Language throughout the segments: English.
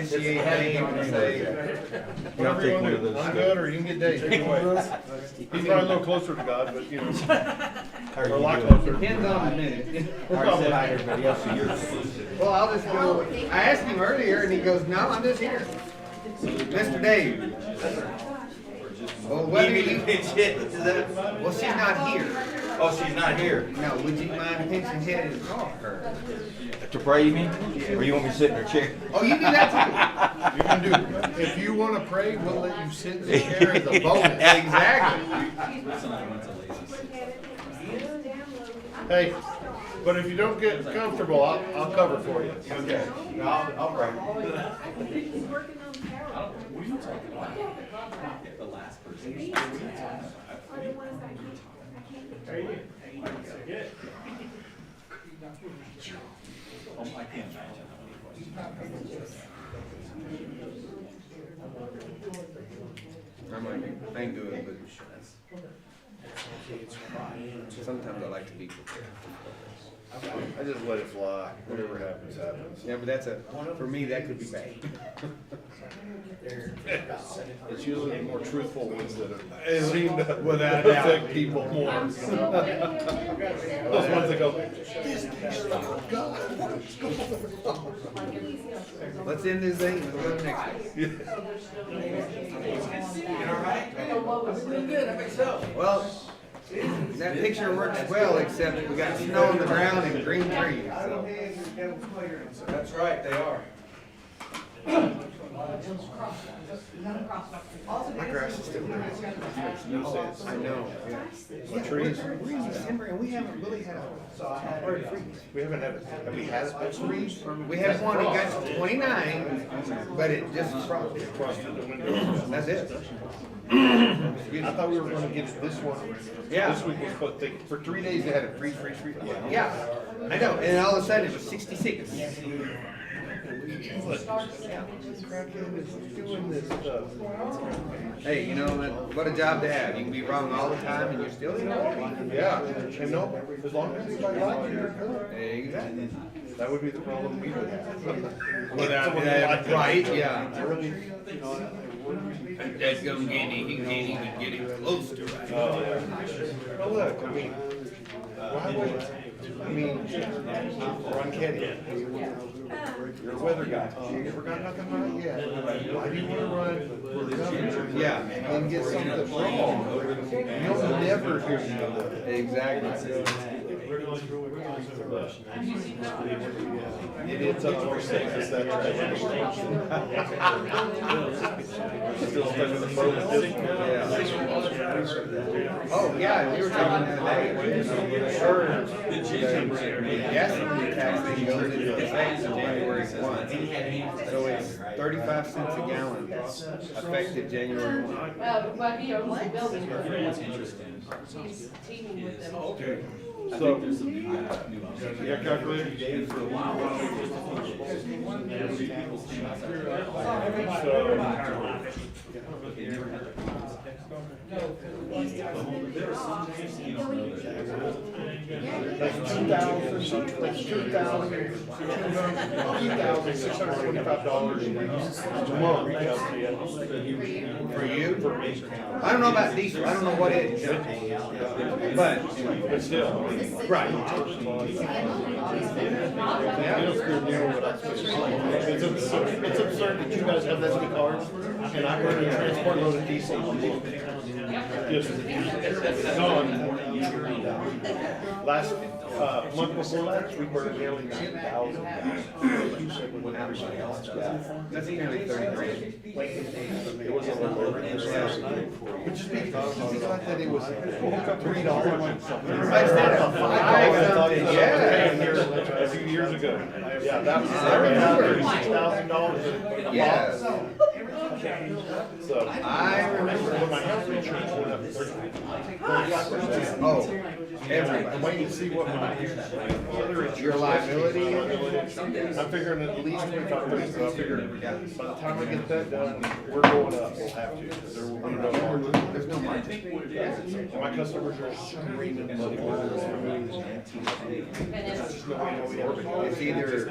initiate name and say, I'll take one of those. I'm good, or you can get Dave. Either way. He's probably a little closer to God, but you know, or a lot closer. depends on the minute. Already said hi to everybody else, so you're exclusive. Well, I'll just go, I asked him earlier and he goes, no, I'm just here. Mr. Dave. Well, what do you, well, she's not here. Oh, she's not here. No, would you mind pinching head and talk her? To pray, you mean? Or you want me to sit in her chair? Oh, you do that You can do, if you want to pray, we'll let you sit in the chair as a bonus. too? Exactly. Hey, but if you don't get comfortable, I'll cover for you. Okay. No, I'll pray. I'm like, I ain't good, but sometimes I like to be prepared. I just let it fly. Whatever happens, happens. Yeah, but that's for me, that could be bad. It's usually the more truthful ones that Without seem to affect people more. Those ones that go, this is not God. Let's end this thing and go to the next one. Well, that picture works well, except we got snow on the ground and green trees. So. That's right, they are. My grass is still green. No sense. I know. What trees? We're in December and we haven't really had a hard freeze. We haven't had, have we had a freeze? We had one, it got to 29, but it just frosted. Frosted the windows. That's it. I thought we were gonna get this one. Yeah. This week was supposed to, for 3 days they had a freeze. Yeah, I know, and all of a sudden it was 66. Doing this stuff. Hey, you know, what a job to have. You can be wrong all the time and you're still in. Yeah, and no, as long as anybody likes you, you're good. Exactly. That would be the problem we would have. Without, right, yeah. Really? That's gonna get him, he can't even get him close to right. Oh, yeah. Well, look, I mean, why wait? I mean, Ron Kenny, you're a weather guy. You ever got nothing right yet? Why do you want to run for governor? Yeah. And get something wrong? You'll never hear me. Exactly. It's up to our six, is that right? Still stuck in the boat. Yeah. Oh, yeah, we were talking the other day. Sure. Yes, the tax thing goes into effect on January 1. So it's 35 cents a gallon, effective January 1. Well, he owns the building. He's teaming with them. So, you got calculator? That's 2,625 dollars a month. For you? I don't know about diesel, I don't know what it is. But still. right. It's absurd that you guys have that many cars, and I run a transport load of diesel. Just gone. Last month before last, we burned nearly 9,000. That's nearly 30 grand. It was a little over. But just be glad that it was $3 something. Instead of $5 something, yeah. A few years ago. Yeah, that was I remember. $36,000. Yeah. So, I remember. when my health insurance went up 35%. Oh, I'm everybody. waiting to see what my other insurance. Your liability? I'm figuring at least 25%, so I figured by the time I get that done, we're going up, we'll have to, 'cause there will be no margin. There's no margin. And my customers are screaming money. There's just no way to afford it. It's either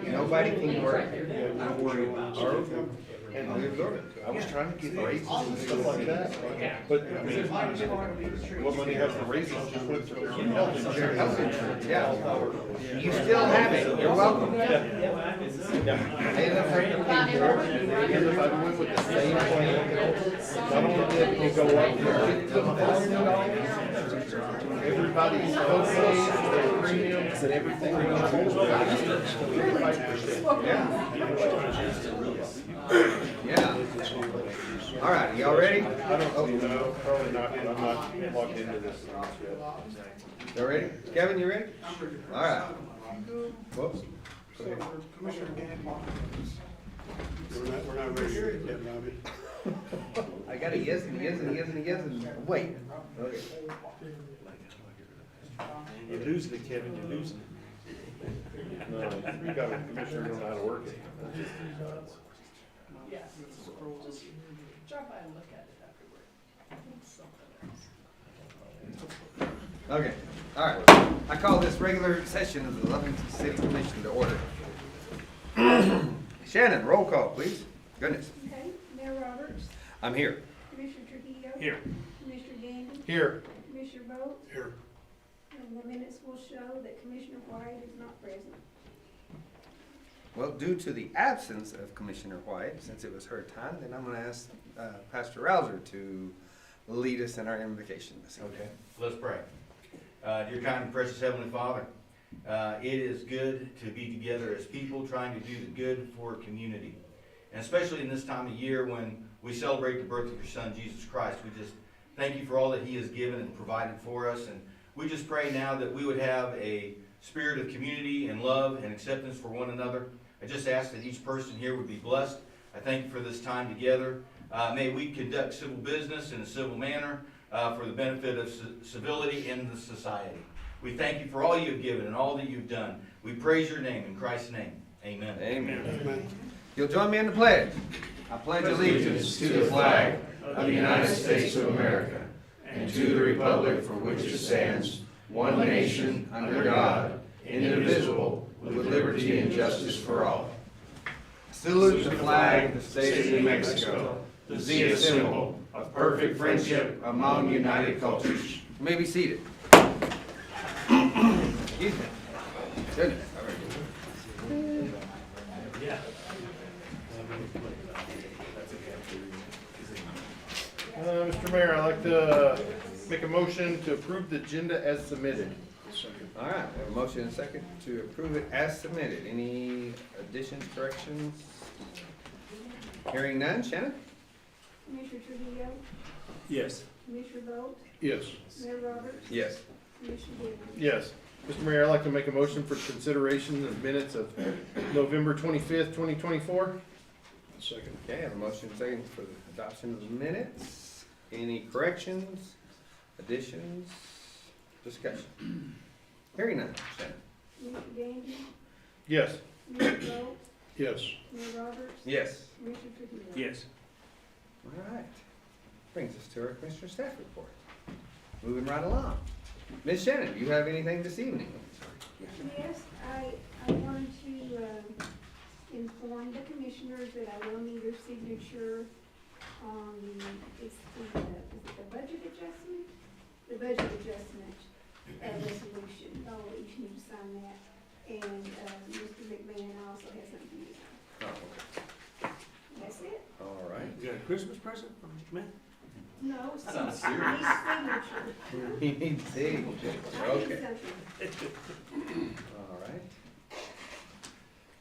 nobody can work or And I was trying to get raises and stuff like that, but I mean, what money has the raises just went through your health your insurance. health insurance, yeah. You still have it, you're welcome. Yeah. They don't have to pay for it. And if I went with the same plan, not only did it go up everybody's co-pays, their premiums and everything went up 35%. Yeah. All right, y'all ready? I don't, no, probably not, I'm not logged into this yet. Y'all ready? Kevin, you ready? All right. Whoops. Commissioner Gandy. We're not ready yet, Robbie. I got a yes and a yes and a yes and a yes and wait. Okay. You're losing it, Kevin, you're losing it. No, you got a commissioner who knows how to work it. Yeah. Just drop by and look at it afterward. Okay. All right. I call this regular session of the Lovington City Commission to order. Shannon, roll call, please. Goodness. Okay, Mayor Roberts, I'm here. Commissioner Trujillo. Here. Commissioner Gandy, Here. Commissioner Bolt, Here. and the minutes will show that Commissioner White is not present. Well, due to the absence of Commissioner White, since it was her time, then I'm going to ask Pastor Rouser to lead us in our invocation this evening. Okay, let's pray. Dear kind and precious Heavenly Father, it is good to be together as people trying to do the good for community. And especially in this time of year when we celebrate the birth of your Son, Jesus Christ, we just thank you for all that he has given and provided for us. And we just pray now that we would have a spirit of community and love and acceptance for one another. I just ask that each person here would be blessed. I thank you for this time together. May we conduct civil business in a civil manner for the benefit of civility in the society. We thank you for all you have given and all that you've done. We praise your name in Christ's name. Amen. Amen. You'll join me in the pledge. I pledge allegiance to the flag of the United States of America and to the republic for which it stands, one nation, under God, indivisible, with liberty and justice for all. Salute the flag of the state of New Mexico, the Zia symbol of perfect friendship among united cultures. You may be seated. Excuse me. Goodness. Mr. Mayor, I'd like to make a motion to approve the agenda as submitted. All right, we have a motion and a second to approve it as submitted. Any additions, corrections? Hearing none, Shannon? Commissioner Trujillo, Yes. Commissioner Bolt, Yes. Mayor Roberts, Yes. Commissioner Gandy. Yes. Mr. Mayor, I'd like to make a motion for consideration of minutes of November 25th, 2024. Second. Okay, I have a motion and a second for the adoption of the minutes. Any corrections, additions, discussion? Hearing none, Shannon? Commissioner Gandy, Yes. Commissioner Bolt, Yes. Mayor Roberts, Yes. Commissioner Trujillo. Yes. All right. Brings us to our Commissioner Staff Report. Moving right along. Ms. Shannon, do you have anything this evening? Yes, I wanted to inform the commissioners that I will need your signature on is it the budget adjustment? The budget adjustment resolution. Oh, each need to sign that. And Mr. McMahon also has something to say. Oh, okay. That's it? All right. You got a Christmas present from me? No, it's not signature. We need signature. I need Okay. something. All right.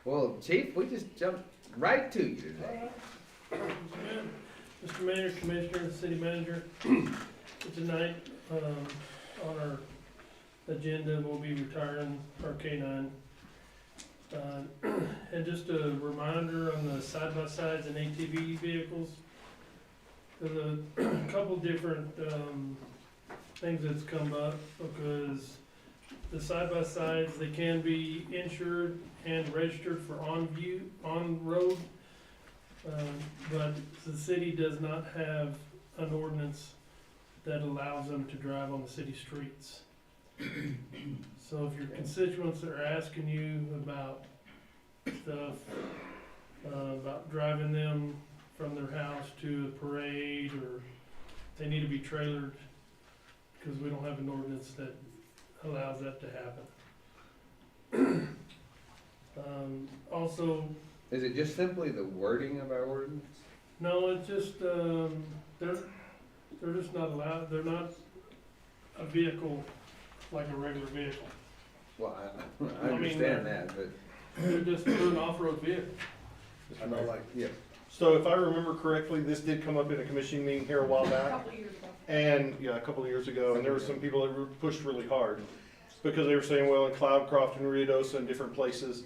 Well, Chief, we just jumped right to you today. Mr. Mayor, Commissioner, City Manager, tonight, on our agenda, we'll be retiring our K-9. And just a reminder on the side-by-sides and ATV vehicles. There's a couple different, things that's come up, because the side-by-sides, they can be insured and registered for on-road. But the city does not have an ordinance that allows them to drive on the city streets. So if your constituents are asking you about stuff, about driving them from their house to a parade, or they need to be trailered, because we don't have an ordinance that allows that to happen. Also, Is it just simply the wording of our ordinance? no, it's just, they're just not allowed, they're not a vehicle like a regular vehicle. Well, I I mean, understand that, but, They're an off-road vehicle. I know, like, yeah. so if I remember correctly, this did come up in a commission meeting here a while A back. couple years ago. And, yeah, a couple of years ago, and there were some people that were pushed really hard, because they were saying, well, in Cloudcroft and Ruidosa and different places,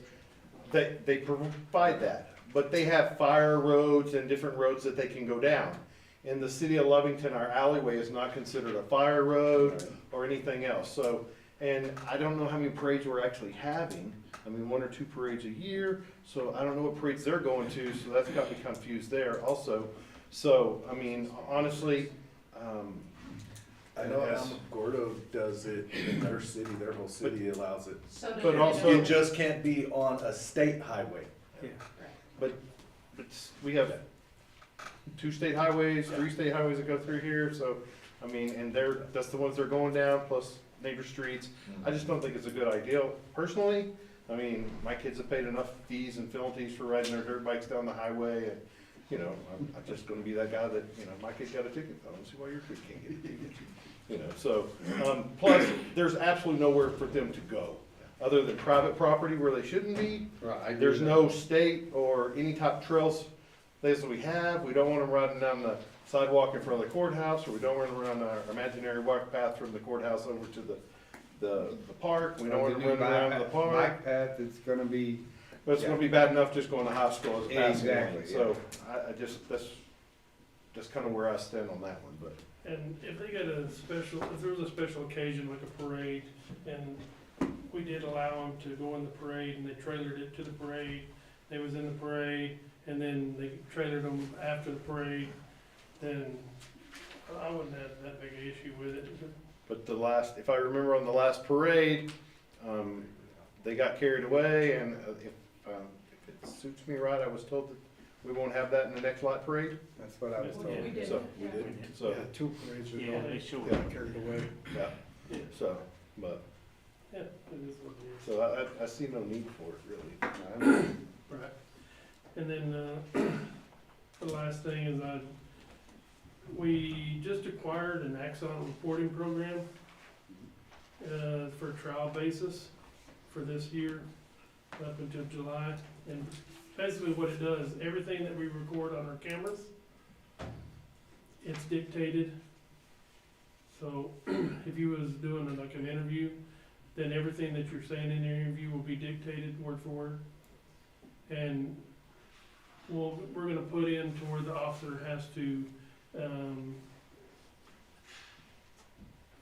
they provide that, but they have fire roads and different roads that they can go down. In the city of Lovington, our alleyway is not considered a fire road or anything else, so, and I don't know how many parades we're actually having. I mean, 1 or 2 parades a year, so I don't know what parades they're going to, so that's got me confused there also. So, I mean, honestly, I know Alamogordo does it in their city, their whole city allows it. So do But you- also- It just can't be on a state highway. but we have 2 state highways, 3 state highways that go through here, so, I mean, and that's the ones they're going down, plus neighbor streets. I just don't think it's a good idea. Personally, I mean, my kids have paid enough fees and penalties for riding their dirt bikes down the highway, and, you know, I'm just gonna be that guy that, you know, my kid got a ticket, I don't see why your kid can't get a ticket. You know, so, plus, there's absolutely nowhere for them to go, other than private property where they shouldn't be. Right, I agree There's with no state or any type of trails that we have. We don't want them riding down the sidewalk in front of the courthouse, or we don't want them around our imaginary walk path from the courthouse over to the park. We that. don't want them running around the park. Bike path, it's gonna be, But it's gonna be bad enough just going to high school as a passing lane. Exactly, So I just, that's kind of where I stand on that one, but. And if they got a special, if there was a special occasion like a parade, and we did allow them to go in the parade, and they trailered it to the parade, they was in the parade, and then they trailered them after the parade, then I wouldn't have that big an issue with it. But if I remember on the last parade, they got carried away, and if it suits me right, I was told that we won't have that in the next light parade. that's what I was told. We did. So, We did. so, Yeah, 2 parades Yeah, ago, they they showed got carried away. yeah, Yeah, so, but, yeah, it is what it is. so I see no need for it, really. Right. And then, the last thing is we just acquired an Axon reporting program, for a trial basis for this year, up until July. And basically what it does, everything that we record on our cameras, it's dictated. So if you was doing like an interview, then everything that you're saying in the interview will be dictated word for word. And we're gonna put in to where the officer has to,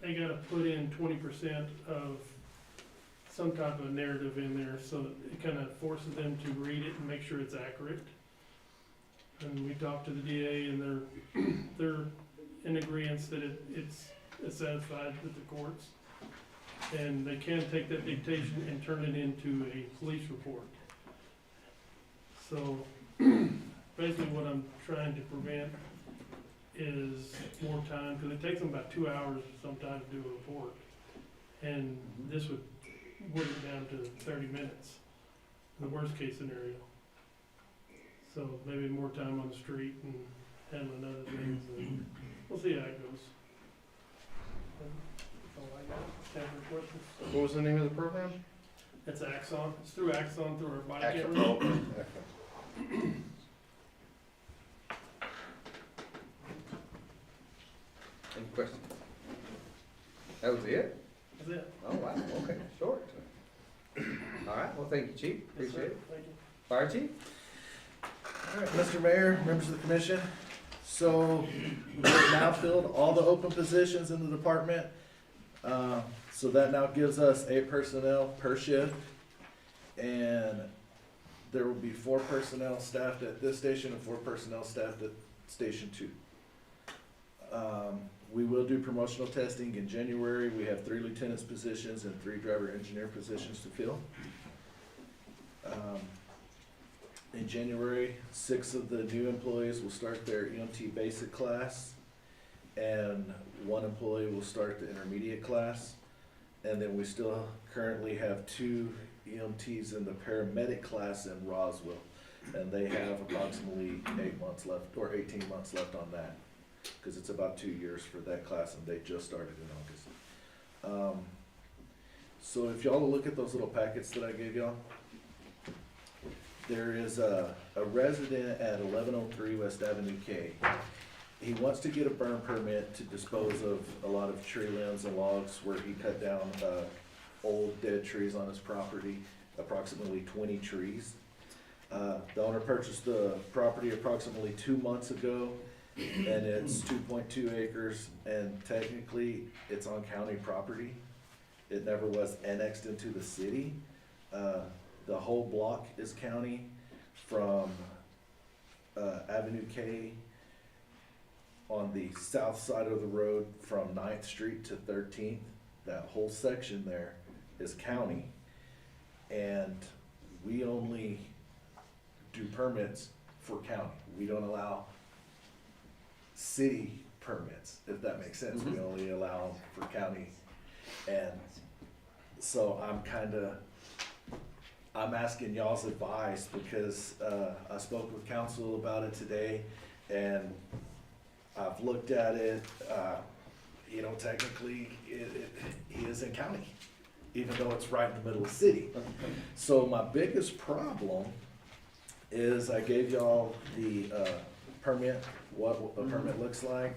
they gotta put in 20% of some type of narrative in there, so it kinda forces them to read it and make sure it's accurate. And we talked to the DA, and they're in agreement that it's satisfied with the courts. And they can take that dictation and turn it into a police report. So, basically what I'm trying to prevent is more time, because it takes them about 2 hours sometimes to do a report. And this would whittle it down to 30 minutes, in the worst case scenario. So maybe more time on the street and handling other things, and we'll see how it goes. That's all I got. Have any questions? What was the name of the program? It's Axon, it's through Axon, through our body Axon. camera. Oh, okay. Any questions? That was it? That's it. Oh, wow, okay, short. All right, well, thank you, chief, appreciate it. Thank you. Fire chief? All right, Mr. Mayor, members of the commission, so we've now filled all the open positions in the department. So that now gives us 8 personnel per shift. And there will be 4 personnel staffed at this station and 4 personnel staffed at Station 2. We will do promotional testing in January. We have 3 lieutenant's positions and 3 driver engineer positions to fill. In January, 6 of the new employees will start their EMT basic class, and 1 employee will start the intermediate class. And then we still currently have 2 EMTs in the paramedic class in Roswell, and they have approximately 8 months left, or 18 months left on that, because it's about 2 years for that class, and they just started in August. So if y'all look at those little packets that I gave y'all, there is a resident at 1103 West Avenue K. He wants to get a burn permit to dispose of a lot of tree limbs and logs where he cut down old dead trees on his property, approximately 20 trees. The owner purchased the property approximately 2 months ago, and it's 2.2 acres, and technically it's on county property. It never was annexed into the city. The whole block is county from Avenue K on the south side of the road from 9th Street to 13th. That whole section there is county, and we only do permits for county. We don't allow city permits, if that makes sense. We only allow for county. And so I'm asking y'all's advice, because I spoke with council about it today, and I've looked at it. Technically, he is in county, even though it's right in the middle of the city. So my biggest problem is I gave y'all the permit, what a permit looks like.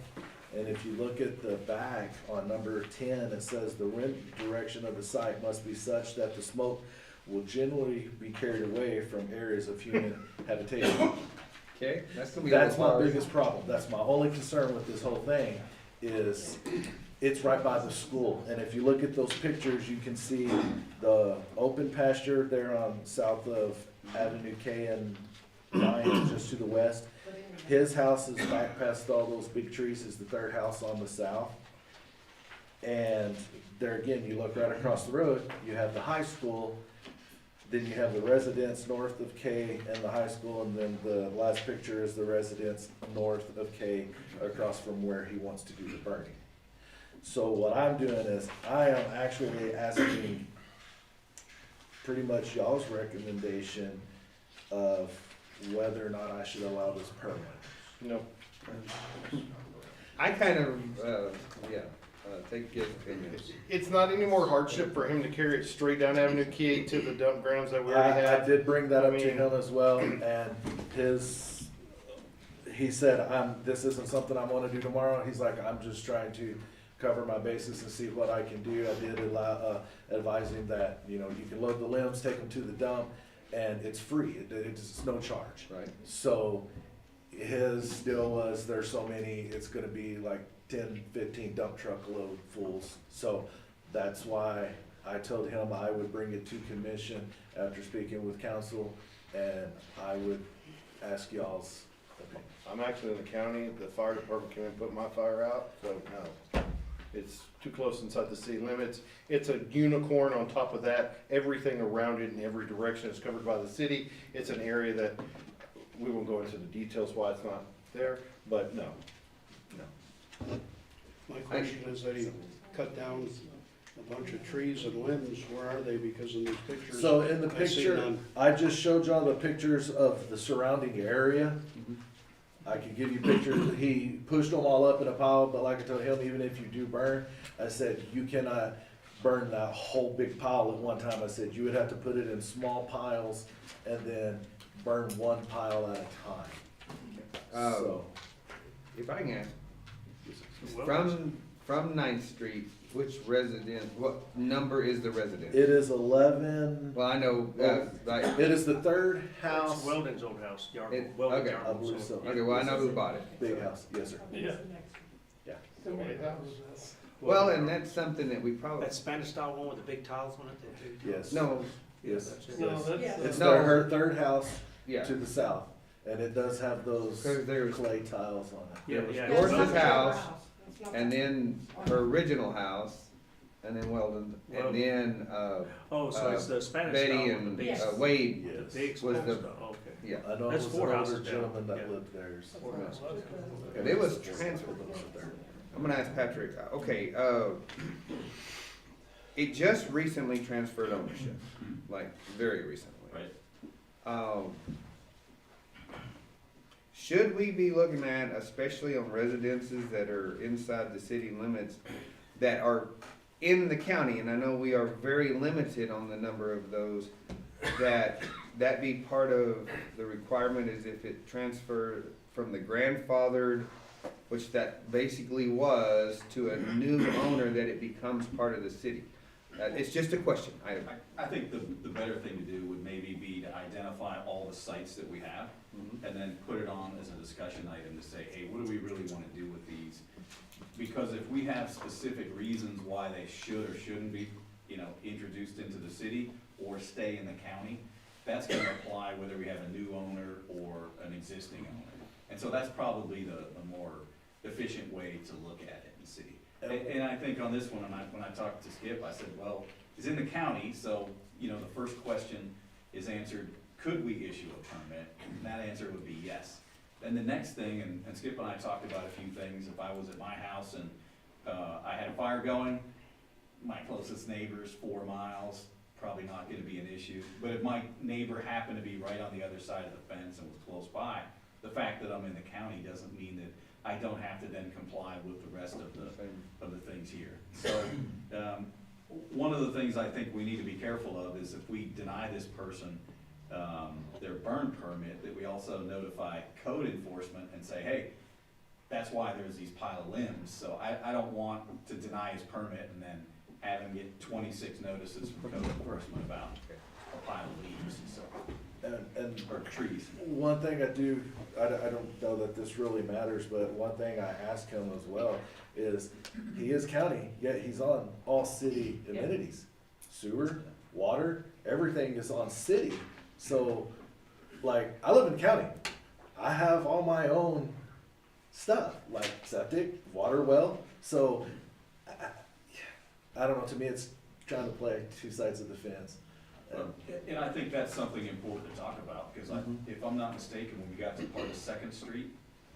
And if you look at the back on number 10, it says the wind direction of the site must be such that the smoke will generally be carried away from areas of human habitation. Okay, that's gonna be. That's my biggest problem. That's my only concern with this whole thing, is it's right by the school. And if you look at those pictures, you can see the open pasture there on south of Avenue K and 9, just to the west. His house is back past all those big trees, is the 3rd house on the south. And there again, you look right across the road, you have the high school, then you have the residence north of K and the high school, and then the last picture is the residence north of K across from where he wants to do the burning. So what I'm doing is, I am actually asking pretty much y'all's recommendation of whether or not I should allow this permit. No. I kind of, take his opinion. It's not any more hardship for him to carry it straight down Avenue K to the dump grounds that we already I have. did bring that up to I mean- him as well, and he said, this isn't something I wanna do tomorrow. He's like, I'm just trying to cover my bases and see what I can do. I did advise him that, you can load the limbs, take them to the dump, and it's free. It's no charge. Right. So his deal was, there's so many, it's gonna be like 10, 15 dump truck load fulls. So that's why I told him I would bring it to commission after speaking with council, and I would ask y'all's opinion. I'm actually in the county, the fire department came and put my fire out, so no. It's too close inside the city limits. It's a unicorn on top of that. Everything around it in every direction is covered by the city. It's an area that, we won't go into the details why it's not there, but no. My question is, they cut down a bunch of trees and limbs, where are they? Because in these pictures. So in the I see picture, none. I just showed y'all the pictures of the surrounding area. I could give you pictures, he pushed them all up in a pile, but like I told him, even if you do burn, I said, you cannot burn that whole big pile at one time. I said, you would have to put it in small piles and then burn one pile at a time. So, If I can ask, Well, from 9th Street Which resident, what number is the resident? It is 11, Well, I know, like, it is the third house, Weldon's old house, Yard, It- Weldon's okay. Yard. I believe so. okay, well, I know who bought it. Big house, yes, sir. Yeah. Well, and that's something that we probably, That Spanish style one with the big tiles on it, that too? Yes. no, Yes. No, that's, It's No. her third house yeah. to the south, and it does have those 'Cause there's- clay tiles on it. Yeah, There was yeah. Doris's house, and then her original house, and then Weldon, and then, Oh, so it's the Spanish Betty style with and the big, Yes. Wade, the Yes. big was Spanish the- style, okay. yeah. I know it That's was four an older houses down, gentleman that yeah. lived there. And it was transferred. I'm gonna ask Patrick, okay, it just recently transferred ownership, like, very recently. Right. Should we be looking at, especially on residences that are inside the city limits, that are in the county, and I know we are very limited on the number of those, that be part of the requirement is if it transferred from the grandfathered, which that basically was, to a new owner, that it becomes part of the city? It's just a question. I think the better thing to do would maybe be to identify all the sites that we have, and then put it on as a discussion item to say, hey, what do we really wanna do with these? Because if we have specific reasons why they should or shouldn't be, introduced into the city or stay in the county, that's gonna apply whether we have a new owner or an existing owner. And so that's probably the more efficient way to look at it in the city. And I think on this one, when I talked to Skip, I said, well, it's in the county, so, the first question is answered, could we issue a permit? And that answer would be yes. Then the next thing, and Skip and I talked about a few things, if I was at my house and, I had a fire going, my closest neighbor's 4 miles, probably not gonna be an issue. But if my neighbor happened to be right on the other side of the fence and was close by, the fact that I'm in the county doesn't mean that I don't have to then comply with the rest of the things here. So, one of the things I think we need to be careful of is if we deny this person, their burn permit, that we also notify code enforcement and say, hey, that's why there's these pile of limbs. So I don't want to deny his permit and then have him get 26 notices from code enforcement about a pile of leaves, so, And or trees. one thing I don't know that this really matters, but one thing I asked him as well is, he is county, yet he's on all city amenities. Sewer, water, everything is on city. So, like, I live in county. I have all my own stuff, like septic, water well, so, I don't know, to me, it's trying to play two sides of the fence. And I think that's something important to talk about, because if I'm not mistaken, when we got to part of Second Street,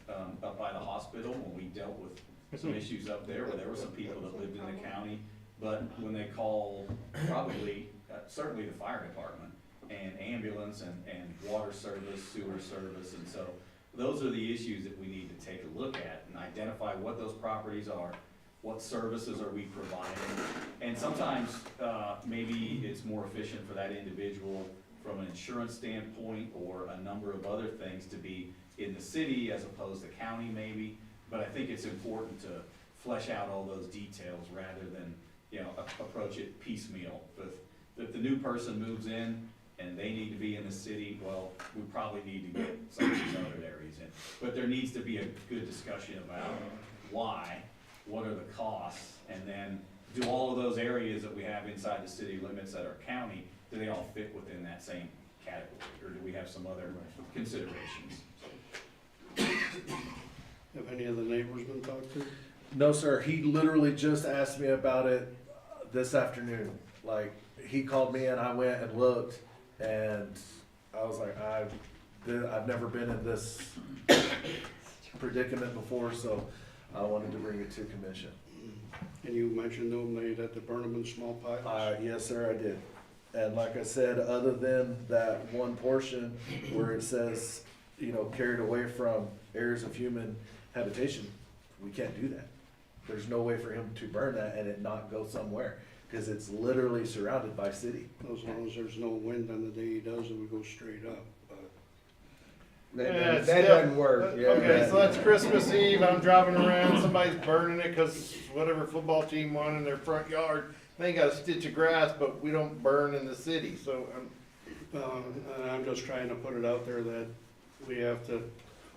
up by the hospital, when we dealt with some issues up there, where there were some people that lived in the county, but when they called, probably, certainly the fire department, and ambulance, and water service, sewer service, and so, those are the issues that we need to take a look at, and identify what those properties are, what services are we providing? And sometimes, maybe it's more efficient for that individual from an insurance standpoint or a number of other things to be in the city as opposed to county maybe. But I think it's important to flesh out all those details rather than, approach it piecemeal. If the new person moves in and they need to be in the city, well, we probably need to get some of these other areas in. But there needs to be a good discussion about why, what are the costs, and then do all of those areas that we have inside the city limits that are county, do they all fit within that same category, or do we have some other considerations? Have any of the neighbors been talked to? No, sir, he literally just asked me about it this afternoon. Like, he called me and I went and looked, and I was like, I've never been in this predicament before, so I wanted to bring it to commission. And you mentioned to them they'd have to burn them in small piles? Yes, sir, I did. And like I said, other than that one portion where it says, carried away from areas of human habitation, we can't do that. There's no way for him to burn that and it not go somewhere, because it's literally surrounded by city. As long as there's no wind on the day he does it, we go straight up. That still- doesn't work, yeah. Okay, so that's Christmas Eve, I'm driving around, somebody's burning it because whatever football team won in their front yard, they ain't got a stitch of grass, but we don't burn in the city, so, And I'm just trying to put it out there that we have to,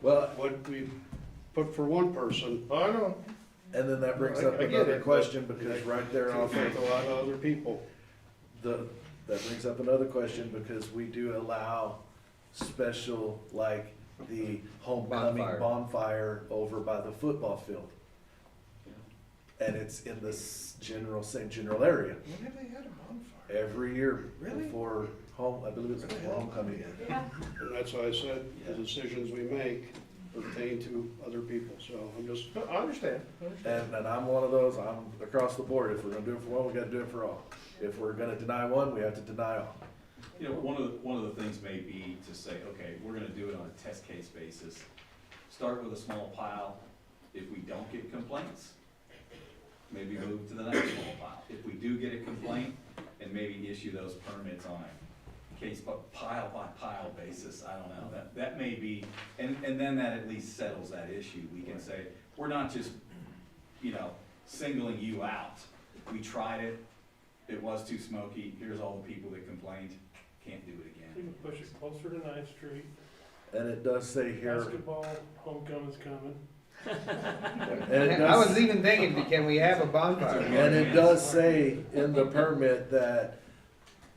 Well, what we put for one person, I know. and then that brings I up get another it, question, but because it right there can off affect a lot of other people. that brings up another question, because we do allow special, like the homecoming Bonfire. bonfire over by the football field. And it's in the same general area. When have they had a bonfire? Every year Really? before I believe it's before homecoming. Yeah. And that's why I said, the decisions we make pertain to other people, so I'm just, I understand. And I'm one of those, I'm across the board. If we're gonna do it for one, we gotta do it for all. If we're gonna deny one, we have to deny all. You know, one of the things may be to say, okay, we're gonna do it on a test case basis. Start with a small pile. If we don't get complaints, maybe move to the next small pile. If we do get a complaint, and maybe issue those permits on a case by pile basis, I don't know. That may be, and then that at least settles that issue. We can say, we're not just, you know, singling you out. We tried it, it was too smoky, here's all the people that complained, can't do it You again. can push it closer to Ninth Street. And it does say here, Basketball, homecoming's coming. and it I was does, even thinking, can we have a bonfire? and it does say in the permit that,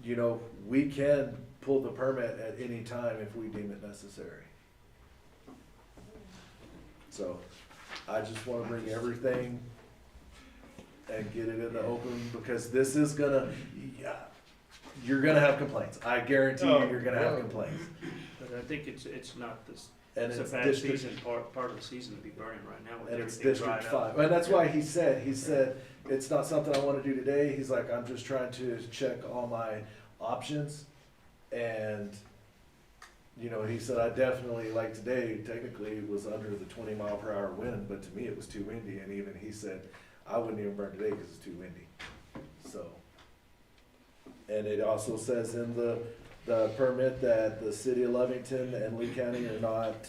you know, we can pull the permit at any time if we deem it necessary. So, I just wanna bring everything and get it in the open, because this is gonna, yeah, you're gonna have complaints. I guarantee you, you're gonna have complaints. But I think it's not this, And it's a it's bad district, season, part of the season to be burning right now with and it's everything District dried up. 5. And that's why he said, it's not something I wanna do today. He's like, I'm just trying to check all my options. And, you know, he said, I definitely, like today, technically it was under the 20-mile-per-hour wind, but to me it was too windy. And even he said, I wouldn't even burn today because it's too windy. So, and it also says in the permit that the city of Lovington and Lee County are not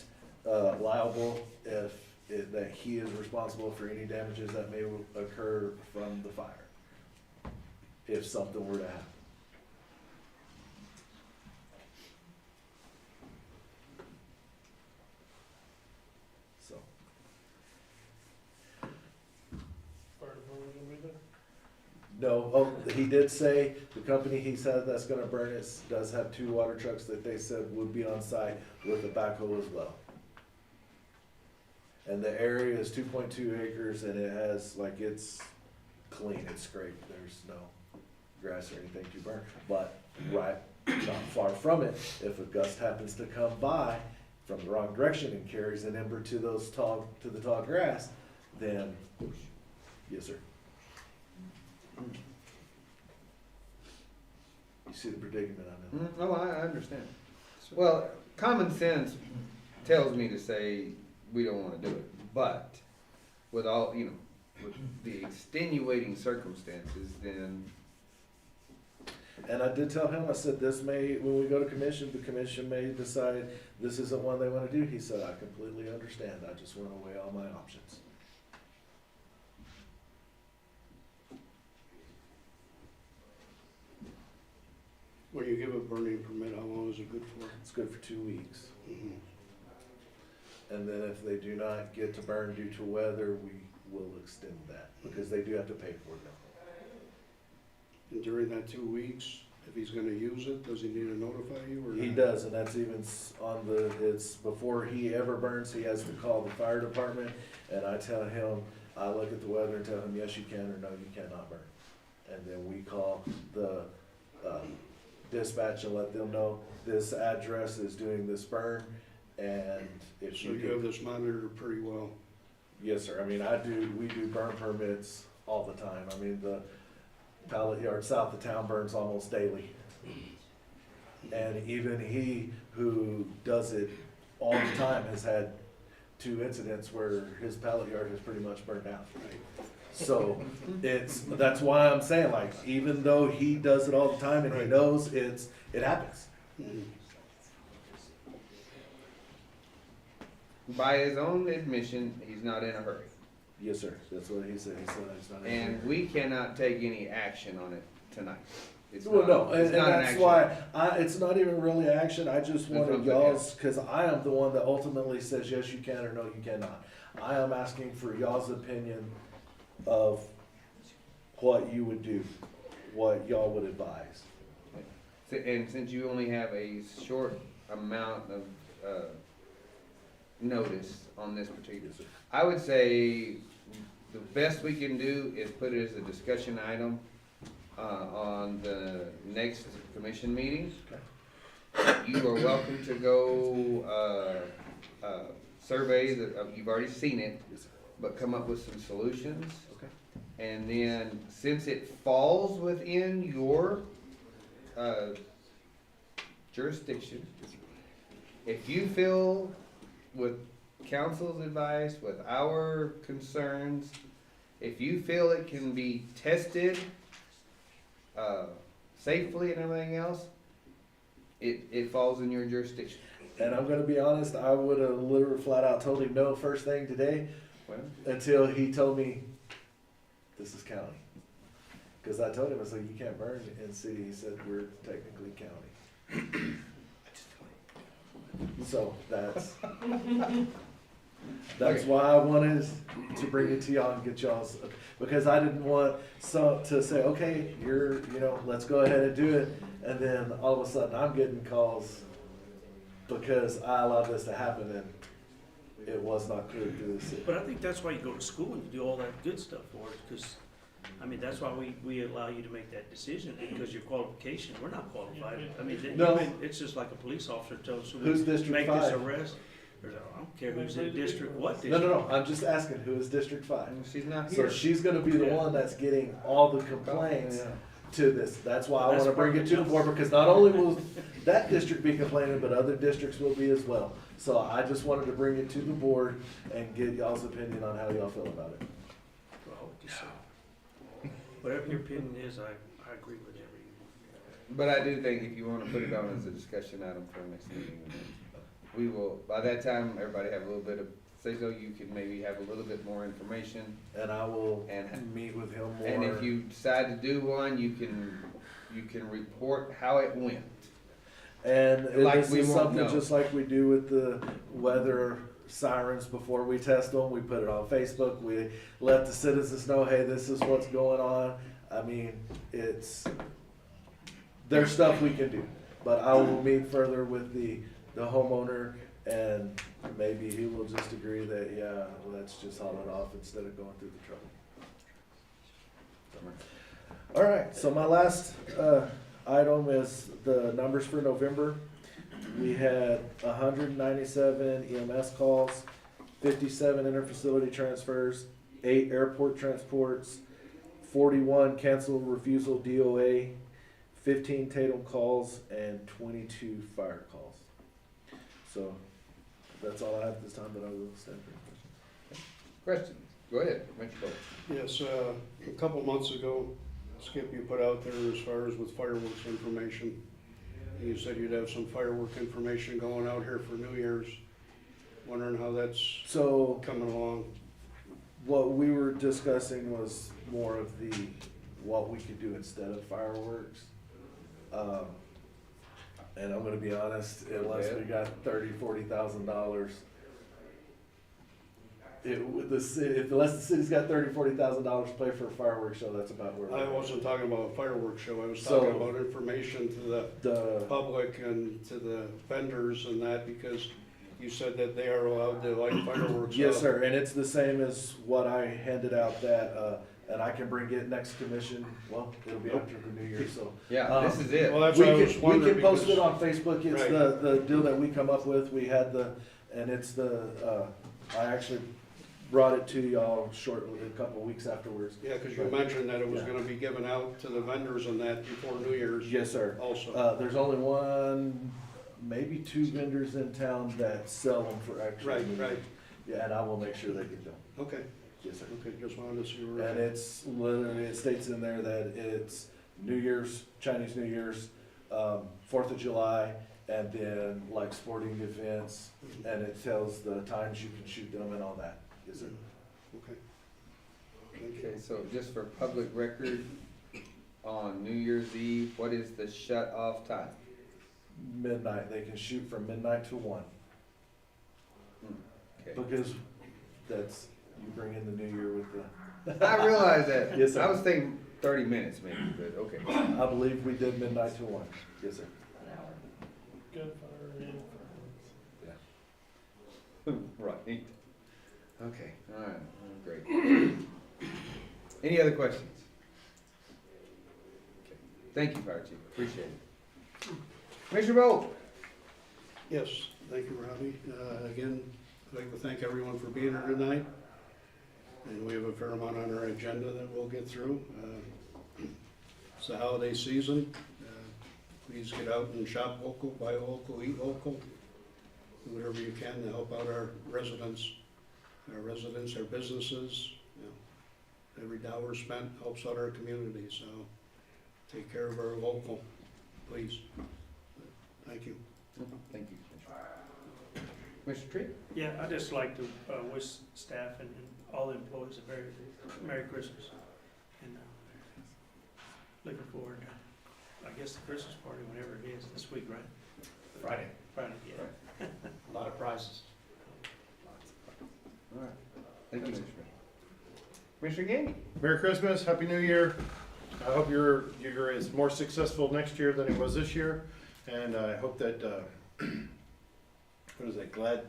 liable that he is responsible for any damages that may occur from the fire, if something were to happen. So, Fire department will be there. no, oh, he did say, the company he said that's gonna burn it does have 2 water trucks that they said would be on site with a backhoe as well. And the area is 2.2 acres, and it has, like, it's clean, it's scraped, there's no grass or anything to burn. But right, not far from it, if a gust happens to come by from the wrong direction and carries an ember to the tall grass, then, yes, sir. You see the predicament I'm in? Oh, I understand. Well, common sense tells me to say we don't wanna do it, but with all, you know, with the extenuating circumstances, then And I did tell him, I said, when we go to commission, the commission may decide this isn't one they wanna do. He said, I completely understand, I just wanna weigh all my options. when you give a burning permit, how long is it good for? It's good for 2 weeks. Mhm. And then if they do not get to burn due to weather, we will extend that, because they do have to pay for it now. And during that 2 weeks, if he's gonna use it, does he need to notify you or not? He does, and that's even it's before he ever burns, he has to call the fire department, and I tell him, I look at the weather and tell him, yes, you can, or no, you cannot burn. And then we call the dispatch and let them know, this address is doing this burn, and if So you you have this monitored pretty well. Yes, sir. I mean, we do burn permits all the time. I mean, the pallet yard south of town burns almost daily. And even he who does it all the time has had 2 incidents where his pallet yard has pretty much burned out. So that's why I'm saying, like, even though he does it all the time and he knows it happens. Mhm. by his own admission, he's not in a hurry. Yes, sir, that's what he said, it's not. And we cannot take any action on it tonight. It's Well, not- no, it's and not an that's action. why, it's not even really action, I just wanted something y'all's, cause I am the one that ultimately says yes, you can, or no, you cannot. I am asking for y'all's opinion of what you would do, what y'all would advise. And since you only have a short amount of, notice on this particular, I would say the best we can do is put it as a discussion item, on the next commission meeting. You are welcome to go, survey you've already seen it, Yes, sir. but come up with some solutions. Okay. And then, since it falls within your, jurisdiction, if you feel with council's advice, with our concerns, if you feel it can be tested, safely and everything else, it falls in your jurisdiction. And I'm gonna be honest, I would've literally flat out told him no first thing today, Well, until he told me, this is county. Cause I told him, I said, you can't burn in city, he said, we're technically county. So that's why I wanted to bring it to y'all and get y'all's, because I didn't want to say, okay, let's go ahead and do it, and then all of a sudden I'm getting calls because I allowed this to happen and it was not clear through the city. But I think that's why you go to school and you do all that good stuff for it, because, I mean, that's why we allow you to make that decision, because your qualification, we're not qualified. I mean, No. it's just like a police officer tells you. Who's District Make this 5? arrest. Or, I don't care who's in district, what No, district. I'm just asking, who is District 5? she's not So here. she's gonna be the Yeah. one that's getting all the complaints Yeah. to this. That's why I That's wanna bring it to the board, because not only will that district be complaining, but other districts will be as well. So I just wanted to bring it to the board and get y'all's opinion on how y'all feel about it. Well, just say- whatever your opinion is, I agree with every. But I do think if you wanna put it on as a discussion item for our next meeting, we will, by that time, everybody have a little bit of, say so, you can maybe have a little bit more information. And I will And- meet with him more. And if you decide to do one, you can report how it went. And Like this we is won't something know. just like we do with the weather sirens before we test them. We put it on Facebook. We let the citizens know, hey, this is what's going on. I mean, there's stuff we can do. But I will meet further with the homeowner, and maybe he will just agree that, yeah, let's just haul it off instead of going through the trouble. All right, so my last item is the numbers for November. We had 197 EMS calls, 57 interfacility transfers, 8 airport transports, 41 cancel refusal DOA, 15 Tatum calls, and 22 fire calls. So that's all I have at this time, but I will stand for questions. Question, go ahead, Mr. Cole. Yes, a couple months ago, Skip, you put out there as far as with fireworks information. And you said you'd have some firework information going out here for New Year's. Wondering how that's So coming along. what we were discussing was more of what we could do instead of fireworks. And I'm gonna be honest, unless we got $30,000-$40,000, unless the city's got $30,000-$40,000 to play for a fireworks show, that's about where we're I at. wasn't talking about a fireworks show, I was So- talking about information to the The, public and to the vendors and that, because you said that they are allowed to light fireworks. yes, up. sir, and it's the same as what I handed out and I can bring it next commission, well, it'll be after the New Year, so. Yeah, this is it. Well, that's We what I was can wondering. post because- it on Facebook, it's Right. the deal that we come up with, I actually brought it to y'all shortly, a couple of weeks afterwards. Yeah, cause you mentioned that it was Yeah. gonna be given out to the vendors and that before New Year's Yes, sir. also. There's only one, maybe 2 vendors in town that sell them for actual. Right, right, Yeah, and I will make sure they get them. okay, Yes, sir. okay, just wanted to see where. And it's literally, it states in there that it's New Year's, Chinese New Year's, 4th of July, and then like sporting events, and it tells the times you can shoot them and all that, is it? Okay. Thank you. Okay, so just for public record, on New Year's Eve, what is the shut off time? Midnight, they can shoot from midnight to 1, Okay. because that's, you bring in the new year with the, I realize that. Yes, sir. I was thinking 30 minutes maybe, but okay. I believe we did midnight to 1, yes, sir. Gunfire and Right. Okay, all right, great. Any other questions? Okay. Thank you, Fire Chief, appreciate it. Commissioner Bolt? Yes, thank you, Robbie. Again, I'd like to thank everyone for being here tonight. And we have a fair amount on our agenda that we'll get through. It's the holiday season. Please get out and shop local, buy local, eat local. Do whatever you can to help out our residents, our businesses. You know, every dollar spent helps out our community, so take care of our local, please. Thank you. Thank you, Commissioner Tree? Yeah, I'd just like to wish staff and all the employees a very Merry Christmas. And looking forward to, I guess, the Christmas party, whenever it is, this week, right? Friday. Friday, yeah. A lot of prizes. All right, thank you, Commissioner. Commissioner Gandy? Merry Christmas, Happy New Year. I hope your year is more successful next year than it was this year. And I hope that, what is it, glad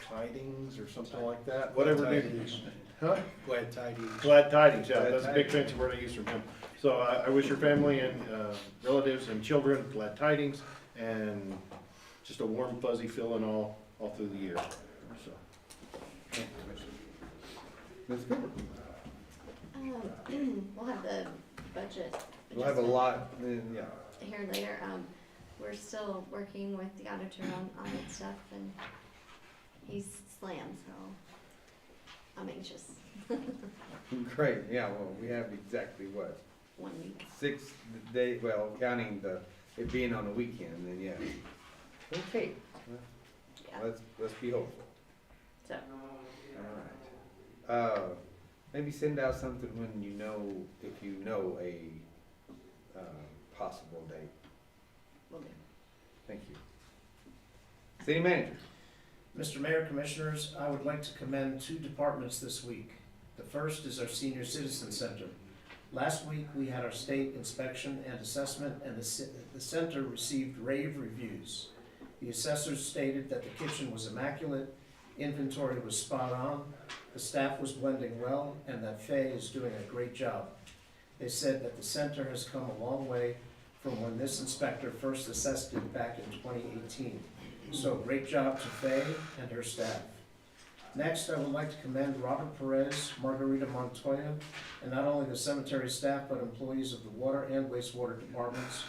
tidings or something like that, whatever. Tidings. Huh? Glad tidings. Glad tidings, yeah, Glad that's a big tidings. fancy word I use from him. So I wish your family and relatives and children glad tidings and just a warm fuzzy feeling all through the year, so. Thank you, Commissioner. Ms. Cooper? We'll have the budget. We'll have a lot, yeah. Here later, we're still working with the auditor on that stuff, and he's slammed, so I'm anxious. Great, yeah, well, we have exactly what, 1 week. 6 days, well, counting it being on a weekend, then yeah. Okay, Yeah, let's be hopeful. so, All right. Maybe send out something when you know, if you know a possible date. we'll do. Thank you. City Manager? Mr. Mayor, Commissioners, I would like to commend 2 departments this week. The first is our Senior Citizen Center. Last week, we had our state inspection and assessment, and the center received rave reviews. The assessors stated that the kitchen was immaculate, inventory was spot on, the staff was blending well, and that Faye is doing a great job. They said that the center has come a long way from when this inspector first assessed it back in 2018. So great job to Faye and her staff. Next, I would like to commend Robert Perez, Margarita Montoya, and not only the cemetery staff, but employees of the water and wastewater departments,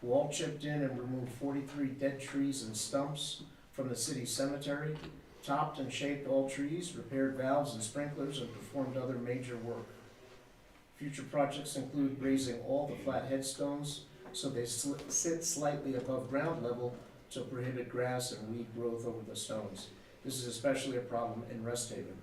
who all chipped in and removed 43 dead trees and stumps from the city cemetery, topped and shaped all trees, repaired valves and sprinklers, and performed other major work. Future projects include raising all the flat headstones so they sit slightly above ground level to prohibit grass and weed growth over the stones. This is especially a problem in Rest Haven.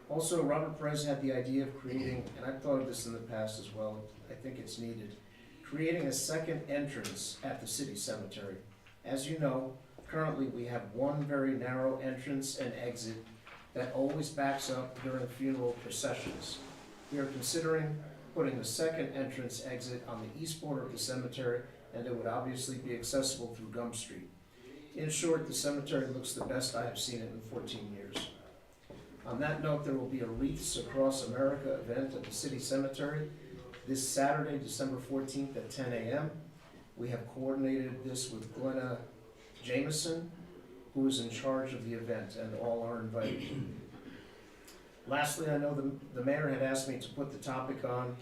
Also, Robert Perez had the idea of creating, and I've thought of this in the past as well, I think it's needed, creating a second entrance at the city cemetery. As you know, currently we have one very narrow entrance and exit that always backs up during funeral processions. We are considering putting a second entrance exit on the east border of the cemetery, and it would obviously be accessible through Gum Street. In short, the cemetery looks the best I have seen it in 14 years. On that note, there will be a Wreaths Across America event at the city cemetery this Saturday, December 14th at 10 a.m. We have coordinated this with Glenna Jameson, who is in charge of the event, and all are invited. Lastly, I know the mayor had asked me to put the topic on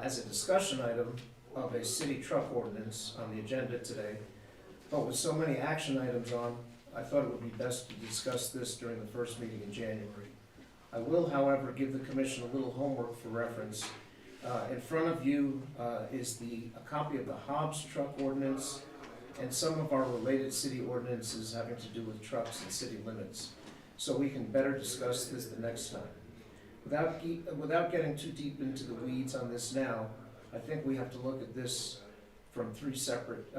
as a discussion item of a city truck ordinance on the agenda today. But with so many action items on, I thought it would be best to discuss this during the first meeting in January. I will, however, give the commission a little homework for reference. In front of you is a copy of the Hobbs truck ordinance and some of our related city ordinances having to do with trucks and city limits, so we can better discuss this the next time. Without getting too deep into the weeds on this now, I think we have to look at this from three separate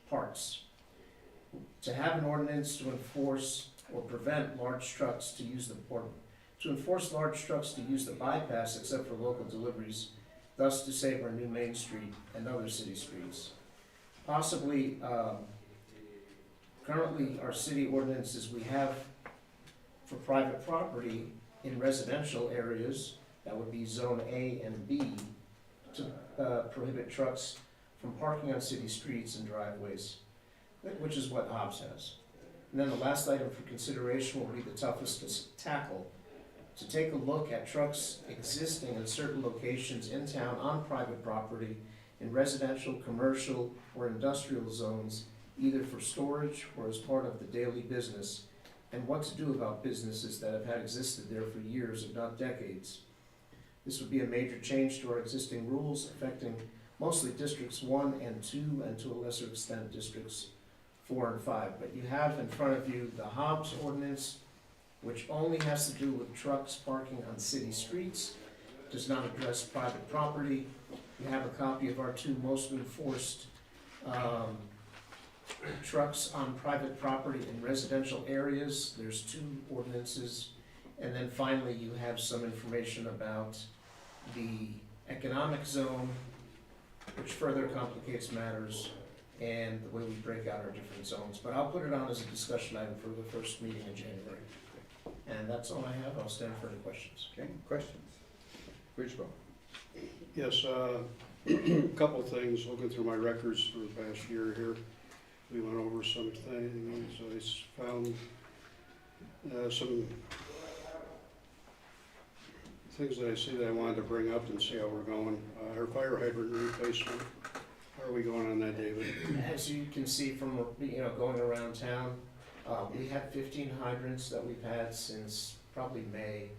parts. To have an ordinance to enforce or prevent large trucks to use to enforce large trucks to use the bypass except for local deliveries, thus to save our new Main Street and other city streets. Possibly, currently our city ordinances we have for private property in residential areas, that would be zone A and B, to prohibit trucks from parking on city streets and driveways, which is what Hobbs has. And then the last item for consideration will be the toughest to tackle, to take a look at trucks existing in certain locations in town on private property in residential, commercial, or industrial zones, either for storage or as part of the daily business, and what to do about businesses that have had existed there for years, if not decades. This would be a major change to our existing rules affecting mostly districts 1 and 2, and to a lesser extent districts 4 and 5. But you have in front of you the Hobbs ordinance, which only has to do with trucks parking on city streets, does not address private property. You have a copy of our two most enforced trucks on private property in residential areas. There's 2 ordinances. And then finally, you have some information about the economic zone, which further complicates matters, and the way we break out our different zones. But I'll put it on as a discussion item for the first meeting in January. And that's all I have. I'll stand for any questions. Okay, questions? Bridgeboro. Yes, a couple of things, looking through my records for the past year here. We went over some things, I found some things that I see that I wanted to bring up and see how we're going. Our fire hydrant replacement, how are we going on that, David? As you can see from, going around town, we had 15 hydrants that we've had since probably May.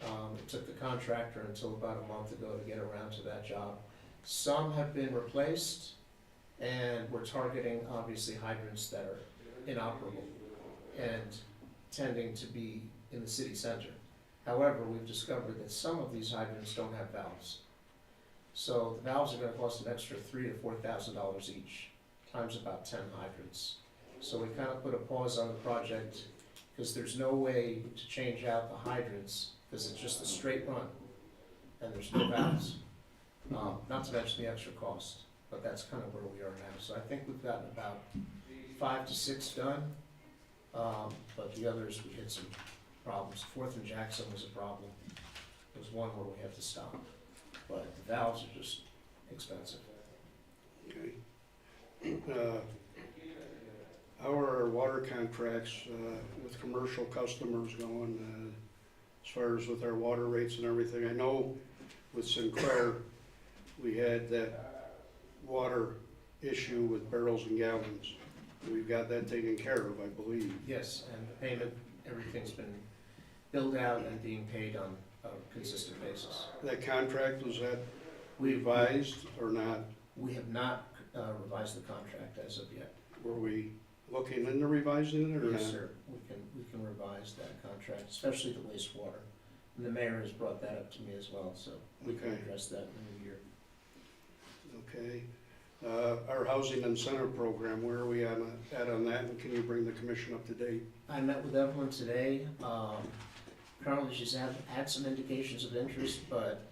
It took the contractor until about a month ago to get around to that job. Some have been replaced, and we're targeting obviously hydrants that are inoperable and tending to be in the city center. However, we've discovered that some of these hydrants don't have valves. So the valves are gonna cost an extra $3,000 to $4,000 each, times about 10 hydrants. So we kind of put a pause on the project, because there's no way to change out the hydrants, because it's just a straight run, and there's no valves. Not to mention the extra cost, but that's kind of where we are now. So I think we've gotten about 5 to 6 done, but the others, we had some problems. 4th and Jackson was a problem. There was one where we had to stop, but the valves are just expensive. Okay. How are our water contracts with commercial customers going, as far as with our water rates and everything? I know with Sinclair, we had that water issue with barrels and gallons. We've got that taken care of, I believe. Yes, and the payment, everything's been billed out and being paid on a consistent basis. That contract, was that We revised or not? We have not revised the contract as of yet. Were we looking into revising it or not? Yes, sir. We can revise that contract, especially the wastewater. And the mayor has brought that up to me as well, so we can Okay. address that in the new year. Okay. Our housing incentive program, where are we at on that, and can you bring the commission up to date? I met with Evelyn today. Currently, she's had some indications of interest, but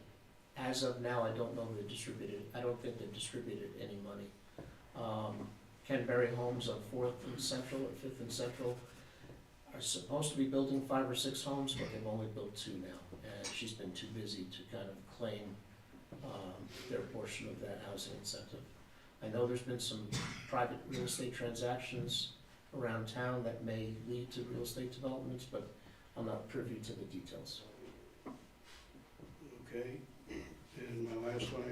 as of now, I don't know they distributed, I don't think they've distributed any money. Ken Berry Homes on 4th and Central, or 5th and Central, are supposed to be building 5 or 6 homes, but they've only built 2 now. And she's been too busy to kind of claim their portion of that housing incentive. I know there's been some private real estate transactions around town that may lead to real estate developments, but I'm not privy to the details. Okay. And my last one, I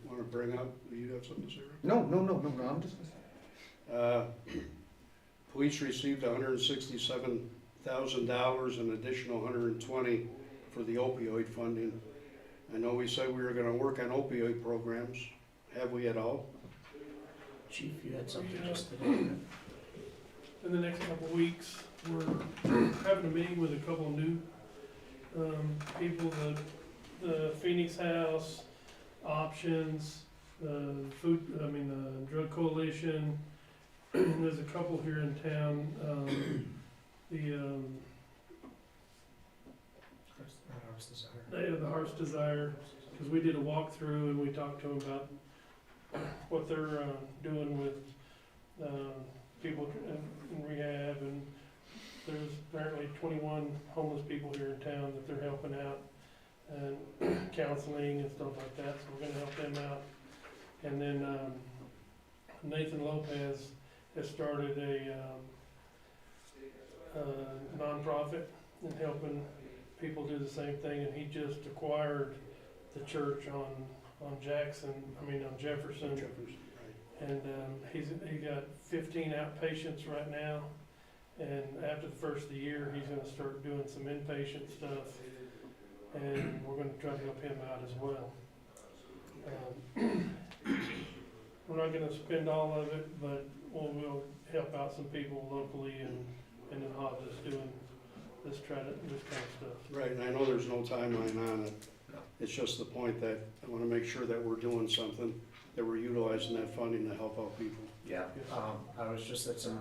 want to bring up, do you have something to say, Rick? No, I'm just. Police received $167,000, an additional $120 for the opioid funding. I know we said we were gonna work on opioid programs. Have we at all? Chief, you had something Yeah. just today. In the next couple of weeks, we're having a meeting with a couple of new, people, the Phoenix House, Options, the Drug Coalition. There's a couple here in town, They have the Heart's Desire, because we did a walkthrough and we talked to them about what they're doing with people in rehab, and there's apparently 21 homeless people here in town that they're helping out, and counseling and stuff like that, so we're gonna help them out. And then Nathan Lopez has started a nonprofit and helping people do the same thing, and he just acquired the church on Jefferson. And he got 15 outpatients right now, and after the first of the year, he's gonna start doing some inpatient stuff, and we're gonna try to help him out as well. We're not gonna spend all of it, but we'll help out some people locally and in Hobbs doing this kind of stuff. Right, and I know there's no timeline on it. It's just the point that I wanna make sure that we're doing something, that we're utilizing that funding to help out people. Yeah, I was just at some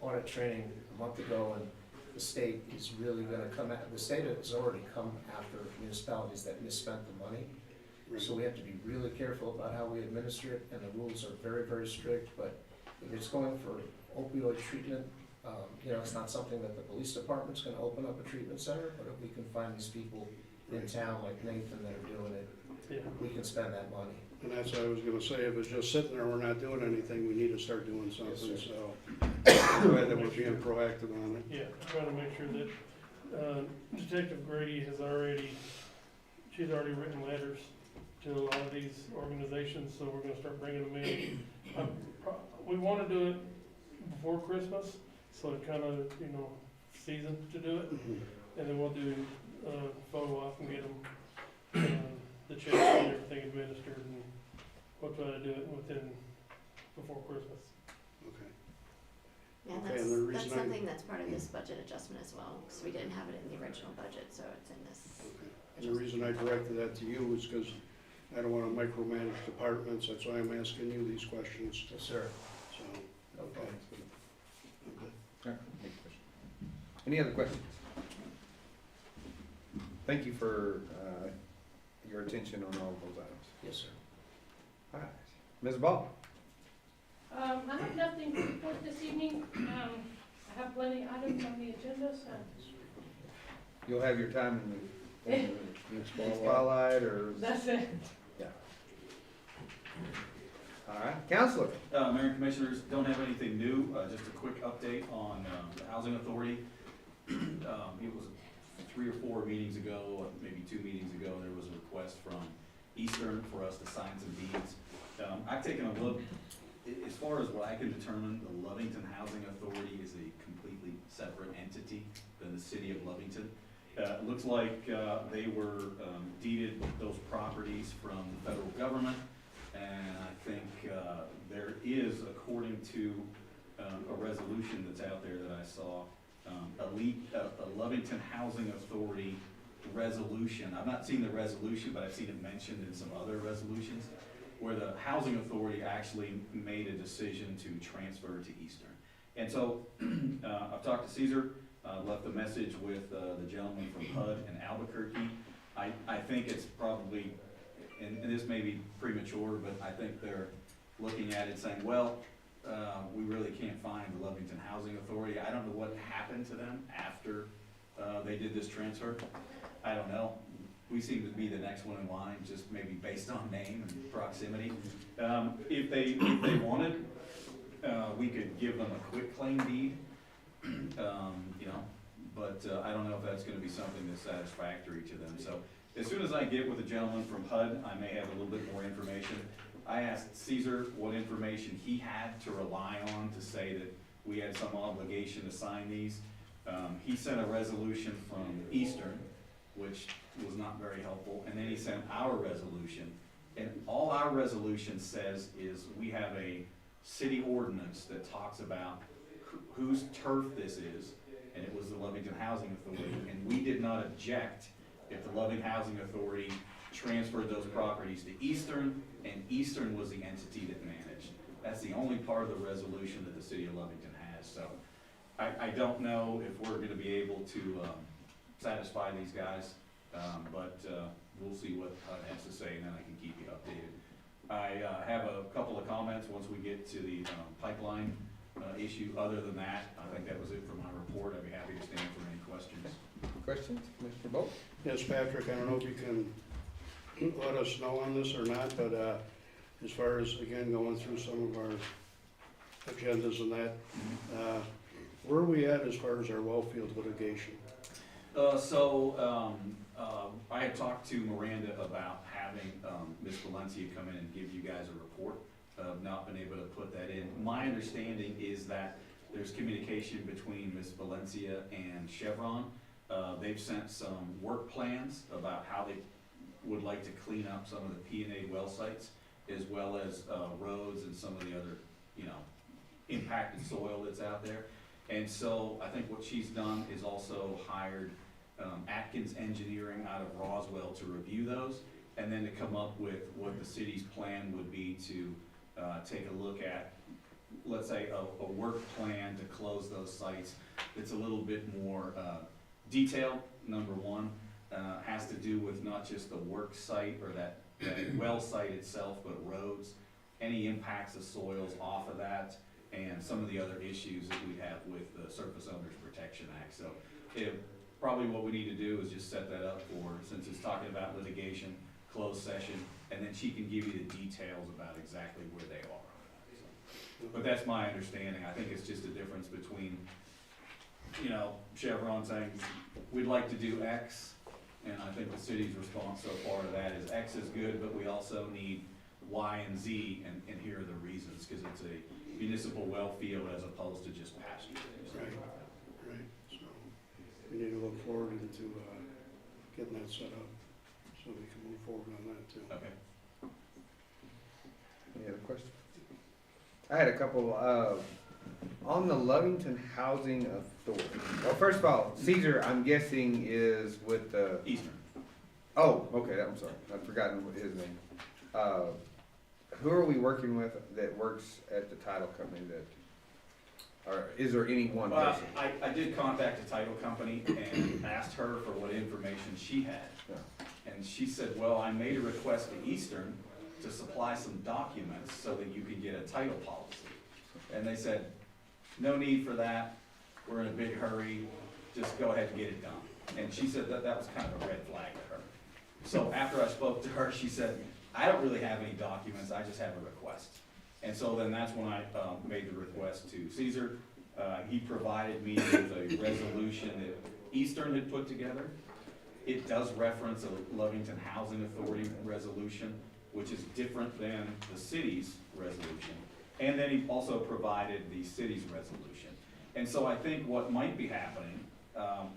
audit training a month ago, and the state is really gonna the state has already come after municipalities that misspent the money. Right. So we have to be really careful about how we administer it, and the rules are very, very strict, but if it's going for opioid treatment, it's not something that the police department's gonna open up a treatment center, but if we can find these people in town like Nathan that are doing it, Yeah. we can spend that money. And that's what I was gonna say, if it's just sitting there, we're not doing anything, we need to start doing something, Yes, sir. so. I'm glad that we're being proactive on it. Yeah, trying to make sure that Detective Grady she's already written letters to a lot of these organizations, so we're gonna start bringing them in. We wanna do it before Christmas, so it kind of, season to do it, Mhm. and then we'll do photo op and get them the checks and everything administered, and we'll try to do it before Christmas. Okay. Yeah, Okay, and the that's reason something that's part of this budget adjustment as well, because we didn't have it in the original budget, so it's in this. Okay. And the reason I directed that to you is because I don't wanna micromanage departments, that's why I'm asking you these questions, Yes, sir. so. Okay. Any other questions? Thank you for your attention on all of those items. Yes, sir. All right, Ms. Ball? I have nothing to report this evening. I have plenty of items on the agenda, so. You'll have your time in the spotlight, or? That's it. All right, Counselor? Mayor and Commissioners, don't have anything new, just a quick update on the Housing Authority. It was 3 or 4 meetings ago, maybe 2 meetings ago, there was a request from Eastern for us to sign some deeds. I've taken a look, as far as what I can determine, the Lovington Housing Authority is a completely separate entity than the city of Lovington. It looks like they were deeded those properties from the federal government, and I think there is, according to a resolution that's out there that I saw, a Lovington Housing Authority resolution. I've not seen the resolution, but I've seen it mentioned in some other resolutions, where the Housing Authority actually made a decision to transfer to Eastern. And so I've talked to Caesar, left a message with the gentleman from HUD in Albuquerque. I think it's probably, and this may be premature, but I think they're looking at it saying, well, we really can't find the Lovington Housing Authority. I don't know what happened to them after they did this transfer. I don't know. We seem to be the next one in line, just maybe based on name and proximity. If they wanted, we could give them a quick claim deed, but I don't know if that's gonna be something that's satisfactory to them. So as soon as I get with the gentleman from HUD, I may have a little bit more information. I asked Caesar what information he had to rely on to say that we had some obligation to sign these. He sent a resolution from Eastern, which was not very helpful, and then he sent our resolution. And all our resolution says is we have a city ordinance that talks about whose turf this is, and it was the Lovington Housing Authority, and we did not object if the Loving Housing Authority transferred those properties to Eastern, and Eastern was the entity that managed. That's the only part of the resolution that the city of Lovington has, so I don't know if we're gonna be able to, satisfy these guys, but we'll see what HUD has to say, and then I can keep you updated. I have a couple of comments once we get to the pipeline issue. Other than that, I think that was it for my report. I'd be happy to stand for any questions. Questions, Mr. Bolt? Yes, Patrick, I don't know if you can let us know on this or not, but as far as, again, going through some of our agendas and that, where are we at as far as our well field litigation? I had talked to Miranda about having Ms. Valencia come in and give you guys a report. Not been able to put that in. My understanding is that there's communication between Ms. Valencia and Chevron. They've sent some work plans about how they would like to clean up some of the P&A well sites, as well as roads and some of the other, impacted soil that's out there. And so I think what she's done is also hired Atkins Engineering out of Roswell to review those, and then to come up with what the city's plan would be to take a look at, let's say, a work plan to close those sites that's a little bit more detailed. Number one, has to do with not just the work site or that well site itself, but roads, any impacts of soils off of that, and some of the other issues that we have with the Surface Owners Protection Act. So probably what we need to do is just set that up for, since it's talking about litigation, closed session, and then she can give you the details about exactly where they are. But that's my understanding. I think it's just a difference between, Chevron saying, we'd like to do X, and I think the city's response so far to that is X is good, but we also need Y and Z, and here are the reasons, because it's a municipal well field as opposed to just pasture. Right, right, so we need to look forward to getting that set up, so we can move forward on that too. Okay. Any other questions? I had a couple, on the Lovington Housing Authority. Well, first of all, Caesar, I'm guessing is with the, Eastern. oh, okay, I'm sorry, I'd forgotten what his name. Who are we working with that works at the title company that, or is there any one person? I did contact the title company and asked her for what information she had. Yeah. And she said, well, I made a request to Eastern to supply some documents so that you could get a title policy. And they said, no need for that, we're in a big hurry, just go ahead and get it done. And she said that was kind of a red flag to her. So after I spoke to her, she said, I don't really have any documents, I just have a request. And so then that's when I made the request to Caesar. He provided me with a resolution that Eastern had put together. It does reference a Lovington Housing Authority resolution, which is different than the city's resolution. And then he also provided the city's resolution. And so I think what might be happening,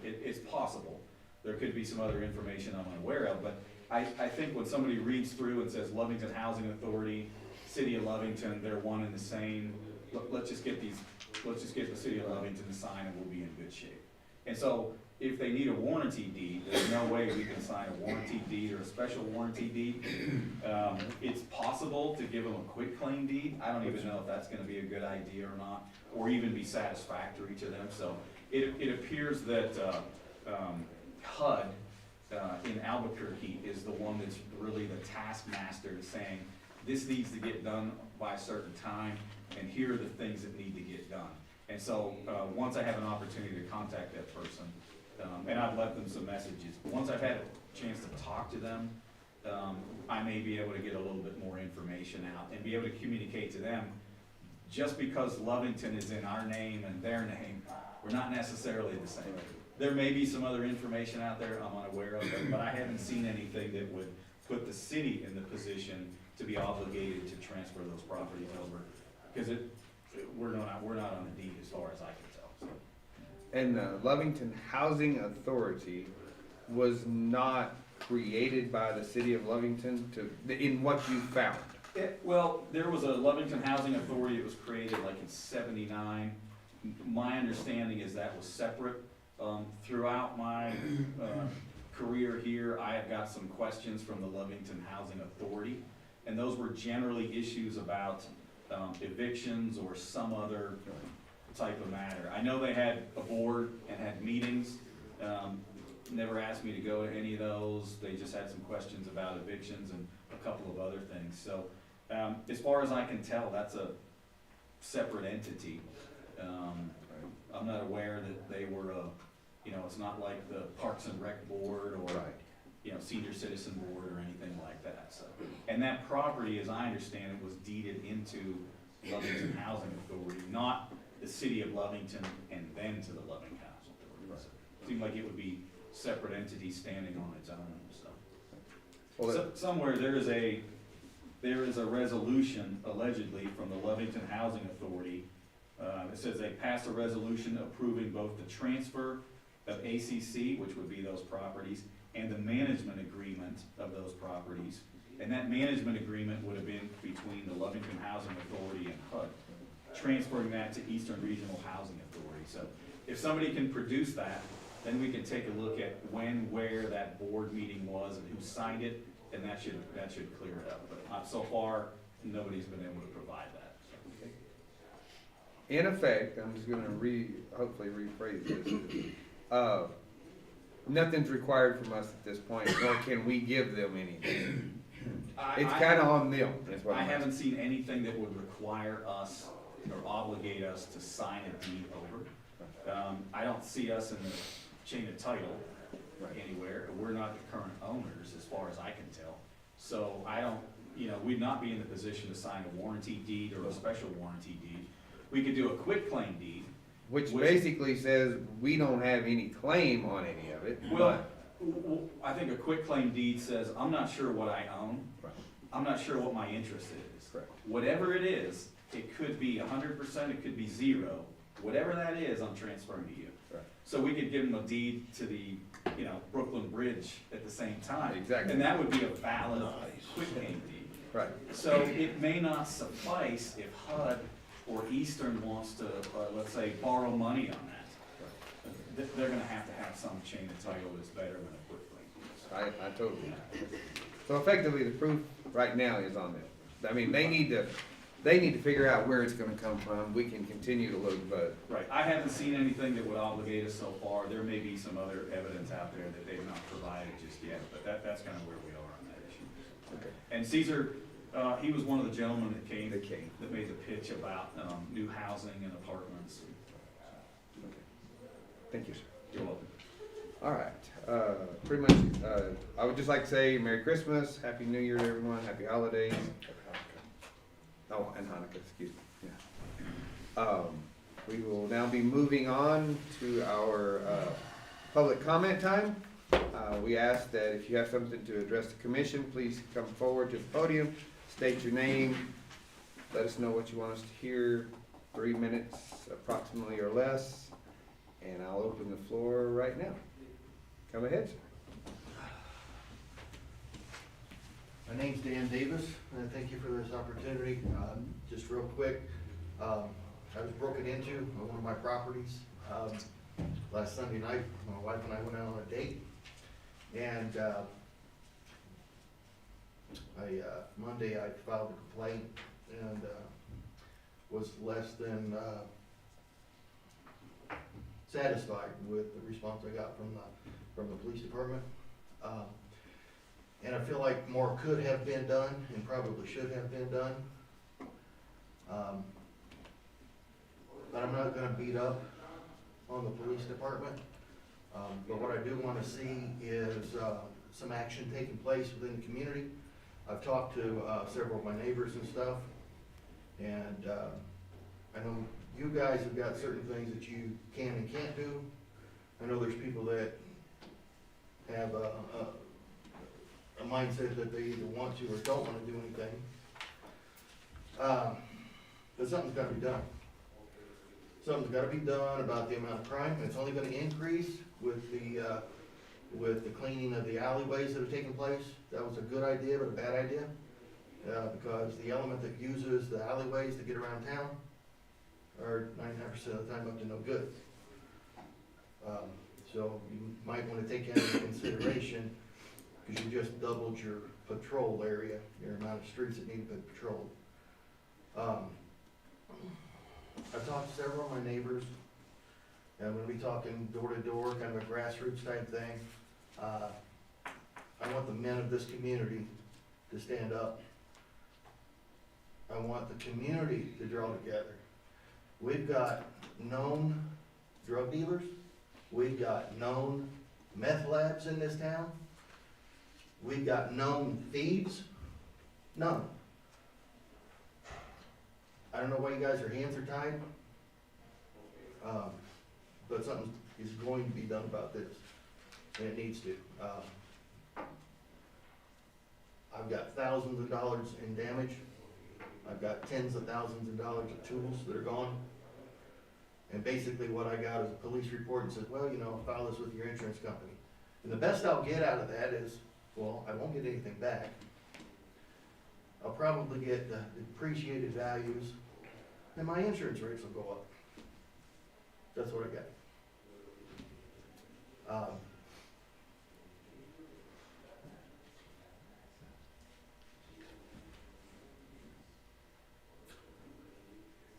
it's possible, there could be some other information I'm unaware of, but I think when somebody reads through and says Lovington Housing Authority, City of Lovington, they're one and the same, let's just get the City of Lovington to sign and we'll be in good shape. And so if they need a warranty deed, there's no way we can sign a warranty deed or a special warranty deed. It's possible to give them a quick claim deed. I don't even know if that's gonna be a good idea or not, or even be satisfactory to them. So it appears that HUD in Albuquerque is the one that's really the taskmaster saying, this needs to get done by a certain time, and here are the things that need to get done. And so, once I have an opportunity to contact that person, and I've left them some messages, once I've had a chance to talk to them, I may be able to get a little bit more information out and be able to communicate to them, just because Lovington is in our name and their name, we're not necessarily the same. There may be some other information out there I'm unaware of, but I haven't seen anything that would put the city in the position to be obligated to transfer those properties over, because we're not on the deed as far as I can tell. So. And the Lovington Housing Authority was not created by the city of Lovington in what you found? Well, there was a Lovington Housing Authority that was created like in '79. My understanding is that was separate. Throughout my career here, I have got some questions from the Lovington Housing Authority, and those were generally issues about evictions or some other type of matter. I know they had a board and had meetings. Never asked me to go to any of those. They just had some questions about evictions and a couple of other things. So as far as I can tell, that's a separate entity. I'm not aware that they were it's not like the Parks and Rec Board or, Senior Citizen Board or anything like that, so. And that property, as I understand it, was deeded into Lovington Housing Authority, not the city of Lovington and then to the Lovington Housing Authority. So it seemed like it would be separate entities standing on its own, so. Well, Somewhere there is a resolution allegedly from the Lovington Housing Authority. It says they passed a resolution approving both the transfer of ACC, which would be those properties, and the management agreement of those properties. And that management agreement would have been between the Lovington Housing Authority and HUD, transferring that to Eastern Regional Housing Authority. So if somebody can produce that, then we can take a look at when, where that board meeting was and who signed it, and that should clear it up. But so far, nobody's been able to provide that. in effect, I'm just gonna hopefully rephrase this. Nothing's required from us at this point, nor can we give them anything. It's kinda on them, is what I I'm asking. haven't seen anything that would require us or obligate us to sign a deed over. I don't see us in the chain of title anywhere. We're not the current owners, as far as I can tell. So I don't, we'd not be in the position to sign a warranty deed or a special warranty deed. We could do a quitclaim deed. Which basically says we don't have any claim on any of it. Well, I think a quitclaim deed says, I'm not sure what I own. Right. I'm not sure what my interest is. Correct. Whatever it is, it could be 100%, it could be 0. Whatever that is, I'm transferring to you. Right. So we could give them a deed to the, Brooklyn Bridge at the same time. Exactly. And that would be a valid quitclaim deed. Right. So it may not suffice if HUD or Eastern wants to, let's say, borrow money on that. They're gonna have to have some chain of title that's better than a quitclaim. I totally. So effectively, the proof right now is on them. I mean, they need to figure out where it's gonna come from. We can continue to look, but. Right, I haven't seen anything that would obligate us so far. There may be some other evidence out there that they've not provided just yet, but that's kind of where we are on that issue. Okay. And Caesar, he was one of the gentlemen that came. They came. That made the pitch about, new housing and apartments. Okay. Thank you, sir. You're welcome. All right, pretty much, I would just like to say Merry Christmas, Happy New Year to everyone, Happy Holidays. Oh, and Hanukkah, excuse me, yeah. We will now be moving on to our, public comment time. We ask that if you have something to address the commission, please come forward to the podium, state your name, let us know what you want us to hear, 3 minutes approximately or less, and I'll open the floor right now. Come ahead, sir. My name's Dan Davis, and thank you for this opportunity. Just real quick, I was broken into on one of my properties last Sunday night. My wife and I went out on a date, and Monday I filed a complaint and was less than satisfied with the response I got from the police department. And I feel like more could have been done and probably should have been done. But I'm not gonna beat up on the police department. But what I do wanna see is some action taking place within the community. I've talked to several of my neighbors and stuff. And I know you guys have got certain things that you can and can't do. I know there's people that have a mindset that they either want to or don't want to do anything. But something's got to be done. Something's got to be done about the amount of crime. It's only going to increase with the cleaning of the alleyways that have taken place. That was a good idea, but a bad idea. because the element that uses the alleyways to get around town are 99% of the time up to no good. So you might wanna take that into consideration, because you just doubled your patrol area, your amount of streets that need to be patrolled. I've talked to several of my neighbors, and I'm gonna be talking door to door, kind of a grassroots type thing. I want the men of this community to stand up. I want the community to draw together. We've got known drug dealers, we've got known meth labs in this town, we've got known thieves, none. I don't know why you guys, your hands are tied, but something is going to be done about this, and it needs to. I've got thousands of dollars in damage. I've got tens of thousands of dollars of tools that are gone. And basically what I got is a police report and says, well, you know, file this with your insurance company. And the best I'll get out of that is, well, I won't get anything back. I'll probably get the depreciated values, and my insurance rates will go up. That's what I got.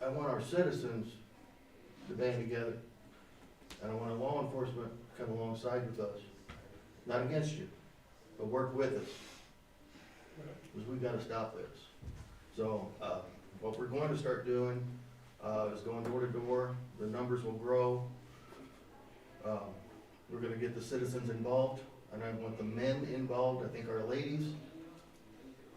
I want our citizens to band together, and I want our law enforcement to come alongside with us, not against you, but work with us, because we've got to stop this. So what we're going to start doing is going door to door. The numbers will grow. We're going to get the citizens involved, and I want the men involved. I think our ladies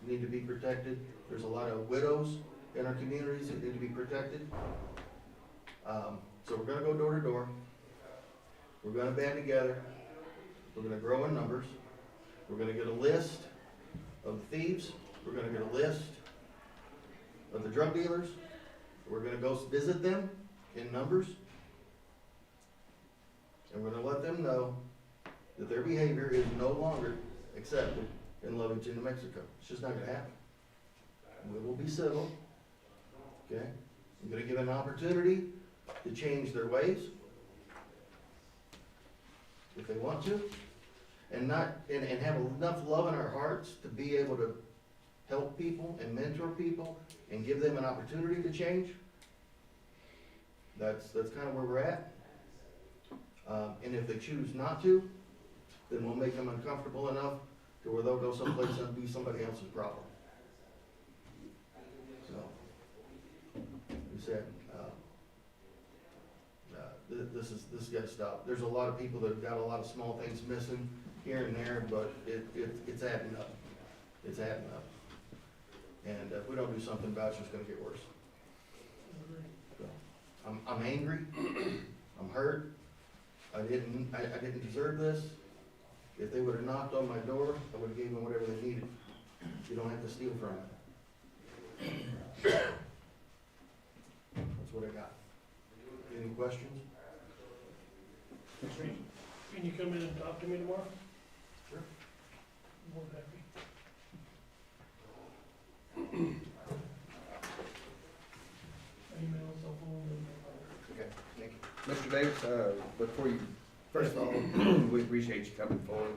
need to be protected. There's a lot of widows in our communities that need to be protected. So we're gonna go door to door. We're gonna band together. We're gonna grow in numbers. We're gonna get a list of the thieves. We're gonna get a list of the drug dealers. We're gonna go visit them in numbers. And we're gonna let them know that their behavior is no longer accepted in Lovington, New Mexico. It's just not gonna happen. We will be civil. Okay, I'm gonna give them an opportunity to change their ways, if they want to, and have enough love in our hearts to be able to help people and mentor people and give them an opportunity to change. That's kind of where we're at. And if they choose not to, then we'll make them uncomfortable enough to where they'll go someplace and be somebody else's problem. Said, this got to stop. There's a lot of people that have got a lot of small things missing here and there, but it's adding up. It's adding up. And if we don't do something about it, it's just going to get worse. So, I'm angry. I'm hurt. I didn't deserve this. If they would have knocked on my door, I would have gave them whatever they needed. You don't have to steal from them. That's what I got. Any questions? Can you come in and talk to me tomorrow? Sure. I'm more happy. Email, cell phone, Okay, thank you. Mr. Davis, before you, first of all, we appreciate you coming forward.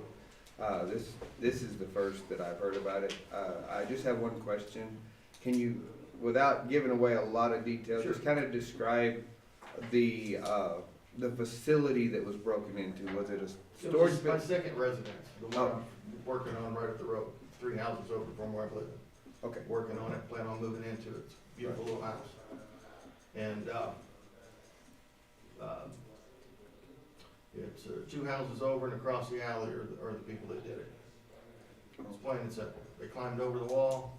This is the first that I've heard about it. I just have one question. Can you, without giving away a lot of details, Sure. just kind of describe the facility that was broken into? Was it a It storage? was my second residence, the one I'm working on right up the road, 3 houses over from where I live. Okay. Working on it, plan on moving into it. It's a beautiful little house. And it's 2 houses over and across the alley are the people that did it. It's plain and simple. They climbed over the wall,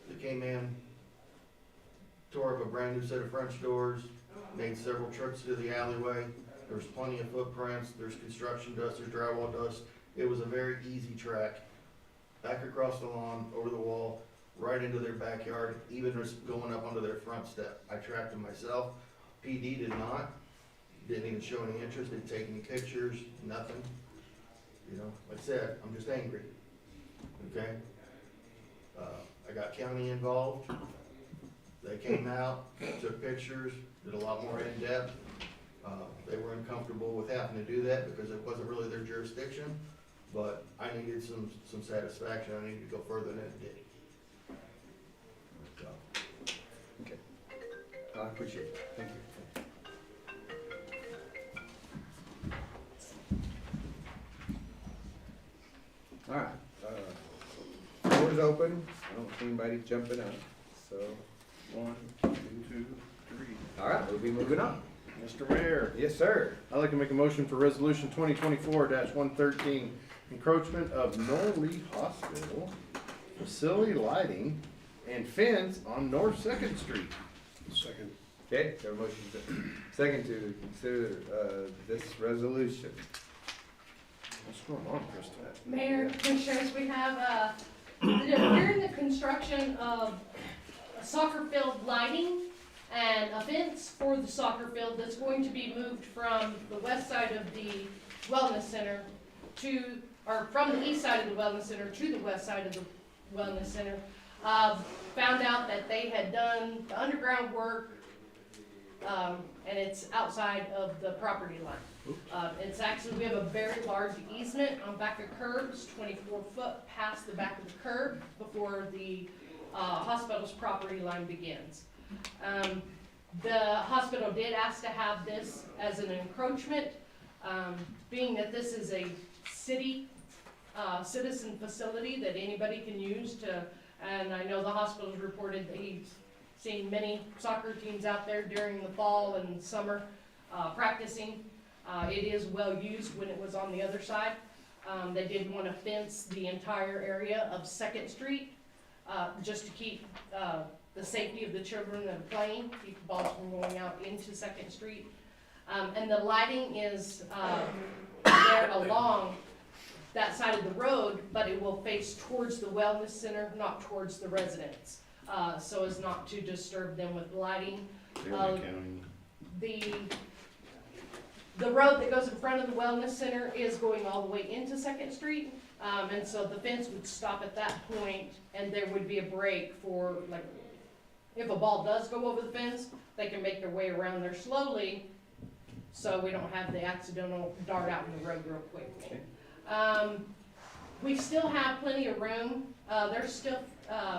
they came in, tore up a brand new set of French doors, made several trips to the alleyway. There's plenty of footprints, there's construction dust, there's drywall dust. It was a very easy track. Back across the lawn, over the wall, right into their backyard, even just going up onto their front step. I tracked them myself. PD did not, didn't even show any interest, didn't take any pictures, nothing. You know, like I said, I'm just angry, okay? I got county involved. They came out, took pictures, did a lot more in-depth. They were uncomfortable with having to do that because it wasn't really their jurisdiction, but I needed some satisfaction. I needed to go further than it did. Okay. I appreciate it. Thank you. All right, floor is open. I don't see anybody jumping up, so, 1, 2, 3. all right, we'll be moving on. Mr. Mayor, Yes, sir. I'd like to make a motion for resolution 2024-113, encroachment of Norley Hospital, facility lighting, and fence on North Second Street. Second. Okay, got a motion second to consider, this resolution. What's going on, Krista? Mayor, Commissioners, we have, during the construction of a soccer field lighting and a fence for the soccer field that's going to be moved from the west side of the wellness center to, or from the east side of the wellness center to the west side of the wellness center. Found out that they had done the underground work, and it's outside of the property line. It's actually, we have a very large easement on back of curbs, 24 foot past the back of the curb before the hospital's property line begins. The hospital did ask to have this as an encroachment, being that this is a city citizen facility that anybody can use to, and I know the hospital's reported that he's seen many soccer teams out there during the fall and summer practicing. It is well used when it was on the other side. They did want to fence the entire area of Second Street, just to keep the safety of the children that are playing, keep the balls from going out into Second Street. And the lighting is there along that side of the road, but it will face towards the wellness center, not towards the residents, so as not to disturb them with lighting. The road that goes in front of the wellness center is going all the way into Second Street, and so the fence would stop at that point, and there would be a break for, like, if a ball does go over the fence, they can make their way around there slowly, so we don't have the accidental dart out in the road real quick. We still have plenty of room. There's still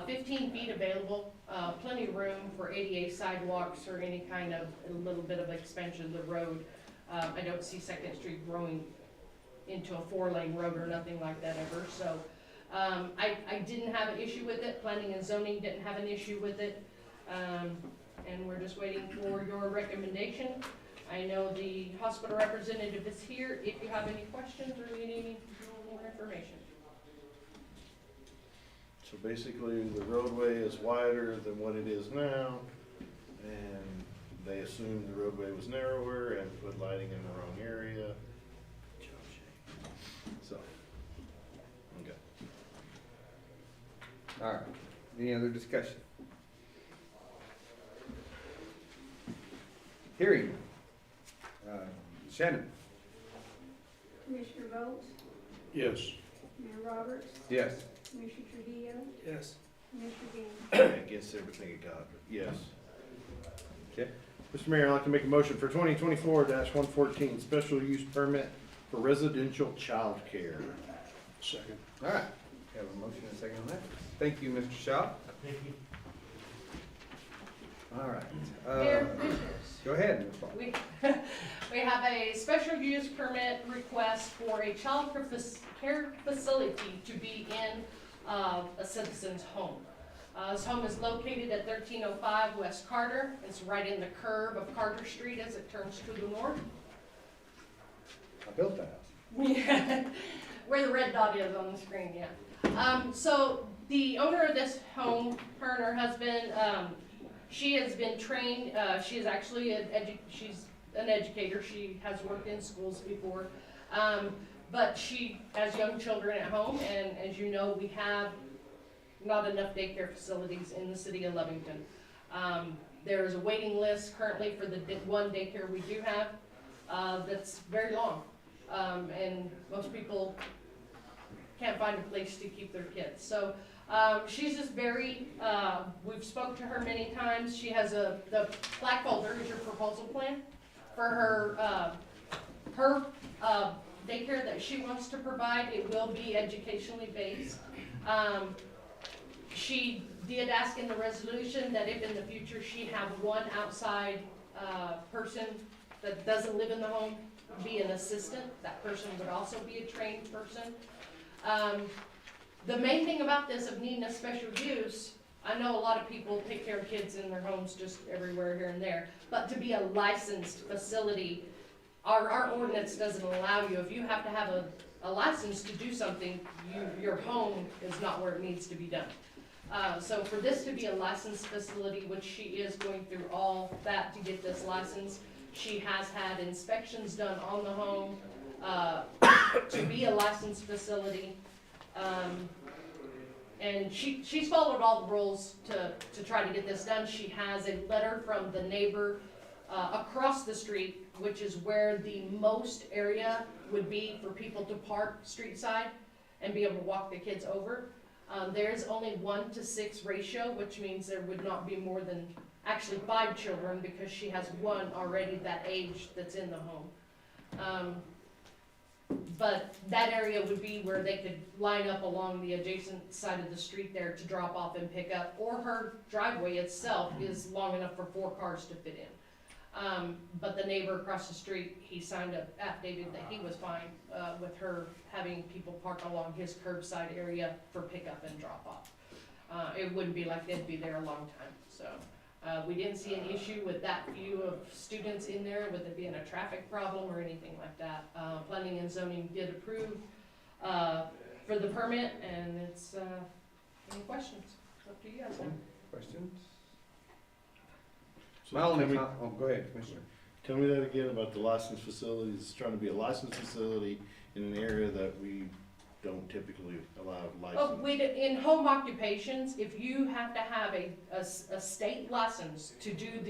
15 feet available, plenty of room for ADA sidewalks or any kind of a little bit of expansion of the road. I don't see Second Street growing into a 4-lane road or nothing like that ever, so I didn't have an issue with it. Planning and zoning didn't have an issue with it, and we're just waiting for your recommendation. I know the hospital representative is here if you have any questions or need any more information. So basically, the roadway is wider than what it is now, and they assumed the roadway was narrower and put lighting in the wrong area. So, okay. All right, any other discussion? Hearing. Shannon? Commissioner Bolt, Yes. Mayor Roberts, Yes. Commissioner Trujillo, Yes. Commissioner Gann. Against everything it got, but yes. Okay. Mr. Mayor, I'd like to make a motion for 2024-114, special use permit for residential childcare. Second. All right, have a motion and a second on that. Thank you, Mr. Shaw. Thank you. All right. Mayor, Commissioners. Go ahead, Ms. Paul. We have a special use permit request for a child care facility to be in a citizen's home. This home is located at 1305 West Carter. It's right in the curve of Carter Street as it turns to the north. I built that house. Yeah, where the red dot is on the screen, yeah. So the owner of this home, her and her husband, she has been trained, she is actually she's an educator, she has worked in schools before, but she has young children at home, and as you know, we have not enough daycare facilities in the city of Lovington. There is a waiting list currently for the one daycare we do have, that's very long, and most people can't find a place to keep their kids. So She's just very, we've spoke to her many times. She has the black folder is your proposal plan for her daycare that she wants to provide. It will be educationally based. She did ask in the resolution that if in the future she have one outside person that doesn't live in the home, be an assistant, that person would also be a trained person. The main thing about this of needing a special use, I know a lot of people take care of kids in their homes just everywhere here and there, but to be a licensed facility, our ordinance doesn't allow you. If you have to have a license to do something, your home is not where it needs to be done. So for this to be a licensed facility, which she is going through all that to get this license, she has had inspections done on the home to be a licensed facility. And she's followed all the rules to try to get this done. She has a letter from the neighbor across the street, which is where the most area would be for people to park street side and be able to walk the kids over. There's only 1-to-6 ratio, which means there would not be more than actually 5 children because she has one already that age that's in the home. But that area would be where they could line up along the adjacent side of the street there to drop off and pick up, or her driveway itself is long enough for 4 cars to fit in. But the neighbor across the street, he signed an affidavit that he was fine with her having people park along his curbside area for pickup and drop off. It wouldn't be like they'd be there a long time, so. We didn't see an issue with that few of students in there, with it being a traffic problem or anything like that. Planning and zoning did approve for the permit, and it's, any questions? Up to you guys. Questions? My only oh, go ahead, Commissioner. Tell me that again about the licensed facilities. It's trying to be a licensed facility in an area that we don't typically allow Oh, license. in home occupations, if you have to have a state license to do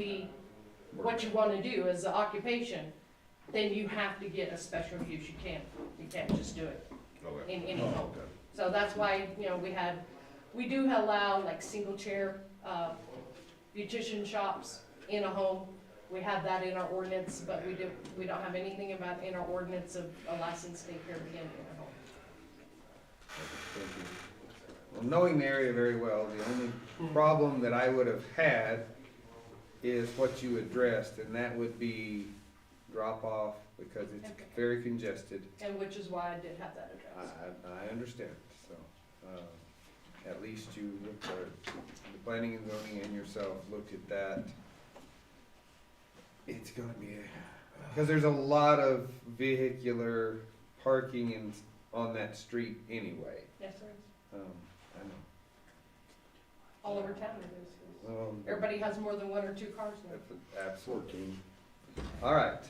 what you wanna do as an occupation, then you have to get a special use. You can't just do it in any home. Okay. So that's why, we do allow like single chair, beautician shops in a home. We have that in our ordinance, but we don't have anything about in our ordinance of a licensed daycare being in a home. Thank you. Well, knowing the area very well, the only problem that I would have had is what you addressed, and that would be drop off because it's Okay. very congested. And which is why I did have that address. I understand, so, at least you looked at, the planning and zoning and yourself looked at that. It's gonna be, because there's a lot of vehicular parking on that street anyway. Yes, there is. I know. All over town it is. Well, Everybody has more than 1 or 2 cars now. Absolutely. All right,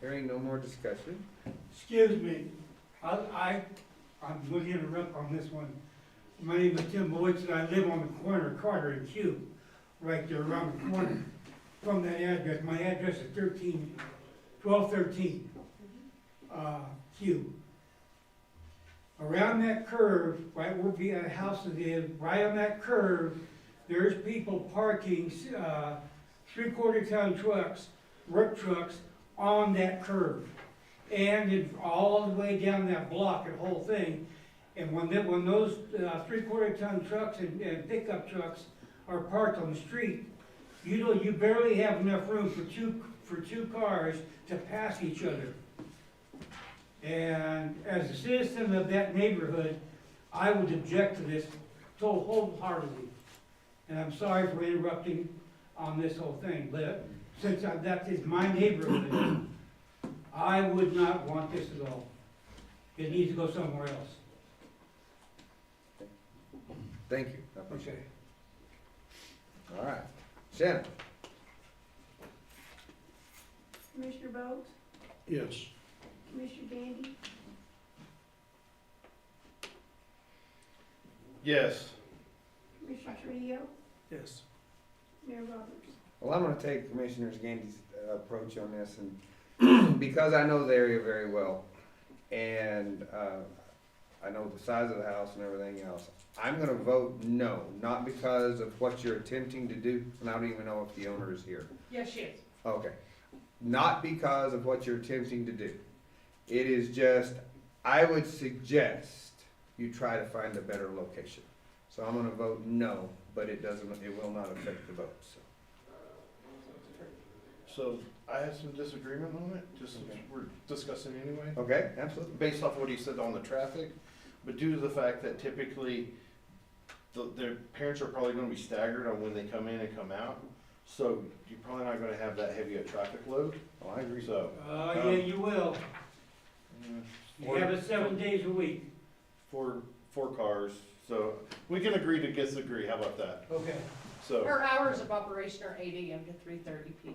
hearing no more discussion. Excuse me, I'm going to interrupt on this one. My name is Tim Boyd, and I live on the corner of Carter and Q, right there around the corner from that address. My address is 1213 Q. Around that curve, right where the house is, right on that curve, there's people parking 3/4 ton trucks, work trucks, on that curve. And it's all the way down that block, the whole thing. And when those 3/4 ton trucks and pickup trucks are parked on the street, you barely have enough room for two cars to pass each other. And as a citizen of that neighborhood, I would object to this so wholeheartedly. And I'm sorry for interrupting on this whole thing, but since that is my neighborhood, I would not want this at all. It needs to go somewhere else. Thank you, I appreciate it. All right, Shannon. Commissioner Bogues, Yes. Commissioner Gandy, Yes. Commissioner Trio, Yes. Mayor Roberts. Well, I'm gonna take Commissioner Gandy's approach on this, and because I know the area very well, and I know the size of the house and everything else. I'm gonna vote no, not because of what you're attempting to do, and I don't even know if the owner is here. Yes, she is. Okay. Not because of what you're attempting to do. It is just, I would suggest you try to find a better location. So I'm gonna vote no, but it will not affect the vote, so. So I have some disagreement on it, just as we're discussing anyway. Okay, absolutely. Based off what he said on the traffic, but due to the fact that typically their parents are probably gonna be staggered on when they come in and come out. So you're probably not gonna have that heavy a traffic load. Oh, I agree. So. Yeah, you will. You have it 7 days a week. Four cars, so we can agree to disagree, how about that? Okay. So, Her hours of operation are 8 AM to 3:30 PM.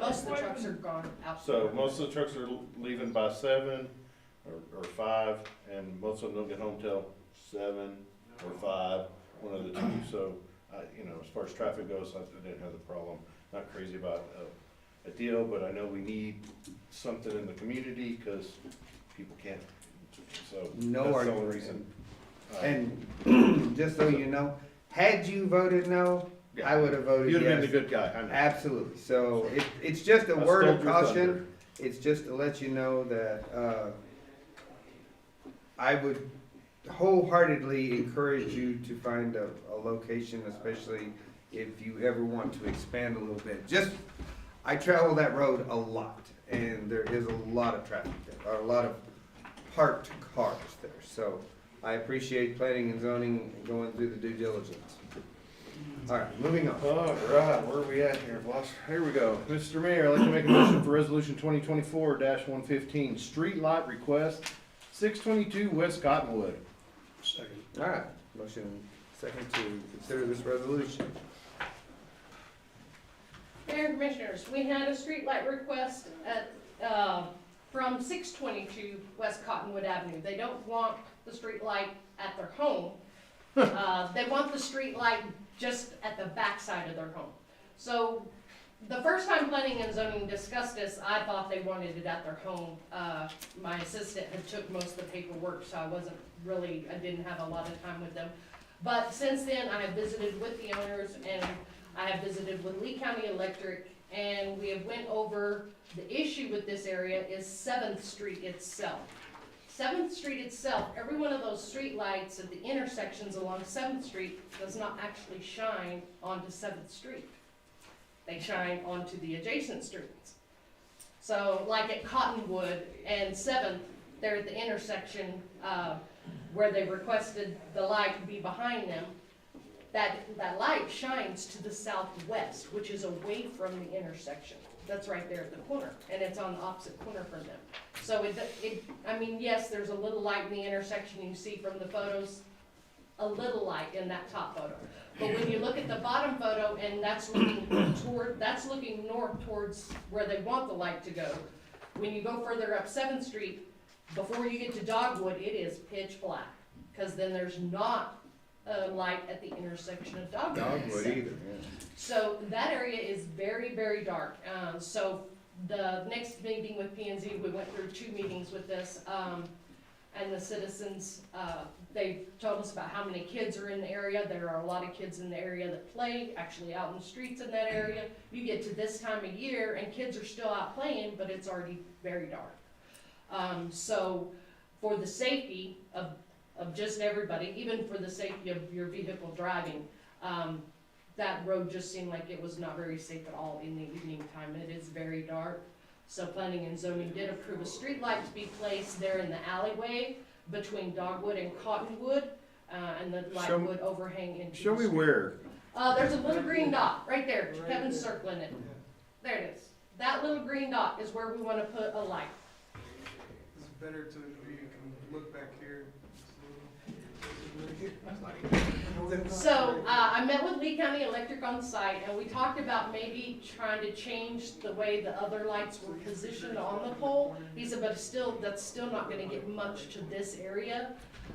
Most of the trucks are gone out. so most of the trucks are leaving by 7 or 5, and most of them don't get home till 7 or 5, one of the two. So, you know, as far as traffic goes, I didn't have the problem. Not crazy about a deal, but I know we need something in the community, because people can't, so. No that's the only argument. reason. And just so you know, had you voted no, I would have voted yes. You'd have been the good guy, I know. Absolutely. So it's just a I word stole of your caution. thunder. It's just to let you know that, I would wholeheartedly encourage you to find a location, especially if you ever want to expand a little bit. I travel that road a lot, and there is a lot of traffic there, or a lot of parked cars there. So I appreciate planning and zoning and going through the due diligence. All right, moving on. All right, where are we at here, boss? Here we go. Mr. Mayor, I'd like to make a motion for resolution 2024-115, street light request, 622 West Cottonwood. Second. All right, motion second to consider this resolution. Mayor and Commissioners, we had a streetlight request at, from 622 West Cottonwood Avenue. They don't want the streetlight at their home. They want the streetlight just at the backside of their home. So the first time planning and zoning discussed this, I thought they wanted it at their home. My assistant had took most of the paperwork, so I didn't have a lot of time with them. But since then, I have visited with the owners, and I have visited with Lee County Electric, and we have went over the issue with this area is 7th Street itself. 7th Street itself, every one of those street lights at the intersections along 7th Street does not actually shine onto 7th Street. They shine onto the adjacent streets. So like at Cottonwood and 7th, they're at the intersection where they requested the light to be behind them. That light shines to the southwest, which is away from the intersection. That's right there at the corner, and it's on the opposite corner from them. So I mean, yes, there's a little light in the intersection you see from the photos, a little light in that top photo. But when you look at the bottom photo, and that's looking north towards where they want the light to go. When you go further up 7th Street, before you get to Dogwood, it is pitch black, because then there's not a light at the intersection of Dogwood Either, yeah. So that area is very, very dark. So the next meeting with P&Z, we went through 2 meetings with this, and the citizens, they told us about how many kids are in the area. There are a lot of kids in the area that play, actually out in the streets in that area. You get to this time of year and kids are still out playing, but it's already very dark. So for the safety of just everybody, even for the safety of your vehicle driving, that road just seemed like it was not very safe at all in the evening time. It is very dark. So planning and zoning did approve a street light to be placed there in the alleyway between Dogwood and Cottonwood, and the light would overhang into the Show me street. where. There's a little green dot right there. Kevin's circling it. There it is. That little green dot is where we want to put a light. It's better to, you can look back here. So, I met with Lee County Electric on site, and we talked about maybe trying to change the way the other lights were positioned on the pole. He said, but that's still not gonna get much to this area.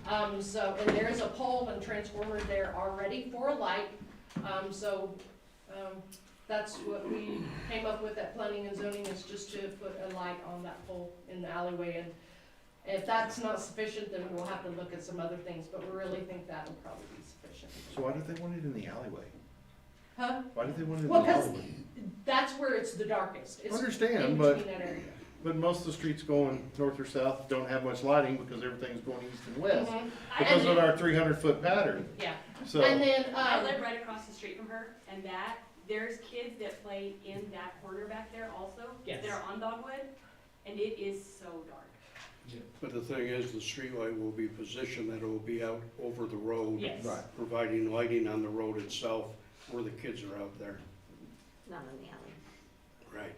And there is a pole and transformer there already for a light. That's what we came up with at planning and zoning, is just to put a light on that pole in the alleyway. If that's not sufficient, then we'll have to look at some other things, but we really think that will probably be sufficient. So why did they want it in the alleyway? Huh? Why did they want it in the Well, 'cause alleyway? that's where it's the darkest. It's Understand, in but- between that area. But most of the streets going north or south don't have much lighting because everything's going east and west. Mhm. Because And of then- our 300-foot pattern, Yeah, so. and then, I live right across the street from her, and there's kids that play in that corner back there also, Yes. that are on Dogwood, and it is so dark. But the thing is, the streetlight will be positioned that it will be out over the road. yes. Right. Providing lighting on the road itself where the kids are out there. Not in the alley. Right.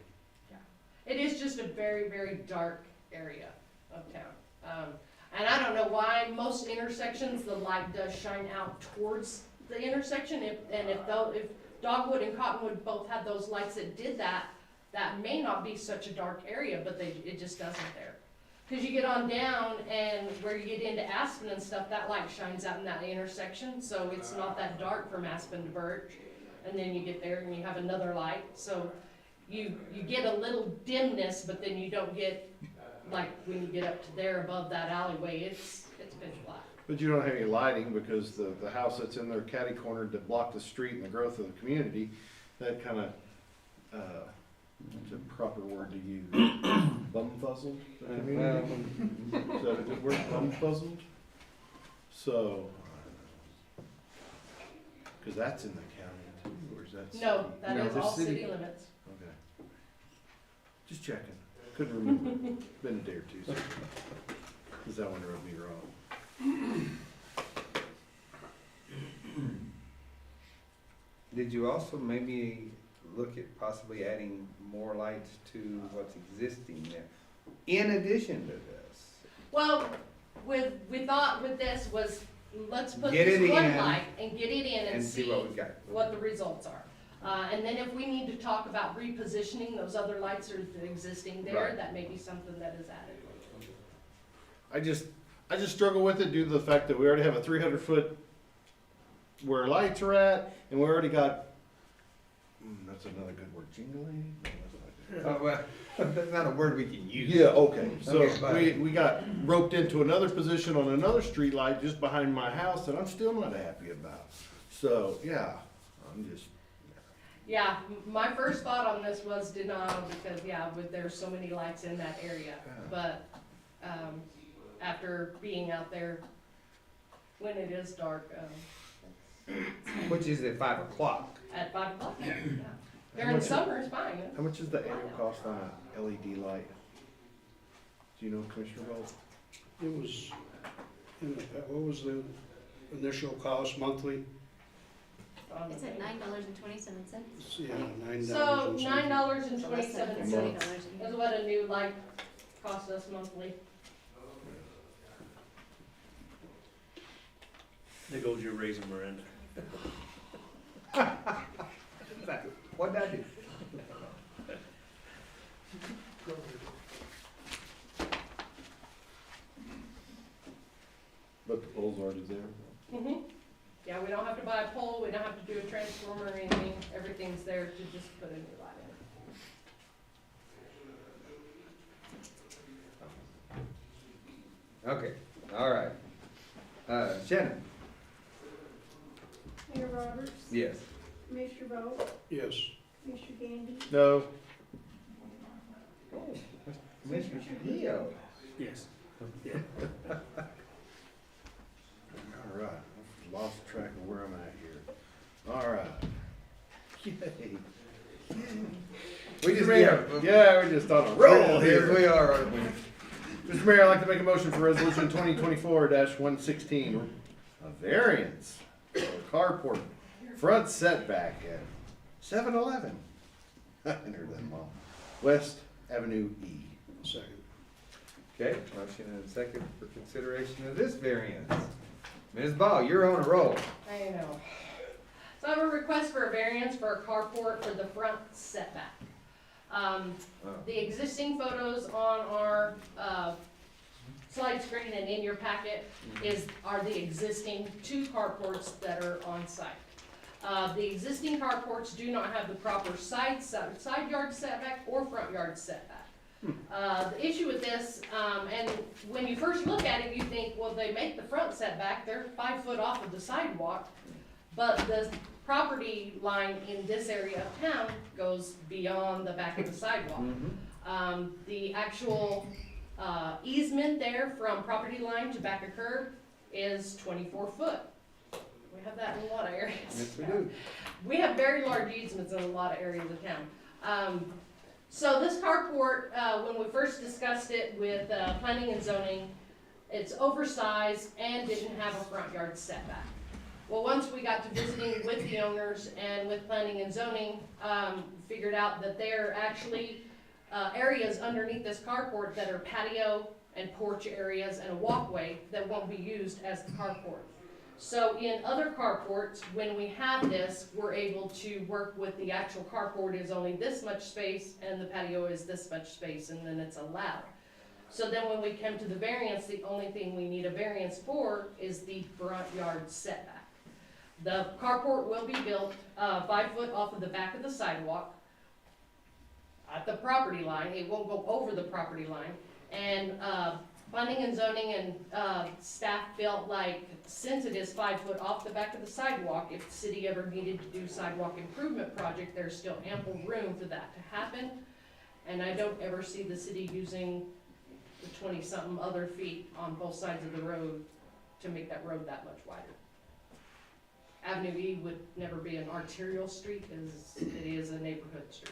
It is just a very, very dark area of town. And I don't know why, most intersections, the light does shine out towards the intersection. If Dogwood and Cottonwood both had those lights that did that, that may not be such a dark area, but it just doesn't there. Cause you get on down and where you get into Aspen and stuff, that light shines out in that intersection, so it's not that dark from Aspen to Birch. And then you get there and you have another light, so you get a little dimness, but then you don't get, like, when you get up to there above that alleyway, it's pitch black. But you don't have any lighting because the house that's in there catty cornered that blocked the street and the growth of the community, that kind of, what's a proper word to use? Bumfuzzled the community? Is that a good word, bumfuzzled? So, because that's in the county too, or is that city? No, that No, is just all city limits. Okay. Just checking. Couldn't remember. Been a day or two, so. Because that one rubbed me wrong. Did you also maybe look at possibly adding more lights to what's existing there, in addition to this? Well, we thought with this was, let's put Get this it one in light and get it in And see what we got. what the results are. And then if we need to talk about repositioning those other lights that are existing there, Right. that may be something that is added. I just struggle with it due to the fact that we already have a 300-foot where lights are at, and we already got, that's another good word, jingling? No, that's not good. Oh, well, that's not a word we can use. Yeah, okay, so Okay, bye. we got roped into another position on another street light just behind my house that I'm still not happy about. So, yeah, I'm just, Yeah, my first thought on this was denial because, there's so many lights in that area. But, after being out there when it is dark, Which is at 5 o'clock. at 5 o'clock, yeah. During the summer, it's fine. how much is the annual cost on a LED light? Do you know, Commissioner Wells? It was, what was the initial cost monthly? It's at $9.27. Yeah, $9. So and something. $9.27 is what a new light costs us monthly. There goes your raisin, Miranda. What'd I do? But the pole's already there. Yeah, we don't have to buy a pole, we don't have to do a transformer or anything, everything's there to just put a new light in. Okay, all right. Shannon? Mayor Roberts, Yes. Commissioner Bowe, Yes. Commissioner Gandy, No, Commissioner Trujillo? Yes. all right, I've lost track of where I'm at here. All right. Yay. We just, Yeah, we're just on a roll Yes, here. we are, aren't we? Mr. Mayor, I'd like to make a motion for resolution 2024-116, a variance for a carport front setback at 711. I entered that mall. West Avenue E. Second. Okay, motion and a second for consideration of this variance. Ms. Ball, you're on a roll. I know. So I have a request for a variance for a carport for the front setback. The existing photos on our, slide screen and in your packet are the existing 2 carports that are on site. The existing carports do not have the proper side yard setback or front yard setback. The issue with this, and when you first look at it, you think, well, they make the front setback, they're 5 foot off of the sidewalk, but the property line in this area of town goes beyond the back of the sidewalk. The actual easement there from property line to back of curb is 24 foot. We have that in a lot of areas. Yes, we do. We have very large easements in a lot of areas of town. So this carport, when we first discussed it with planning and zoning, it's oversized and didn't have a front yard setback. Well, once we got to visiting with the owners and with planning and zoning, figured out that there are actually areas underneath this carport that are patio and porch areas and a walkway that won't be used as the carport. So in other carports, when we have this, we're able to work with the actual carport is only this much space and the patio is this much space, and then it's allowed. So then when we come to the variance, the only thing we need a variance for is the front yard setback. The carport will be built 5 foot off of the back of the sidewalk at the property line. It won't go over the property line. And planning and zoning and staff felt like since it is 5 foot off the back of the sidewalk, if the city ever needed to do sidewalk improvement project, there's still ample room for that to happen. And I don't ever see the city using the 20-something other feet on both sides of the road to make that road that much wider. Avenue E would never be an arterial street as it is a neighborhood street.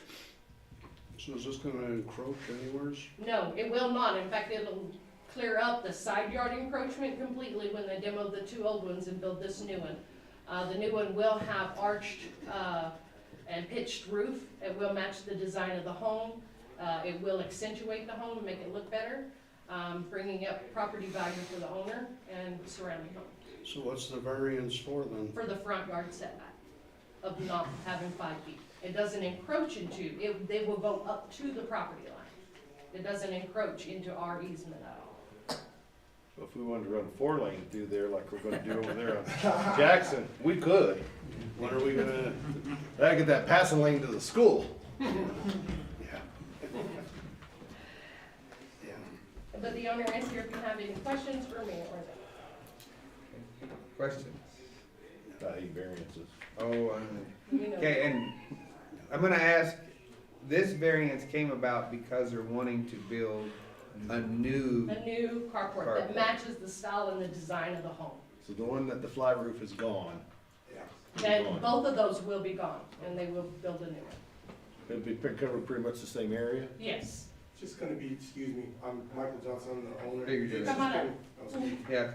So is this gonna encroach anywheres? No, it will not. In fact, it'll clear up the side yard encroachment completely when they demo the 2 old ones and build this new one. The new one will have arched and pitched roof. It will match the design of the home. It will accentuate the home and make it look better, bringing up property value for the owner and surrounding home. So what's the variance for then? For the front yard setback of not having 5 feet. It doesn't encroach into, they will go up to the property line. It doesn't encroach into our easement at all. So if we wanted to run 4 lane through there like we're gonna do over there on Jackson, we could. When are we gonna, I get that passing lane to the school. yeah. But the owner is here if you have any questions for me or them. Questions? I hate variances. Oh, You know. okay, and I'm gonna ask, this variance came about because they're wanting to build a new, A new carport Carport. that matches the style and the design of the home. So the one that the fly roof is gone. Then both of those will be gone and they will build a new one. It'll be covered pretty much the same area? Yes. It's just gonna be, excuse me, I'm Michael Johnson, the owner. There you go. It's Come on just up. gonna- yeah,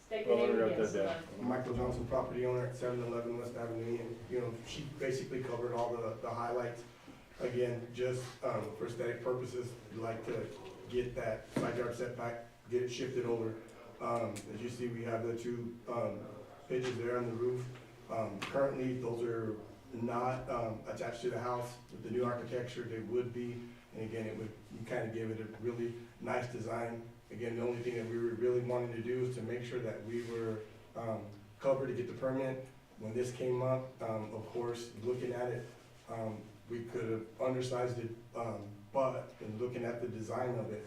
State your Oh, I name wrote again. that so down. that- I'm Michael Johnson, property owner at 711 West Avenue, and, you know, she basically covered all the highlights. Again, just, for aesthetic purposes, we'd like to get that side yard setback, get it shifted over. As you see, we have the 2, pitches there on the roof. Currently, those are not, attached to the house. With the new architecture, they would be, and again, it would kind of give it a really nice design. Again, the only thing that we were really wanting to do is to make sure that we were covered to get the permit. When this came up, of course, looking at it, we could have undersized it, but in looking at the design of it,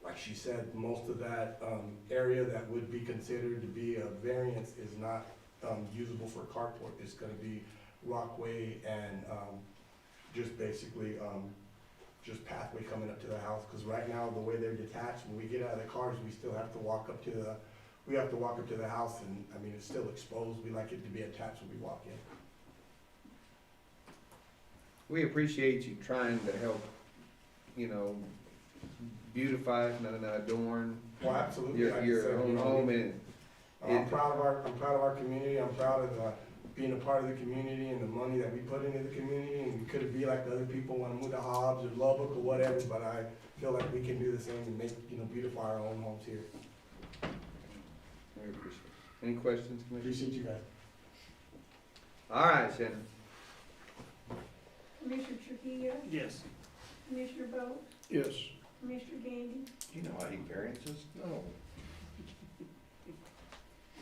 like she said, most of that area that would be considered to be a variance is not usable for carport. It's gonna be walkway and just basically just pathway coming up to the house, because right now, the way they're detached, when we get out of the cars, we still have to walk up to the house, and, I mean, it's still exposed. We like it to be attached when we walk in. we appreciate you trying to help, you know, beautify and adorn Well, absolutely. your, Like I your said, you own know, home, and I'm proud of our community. I'm proud of being a part of the community and the money that we put into the community. And we could be like the other people want to move to Hobbs or Lubbock or whatever, but I feel like we can do the same and make, you know, beautify our own homes here. we appreciate it. Any questions, Commissioner? Appreciate you guys. All right, Shannon. Commissioner Trujillo, Yes. Commissioner Bowe, Yes. Commissioner Gandy, You know I hate variances? No.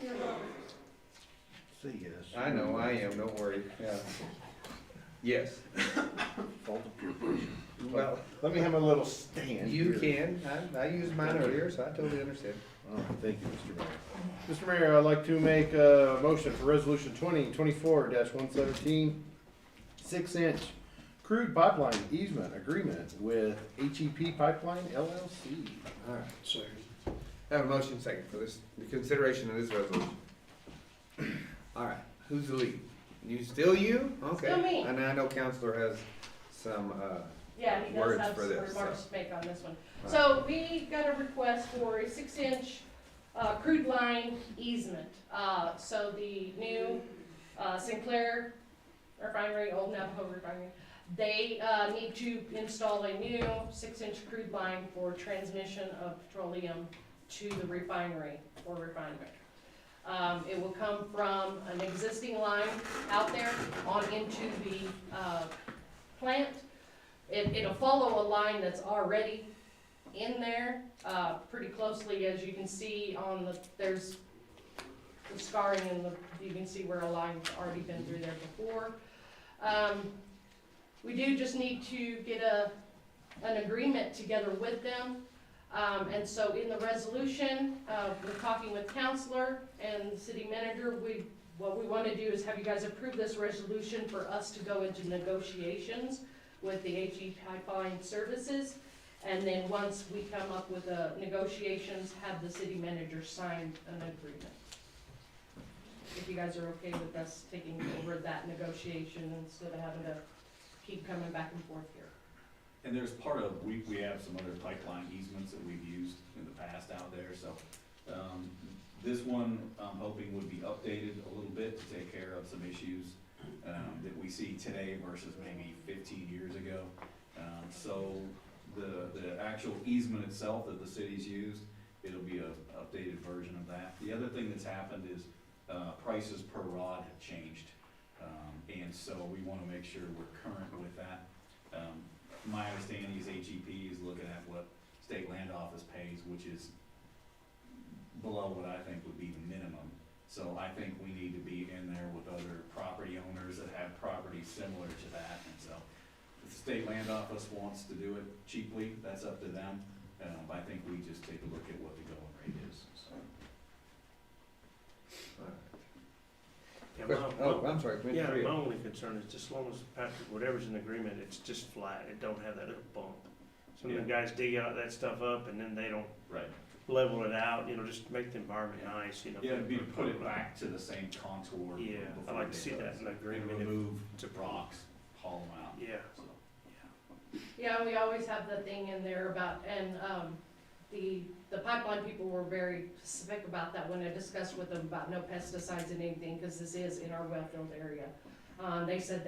Mayor Roberts. Say yes. I know, I am, don't worry, yeah. Yes. Fault of peer pressure. Well, Let me have a little stand. you here. can, I used mine earlier, so I totally understand. All right, thank you, Mr. Mayor. Mr. Mayor, I'd like to make a motion for resolution 2024-117, 6-inch crude pipeline easement agreement with HEP Pipeline LLC. All right. Second. Have a motion second for this, the consideration of this resolution. All right, who's the lead? Still you? Okay. Still me. And I know Counselor has some, Yeah, he does words have for some this, remarks so. to make on this one. Right. So we got a request for a 6-inch crude line easement. So the new Sinclair refinery, Old Navajo refinery, they need to install a new 6-inch crude line for transmission of petroleum to the refinery for refinement. It will come from an existing line out there on into the plant. It'll follow a line that's already in there, pretty closely, as you can see on there's the scarring and you can see where a line's already been through there before. We do just need to get an agreement together with them. And so in the resolution, we're talking with Counselor and the City Manager. What we want to do is have you guys approve this resolution for us to go into negotiations with the HE Pipeline Services. And then once we come up with negotiations, have the City Manager sign an agreement. If you guys are okay with us taking over that negotiation instead of having to keep coming back and forth here. And there's part of, we have some other pipeline easements that we've used in the past out there, so, this one, I'm hoping would be updated a little bit to take care of some issues, that we see today versus maybe 15 years ago. So the actual easement itself that the city's used, it'll be a updated version of that. The other thing that's happened is, prices per rod have changed, and so we wanna make sure we're current with that. My understanding is HEP is looking at what State Land Office pays, which is below what I think would be the minimum. So I think we need to be in there with other property owners that have properties similar to that. And so if the State Land Office wants to do it cheaply, that's up to them. I think we just take a look at what the going rate is, so. I'm sorry, Commissioner Yeah, Trio. my only concern is just as long as, Patrick, whatever's in agreement, it's just flat, it don't have that little bump. Some of the guys dig out that stuff up and then they don't Right. level it out, just make the environment nice, Yeah, it'd be to put it back to the same contour. Yeah, I'd like to see that in the agreement. And remove rocks, haul them out. Yeah. So. Yeah, we always have the thing in there about, and the pipeline people were very specific about that when I discussed with them about no pesticides and anything, because this is in our well-filled area. They said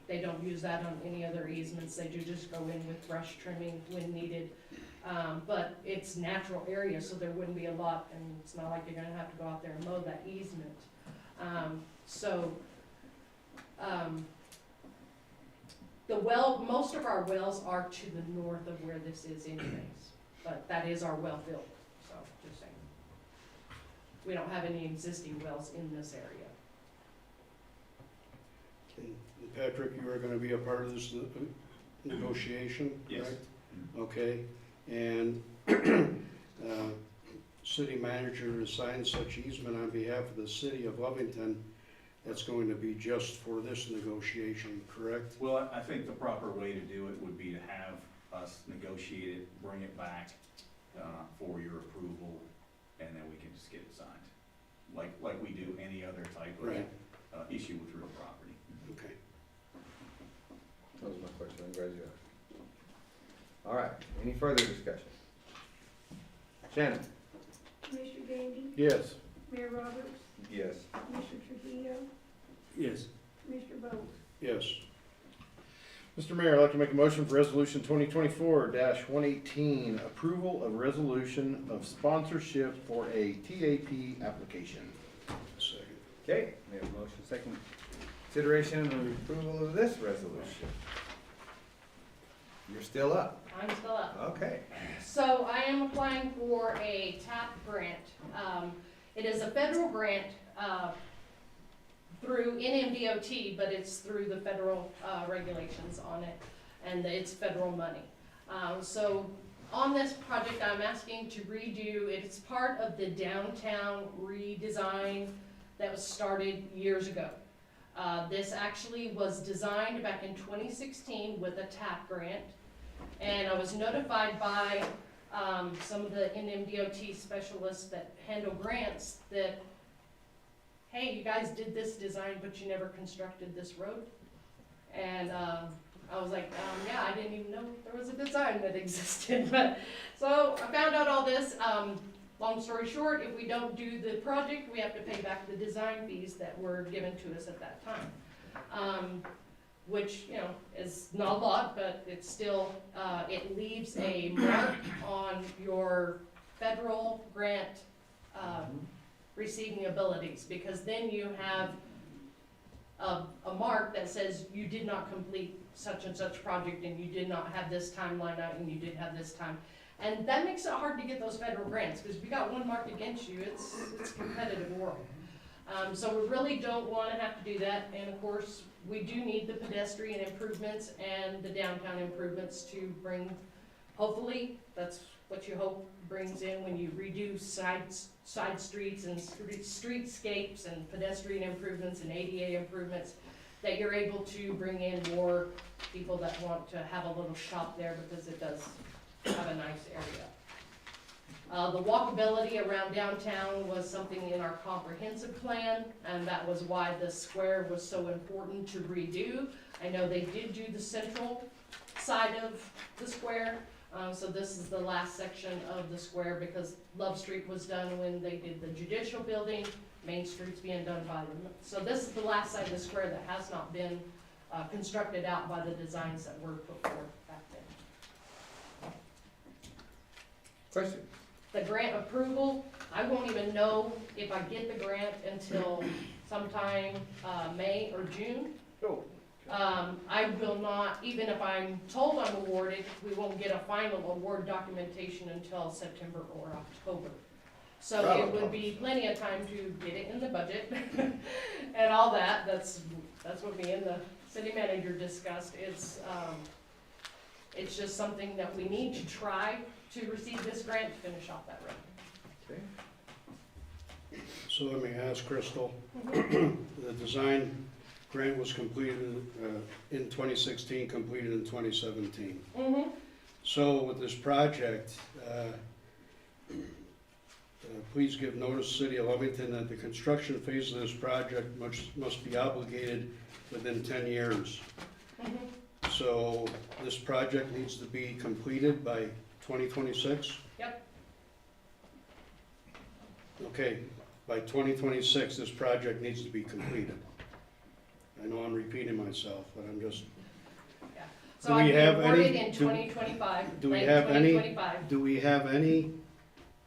they don't use that on any other easements, they do just go in with brush trimming when needed. But it's natural area, so there wouldn't be a lot, and it's not like you're gonna have to go out there and mow that easement. Most of our wells are to the north of where this is anyways, but that is our well field, so just saying. We don't have any existing wells in this area. And Patrick, you are gonna be a part of this negotiation, Yes. correct? Okay, and city manager to sign such easement on behalf of the city of Lovington, that's going to be just for this negotiation, correct? Well, I think the proper way to do it would be to have us negotiate it, bring it back, for your approval, and then we can just get it signed. Like we do any other type of, Right. issue with real property. Okay. That was my question, I'm glad you asked. All right, any further discussion? Shannon? Commissioner Gandy, Yes. Mayor Roberts, Yes. Commissioner Trujillo, Yes. Commissioner Bolt. Yes. Mr. Mayor, I'd like to make a motion for resolution 2024-118, approval of resolution of sponsorship for a TAP application. Second. Okay, we have a motion second. Consideration and approval of this resolution. You're still up. I'm still up. Okay. So I am applying for a TAP grant. It is a federal grant, through NMDOT, but it's through the federal regulations on it. and it's federal money. So on this project, I'm asking to redo, it's part of the downtown redesign that was started years ago. This actually was designed back in 2016 with a TAP grant, and I was notified by some of the NMDOT specialists that handle grants that, hey, you guys did this design, but you never constructed this road. And I was like, yeah, I didn't even know there was a design that existed. But so I found out all this. Long story short, if we don't do the project, we have to pay back the design fees that were given to us at that time. Which, you know, is not a lot, but it's still, it leaves a mark on your federal grant receiving abilities, because then you have a mark that says you did not complete such and such project, and you did not have this timeline out, and you did have this time. And that makes it hard to get those federal grants, because if you got one mark against you, it's a competitive world. So we really don't want to have to do that, and of course, we do need the pedestrian improvements and the downtown improvements to bring, hopefully, that's what you hope brings in when you redo side streets and streetscapes and pedestrian improvements and ADA improvements, that you're able to bring in more people that want to have a little shop there, because it does have a nice area. The walkability around downtown was something in our comprehensive plan, and that was why the square was so important to redo. I know they did do the central side of the square, so this is the last section of the square, because Love Street was done when they did the judicial building, Main Street's being done by them. So this is the last side of the square that has not been constructed out by the designs that were put forth back then. Question? The grant approval, I won't even know if I get the grant until sometime May or June. Oh. I will not, even if I'm told I'm awarded, we won't get a final award documentation until September or October. So it would be plenty of time to get it in the budget and all that. That's what me and the city manager discussed. It's just something that we need to try to receive this grant to finish off that road. Okay. So let me ask Crystal, the design grant was completed in 2016, completed in 2017. Mm-hmm. So with this project, please give notice to the City of Lovington that the construction phase of this project must be obligated within 10 years. Mm-hmm. So this project needs to be completed by 2026? Yep. Okay, by 2026, this project needs to be completed. I know I'm repeating myself, but I'm just, Yeah. Do So we I'd be have awarded any- in 2025. do we late have any- 2025. do we have any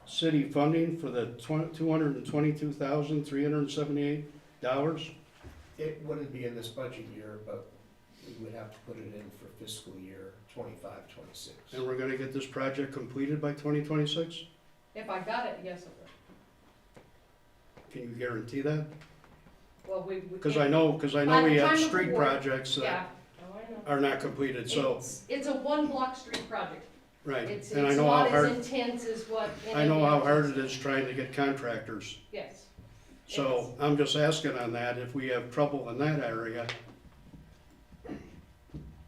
city funding for the $222,378? It wouldn't be in this budget year, but we would have to put it in for fiscal year 25, 26. And we're gonna get this project completed by 2026? If I got it, yes, it would. Can you guarantee that? Well, we. Because I know By we the have time of street award, projects that Yeah. Oh, I know. are not completed, so, It's a one block street project. right. It's And I know how not as hard, intense as what. I know how hard NMDOT it is trying to get contractors. Yes. So I'm just asking on that, if we have trouble in that area,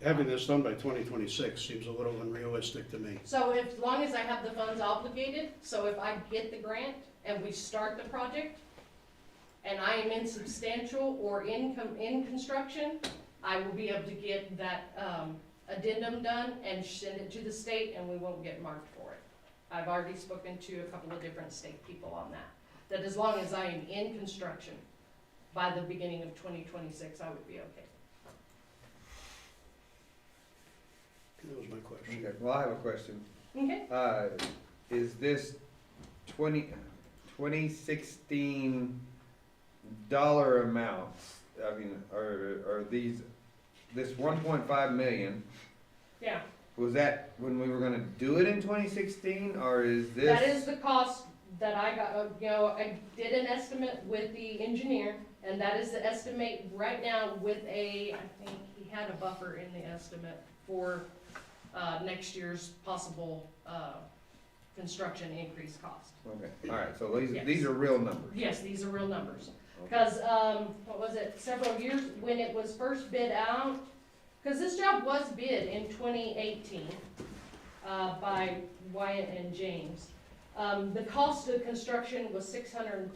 having this done by 2026 seems a little unrealistic to me. So as long as I have the funds obligated, so if I get the grant and we start the project, and I am in substantial or in construction, I will be able to get that addendum done and send it to the state, and we won't get marked for it. I've already spoken to a couple of different state people on that as long as I am in construction by the beginning of 2026, I would be okay. That was my question. Okay, well, I have a question. Okay. Is this 2016 dollar amounts, I mean, are these, this 1.5 million, Yeah. was that when we were gonna do it in 2016, or is this? That is the cost that I got, I did an estimate with the engineer, and that is the estimate right now with I think he had a buffer in the estimate. for, next year's possible, construction increase cost. Okay, all right, so Yes. these are real numbers. Yes, these are real numbers. Because, what was it, several years, when it was first bid out, because this job was bid in 2018 by Wyatt and James. The cost of construction was $610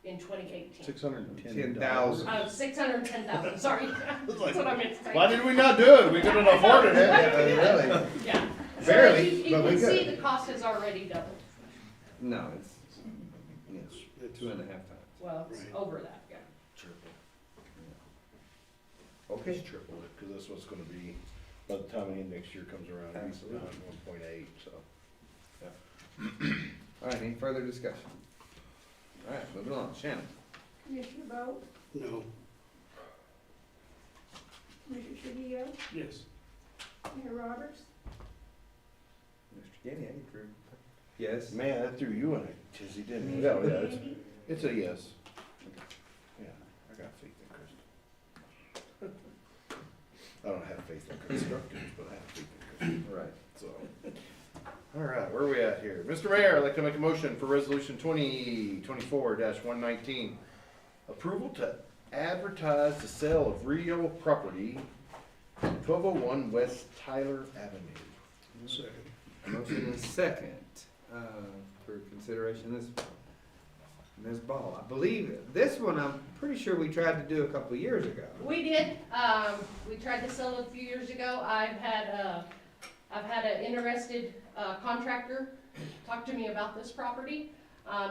in 2018. $610,000. $610,000, sorry. That's what I meant to say. Why did we not do it? We couldn't afford it, Yeah, really? Yeah. So Barely, you but we can see could. the cost has already doubled. No, it's 2.5 times. Well, it's over that, yeah. Okay. Just triple it, cause that's what's gonna be, by the time the next year comes around, it'll be Absolutely. 1.8, so. All right, any further discussion? All right, moving on. Shannon? Commissioner Bowe, No. Commissioner Trujillo, Yes. Mayor Roberts, Mr. Kenny, I approve. Yes? Man, that threw you in it, Tizzy, didn't it? Commissioner Yeah, Gandy, it's a yes. Yeah, I got faith in Krista. I don't have faith in constructors, but I have faith in Krista, Right. so. All right, where are we at here? Mr. Mayor, I'd like to make a motion for resolution 2024-119. Approval to advertise the sale of real property, 1201 West Tyler Avenue. Second. Motion and second, for consideration this, Ms. Ball. I believe this one, I'm pretty sure we tried to do a couple of years ago. We did, we tried to sell it a few years ago. I've had an interested, contractor talk to me about this property.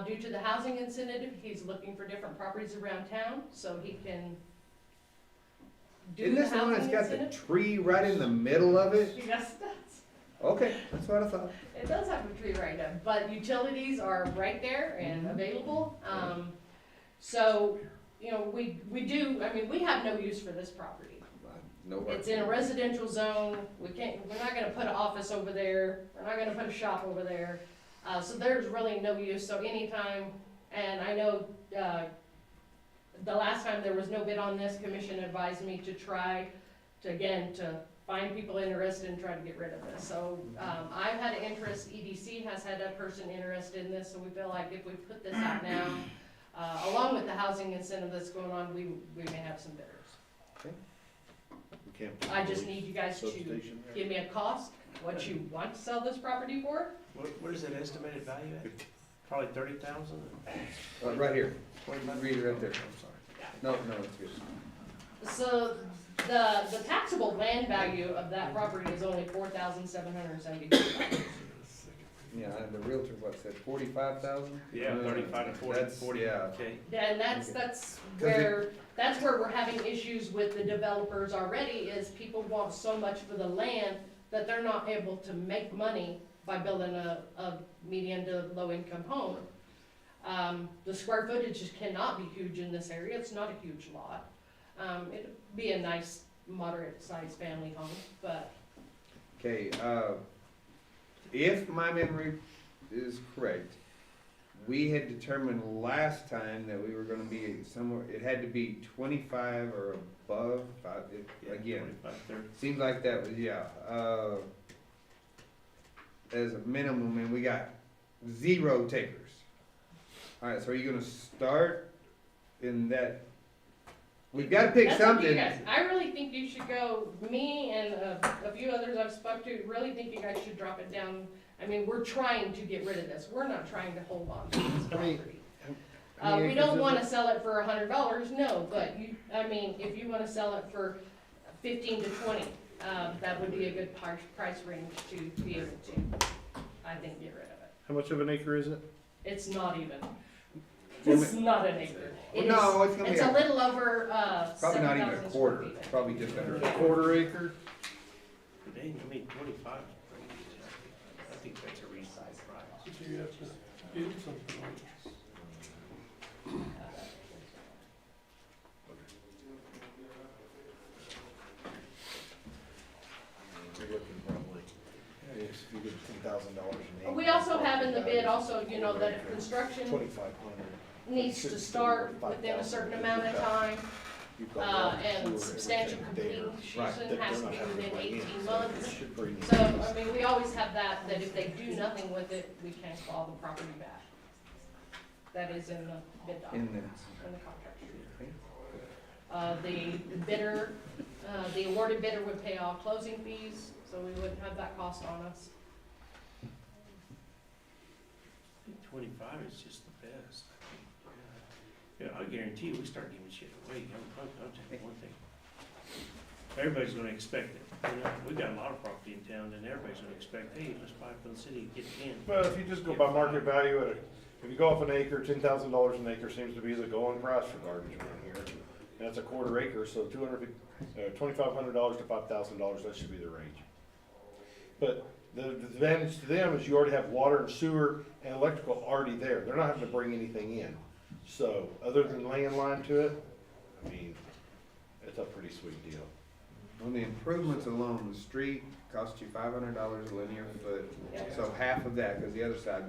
Due to the housing incentive, he's looking for different properties around town, so he can do Isn't the this the one that's housing got the incentive. tree right in the middle of it? Yes, it does. Okay, that's what I thought. It does have a tree right now, but utilities are right there and available. So, you know, we do, I mean, we have no use for this property. No. It's in a residential zone, we're not gonna put an office over there, we're not gonna put a shop over there. So there's really no use, so anytime, and I know, the last time there was no bid on this, commission advised me to try to find people interested and try to get rid of this. So, I've had an interest, EDC has had a person interested in this, so we feel like if we put this out now, along with the housing incentive that's going on, we may have some bidders. We can't put I just police need you guys to substation there. give me a cost, what you want to sell this property for. What is that estimated value at? Probably 30,000? Right here. 25? Read it right there. I'm sorry. No, it's good. So the taxable land value of that property is only $4,772. Yeah, and the realtor, what, said 45,000? Yeah, 35 to 40, That's- 40, yeah. okay. And that's where we're having issues with the developers already, is people want so much for the land that they're not able to make money by building a median to low income home. The square footage just cannot be huge in this area, it's not a huge lot. It'd be a nice moderate sized family home, but Okay, if my memory is correct, we had determined last time that we were gonna be somewhere, it had to be 25 or above, again. 25, 30. Seems like that was, as a minimum, and we got 0 takers. Alright, so are you gonna start in that? We've gotta pick that's up to you something. guys. I really think you should go, me and a few others I've spoke to, really think you guys should drop it down. I mean, we're trying to get rid of this, we're not trying to hold on to this property. how many We acres don't is wanna it? sell it for $100, no, but if you wanna sell it for 15 to 20, that would be a good price range to be able to, I think, get rid of it. How much of an acre is it? It's not even, it's not an acre. It No, is- it's gonna be It's a little over, probably not even a 7,000 quarter, square feet. probably just under a Yeah. Quarter acre? Dang, I mean, 25. I think that's a reasonable price. But you have to do something like this. You're looking probably, yeah, if you get $10,000 an acre. We also have in the bid also, you know, that construction 2,500. needs to start within a certain amount of time. You've got water, and sewer, substantial everything there. completion Right, that they're has to not be having to within bring in, 18 so months. it should bring So, in- I mean, we always have that if they do nothing with it, we can claw the property back. That is in the bid document, in the contract. The bidder, the awarded bidder would pay all closing fees, so we wouldn't have that cost on us. I think 25 is just the best. Yeah, I guarantee you, we start giving shit away, I'll tell you one thing. Everybody's gonna expect it, you know, we got a lot of property in town, and everybody's gonna expect, hey, let's buy it from the city, get it in. Well, if you just go by market value at if you go off an acre, $10,000 an acre seems to be the going price for garbage around here. And that's a quarter acre, so $2,500 to $5,000, that should be the range. But the advantage to them is you already have water and sewer and electrical already there. They're not having to bring anything in. So, other than laying line to it, I mean, it's a pretty sweet deal. On the improvements alone, the street costs you $500 a linear foot, so half of that, cause the other side,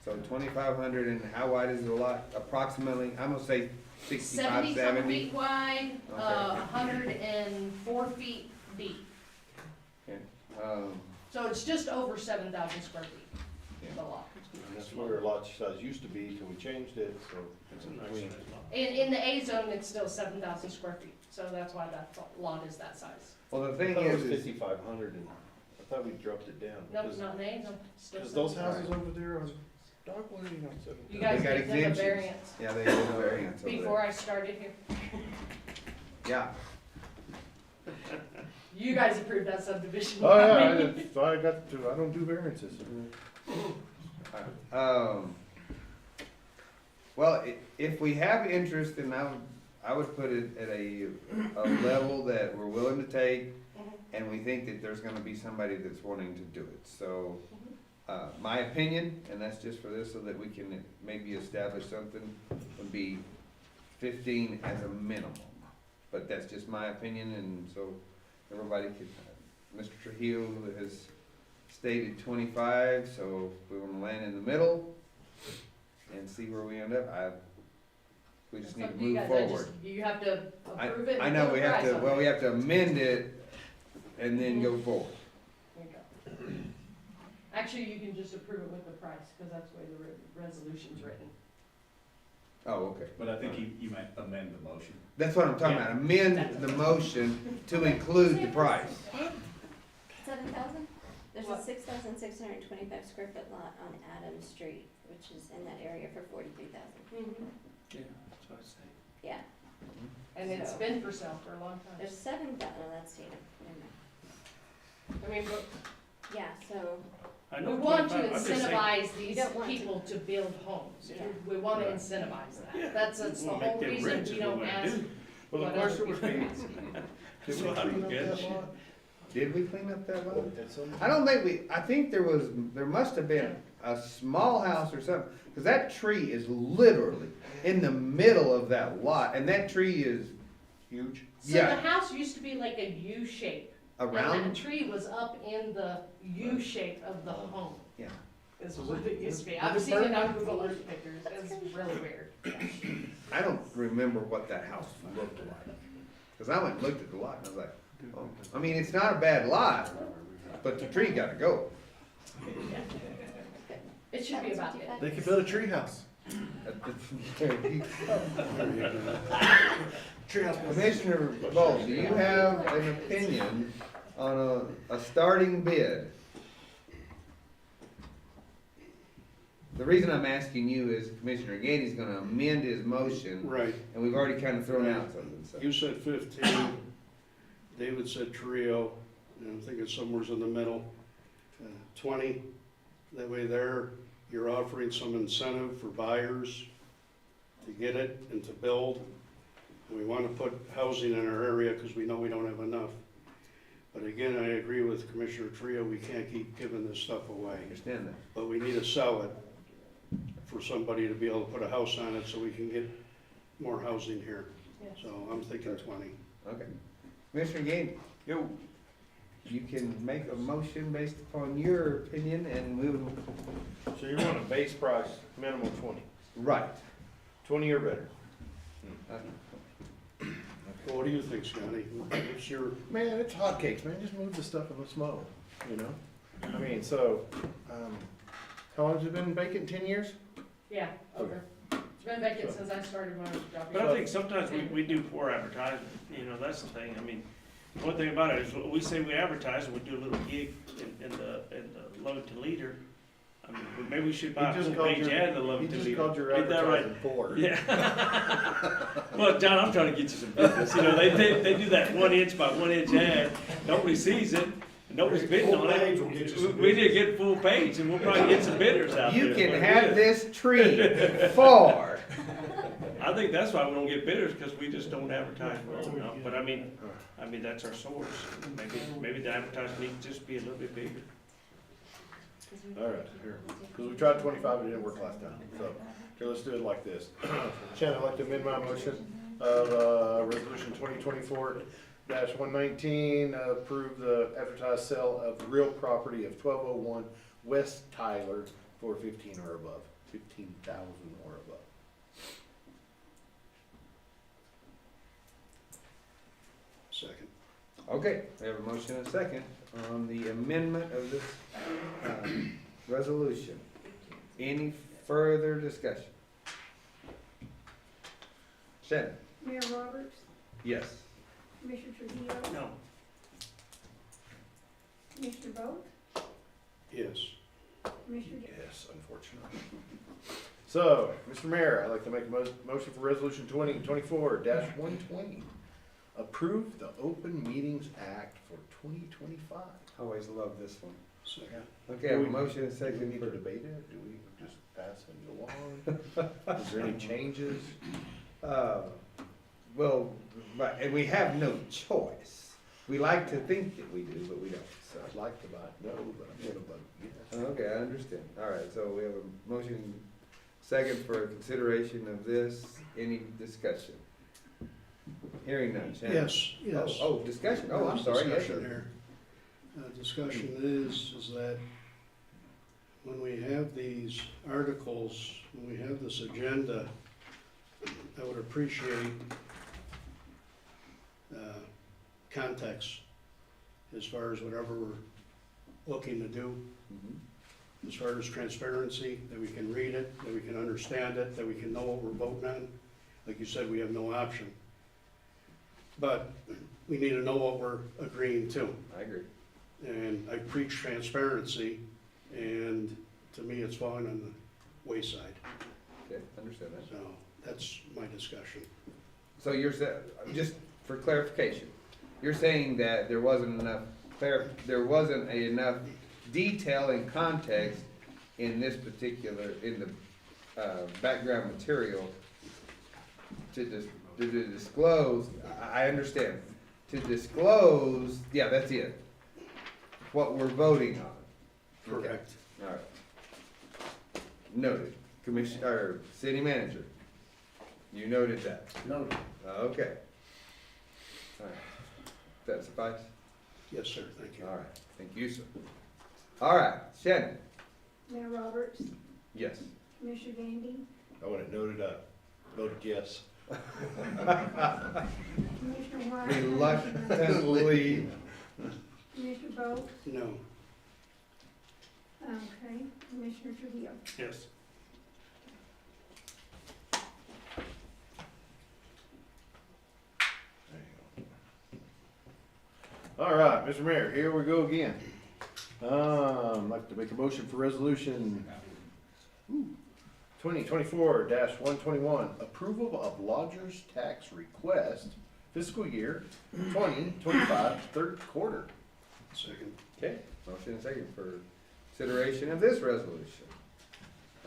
so 2,500, and how wide is the lot? Approximately, I'm gonna say 65, 70 70. feet wide, Okay. 104 feet deep. Okay. So it's just over 7,000 square feet, the lot. And that's where a lot size used to be till we changed it, so. It's a nice we- size lot. In the A zone, it's still 7,000 square feet, so that's why that lot is that size. Well, the I thing thought it was is 5,500 and I thought we dropped it down. No, because- not in the A zone, still Cause those 7,000. houses over there on Dogwood, you know, You guys They got gave them a exemptions. variance yeah, they did a variance over before there. I started here. Yeah. You guys approved that subdivision. Oh, yeah, not me. I got to, I don't do variances. Well, if we have interest, then I would put it at a level that we're willing to take, and we think that there's gonna be somebody that's wanting to do it. So, my opinion, and that's just for this, so that we can maybe establish something, would be 15 as a minimum. But that's just my opinion, and so everybody could, Mr. Trujillo has stated 25, so we wanna land in the middle and see where we end up. We just It's need up to to you move guys. I forward. just- You have to approve it. I and know, put we a have price to, on well, it. we have to amend it and then go forward. There you go. Actually, you can just approve it with the price, because that's the way the resolution's written. Oh, okay. But I think you might amend the motion. That's what I'm talking about, amend the motion to include the price. 7,000? There's a What? 6,625 square foot lot on Adams Street, which is in that area for 43,000. Yeah, that's what I say. Yeah, And it's So- been for sale for a long time. there's 7,000, oh, that's Tatum, never mind. I mean, but Yeah, so, I we know want to 25, I'm just saying, incentivize these don't want to- people to build homes. Yeah. We want to Right. incentivize Yeah. that. That's the we'll whole make them reason rich we is what don't we're gonna ask. do. Well, the what question other would be, people- did we So I clean don't up get that shit. lot? Did we clean up that lot? At some- I don't think I think there must have been a small house or something, because that tree is literally in the middle of that lot, and that tree is Huge. So the Yeah. house used to be like a U shape. And around. that tree was up in the U shape of the home. Yeah. Is what it used to be. Was I've it seen it on perfect? Google Earth pictures. It's really weird. I don't remember what that house looked like, because I went and looked at the lot, and I was like, oh. I mean, it's not a bad lot, but the tree gotta go. It should be about it. They could build a tree house. Commissioner Bowles, do you have an opinion on a starting bid? The reason I'm asking you is Commissioner Gainey's gonna amend his motion, Right, and we've already kind of thrown out something, so. you said 15, David said trio, and I'm thinking somewhere's in the middle. 20, that way there, you're offering some incentive for buyers to get it and to build. We want to put housing in our area because we know we don't have enough. But again, I agree with Commissioner Trio, we can't keep giving this stuff I away. understand that. But we need to sell it for somebody to be able to put a house on it so we can get more housing here. Yes. So I'm thinking 20. Okay. Commissioner Gainey, you can make a motion based upon your opinion, and we will, So you want a base price, minimum 20, right. 20 or better. Uh, Well, what do you think, Scotty? What's your, Man, it's hotcakes, man, just move the stuff in the smoke, you know? I mean, so, how long has it been vacant, 10 years? Yeah, over. It's been vacant since I started my job. But I think sometimes we do poor advertising, you know, that's the thing, I mean, one thing about it is, we say we advertise, and we do a little gig in the Lovington Leader. I mean, maybe we should buy a full page ad in the He Lovington just Leader. called your Ain't that right? advertising poor. Yeah. Well, John, I'm trying to get you some business, you know, they do that 1 inch by 1 inch ad, nobody sees it, nobody's bidding on Full page will get you some it. We need to get full page, and we'll probably get some bidders out there. You can But have yeah. this tree for. I think that's why we don't get bidders, because we just don't advertise well enough, but I mean, that's our source. Maybe the advertising needs to just be a little bit bigger. All right, here, because we tried 25, it didn't work last time, so, okay, let's do it like this. Shannon, I'd like to amend my motion of, resolution 2024-119, approve the advertised sale of real property of 1201 West Tyler for 15 or above, 15,000 or above. second? Okay, we have a motion and a second on the amendment of this, resolution. Any further discussion? Shannon? Mayor Roberts, Yes. Commissioner Trujillo, No. Commissioner Bolt, Yes. Commissioner Davis. Yes, unfortunately. So, Mr. Mayor, I'd like to make a motion for resolution 2024-120. Approve the Open Meetings Act for 2025. Always love this one. Second. Okay, I have a motion and a Do we second need to for, debate it? Do we just pass and go on? Is there any changes? well, but, and we have no choice. We like to think that we do, but we don't, so. I'd like to vote no, but I'm gonna vote yes. Okay, I understand. All right, so we have a motion second for consideration of this. Any discussion? Hearing none. Shannon? Yes, yes. Oh, discussion. Oh, I'm sorry. Yes, Discussion sir. here. Discussion is that when we have these articles, when we have this agenda, I would appreciate context as far as whatever we're looking to do, Mhm. as far as transparency, that we can read it, that we can understand it, that we can know what we're voting on. Like you said, we have no option. But we need to know what we're agreeing to. I agree. And I preach transparency, and to me, it's falling on the wayside. Okay, understand that. So that's my discussion. So you're saying, just for clarification, you're saying that there wasn't enough enough detail and context in this particular, in the, background material to disclose, I understand, to disclose, yeah, that's it, what we're voting on. Okay. Correct. All right. Noted. Commissioner, or city manager, you noted that. No, Okay. All right. That suffice? Yes, sir, thank you. All right, thank you, sir. All right, Shannon? Mayor Roberts, Yes. Commissioner Gandy, I want it noted up. Voted yes. Commissioner White. Reluctantly. Commissioner Bolt, No. okay, Commissioner Trujillo. Yes. All right, Mr. Mayor, here we go again. I'd like to make a motion for resolution 2024-121, approval of lodger's tax request fiscal year 2025, third quarter. Second. Okay, motion and second for consideration of this resolution.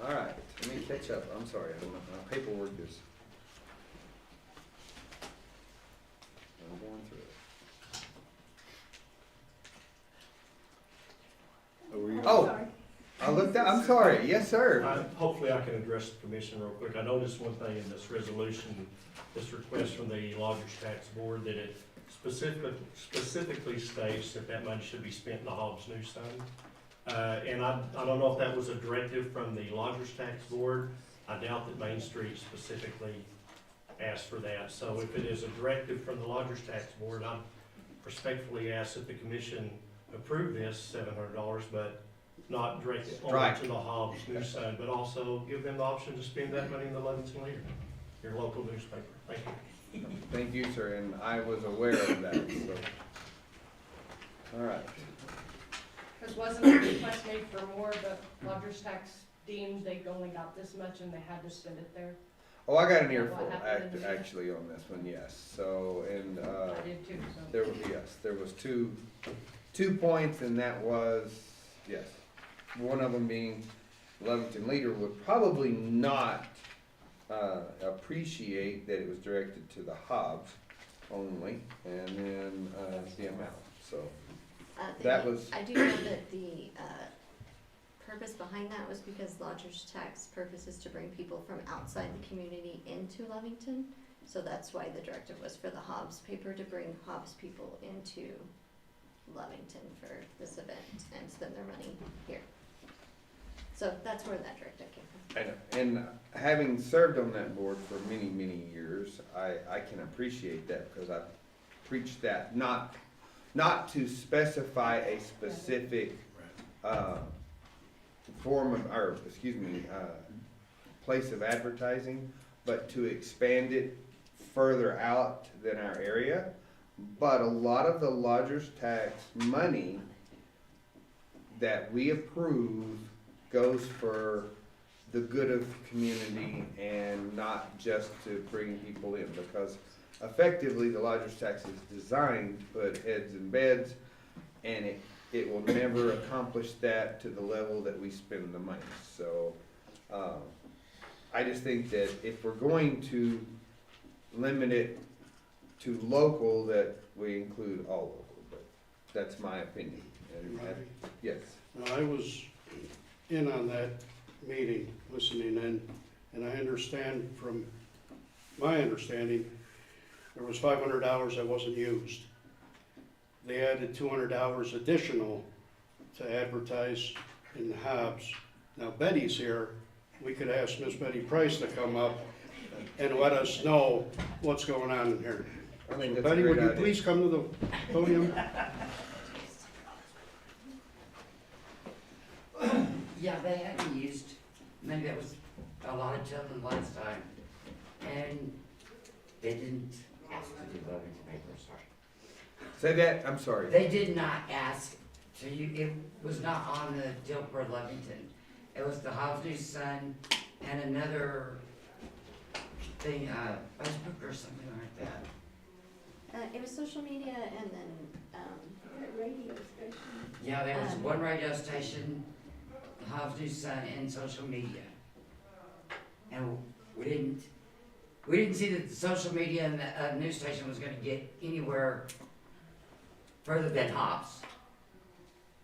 All right, let me catch up. I'm sorry, I don't know, my paperwork is. I'm going through it. Oh, Sorry. I looked at, I'm sorry, yes, sir. Hopefully I can address the commission real quick. I noticed one thing in this resolution, this request from the Lodgers Tax Board, that it specifically states that that money should be spent in the Hobbs News Fund. And I don't know if that was a directive from the Lodgers Tax Board. I doubt that Main Street specifically ask for that. So if it is a directive from the Lodgers Tax Board, I'm respectfully ask that the commission approve this $700, but not direct it only Right. to the Hobbs News Sun, but also give them the option to spend that money in the Lovington Leader, your local newspaper. Thank you. Thank you, sir, and I was aware of that, so. All right. Cause wasn't a request made for more, but Lodgers Tax deemed they only got this much and they had to spend it there. Oh, I got an What earful, happened in the- actually, on this one, yes, so, and, I did too, so. there was two points, and that was, yes, one of them being Lovington Leader would probably not, appreciate that it was directed to the Hobbs only, and then, the amount, so. That was- I do know that the, purpose behind that was because Lodgers Tax purpose is to bring people from outside the community into Lovington. So that's why the directive was for the Hobbs paper, to bring Hobbs people into Lovington for this event and spend their money here. So that's where that directive came from. I know, and having served on that board for many, many years, I can appreciate that, because I preached that, not to specify a specific, place of advertising, but to expand it further out than our area. But a lot of the lodgers tax money that we approve goes for the good of the community and not just to bring people in, because effectively the lodgers tax is designed to put heads in beds, and it will never accomplish that to the level that we spend the money. So, I just think that if we're going to limit it to local, that we include all local, but that's my opinion. And yes. Now, I was in on that meeting, listening in, and I understand from my understanding, there was $500 that wasn't used. They added $200 additional to advertise in the Hobbs. Now Betty's here, we could ask Miss Betty Price to come up and let us know what's going on in here. I think So that's a Betty, great would you idea. please come to the podium? Yeah, they hadn't used, maybe it was a lot of children last time, and they didn't ask to do Lovington papers. Say that, I'm sorry. They did not ask to, it was not on the deal for Lovington. It was the Hobbs News Sun and another thing, Facebook or something like that. It was social media and then, That radio station. Yeah, there was one radio station, the Hobbs News Sun, and social media. And we didn't see that the social media and the news station was gonna get anywhere further than Hobbs.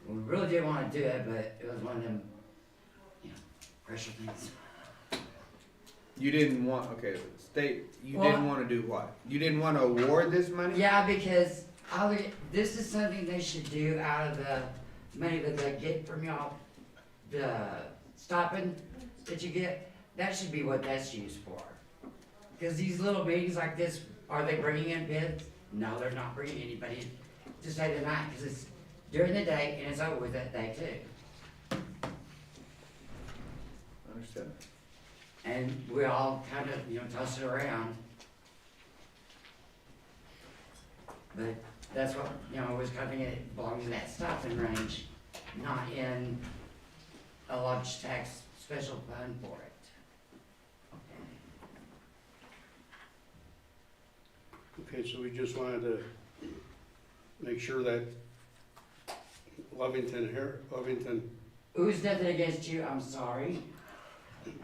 We really did wanna do it, but it was one of them, pressure things. You didn't want, okay, you Well, didn't wanna do what? You didn't wanna award this money? Yeah, because this is something they should do out of the money that they get from y'all, the stopping that you get, that should be what that's used for. Because these little meetings like this, are they bringing in bids? No, they're not bringing anybody in to stay the night, because it's during the day and it's over with that day too. I understand. And we all kind of, toss it around. But that's what, was coming, it belongs in that stopping range, not in a lodge tax special fund for it. Okay, so we just wanted to make sure that Lovington, It was nothing against you, I'm sorry.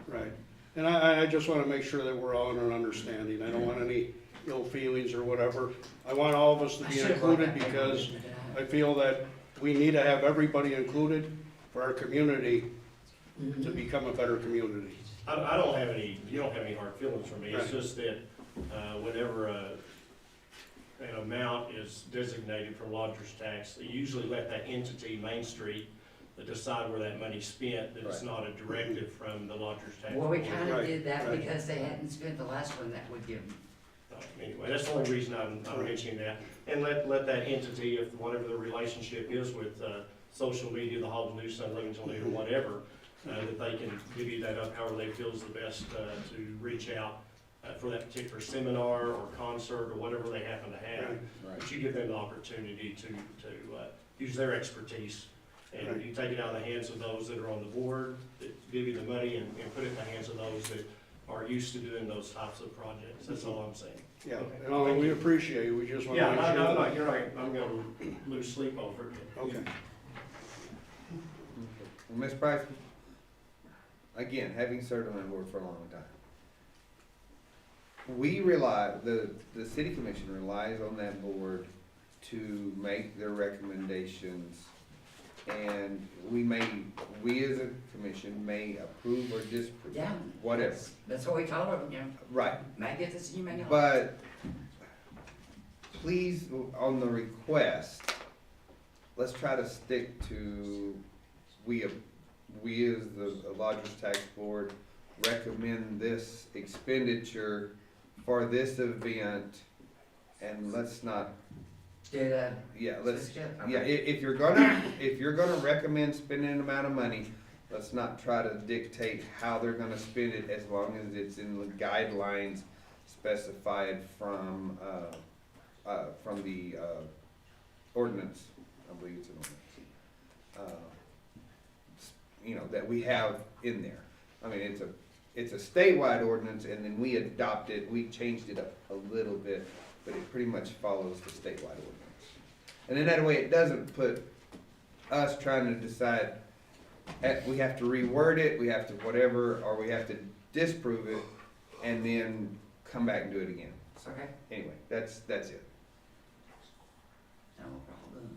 right. And I just wanna make sure that we're all in an understanding. I don't want any ill feelings or whatever. I want all of us to I be should've brought included that paper because with me I feel that we need to have everybody included for our community today. to become a better community. I don't have any, you don't have any hard feelings for me, it's Right. just that, whenever an amount is designated for lodgers tax, they usually let that entity, Main Street, decide where that money's spent, that it's not a directive from the lodgers tax. Well, we board. kinda Right, did that right. because they hadn't spent the last one that would give them. Anyway, that's the only reason I'm mentioning that. And let that entity, if whatever the relationship is with, social media, the Hobbs News, Sun, Lovington Leader, whatever, that they can divvy that up however they feel is the best, to reach out, for that particular seminar or concert or whatever they happen to have. But you give them the opportunity to use their expertise. And you take it out of the hands of those that are on the board, that give you the money, and put it in the hands of those that are used to doing those types of projects. That's all I'm saying. Yeah, Okay. and we appreciate it, we just want to Yeah, make sure. no, you're right. I'm gonna lose sleep over it. Okay. Well, Ms. Price, again, having served on that board for a long time, we rely, the city commission relies on that board to make their recommendations, and we as a commission may approve or disapprove, Yeah. whatever. That's what we told them, you know, Right, may get this, you may not. but please, on the request, let's try to stick to, we as the Lodgers Tax Board recommend this expenditure for this event, and let's not, Do that. yeah, let's, Okay. yeah, if you're gonna recommend spending an amount of money, let's not try to dictate how they're gonna spend it, as long as it's in the guidelines specified from the, ordinance, I believe it's an ordinance. You know, that we have in there. I mean, it's a statewide ordinance, and then we adopted, we changed it up a little bit, but it pretty much follows the statewide ordinance. And then that way, it doesn't put us trying to decide, we have to reword it, we have to whatever, or we have to disprove it, and then come back and do it again. So, Okay. anyway, that's it. No problem.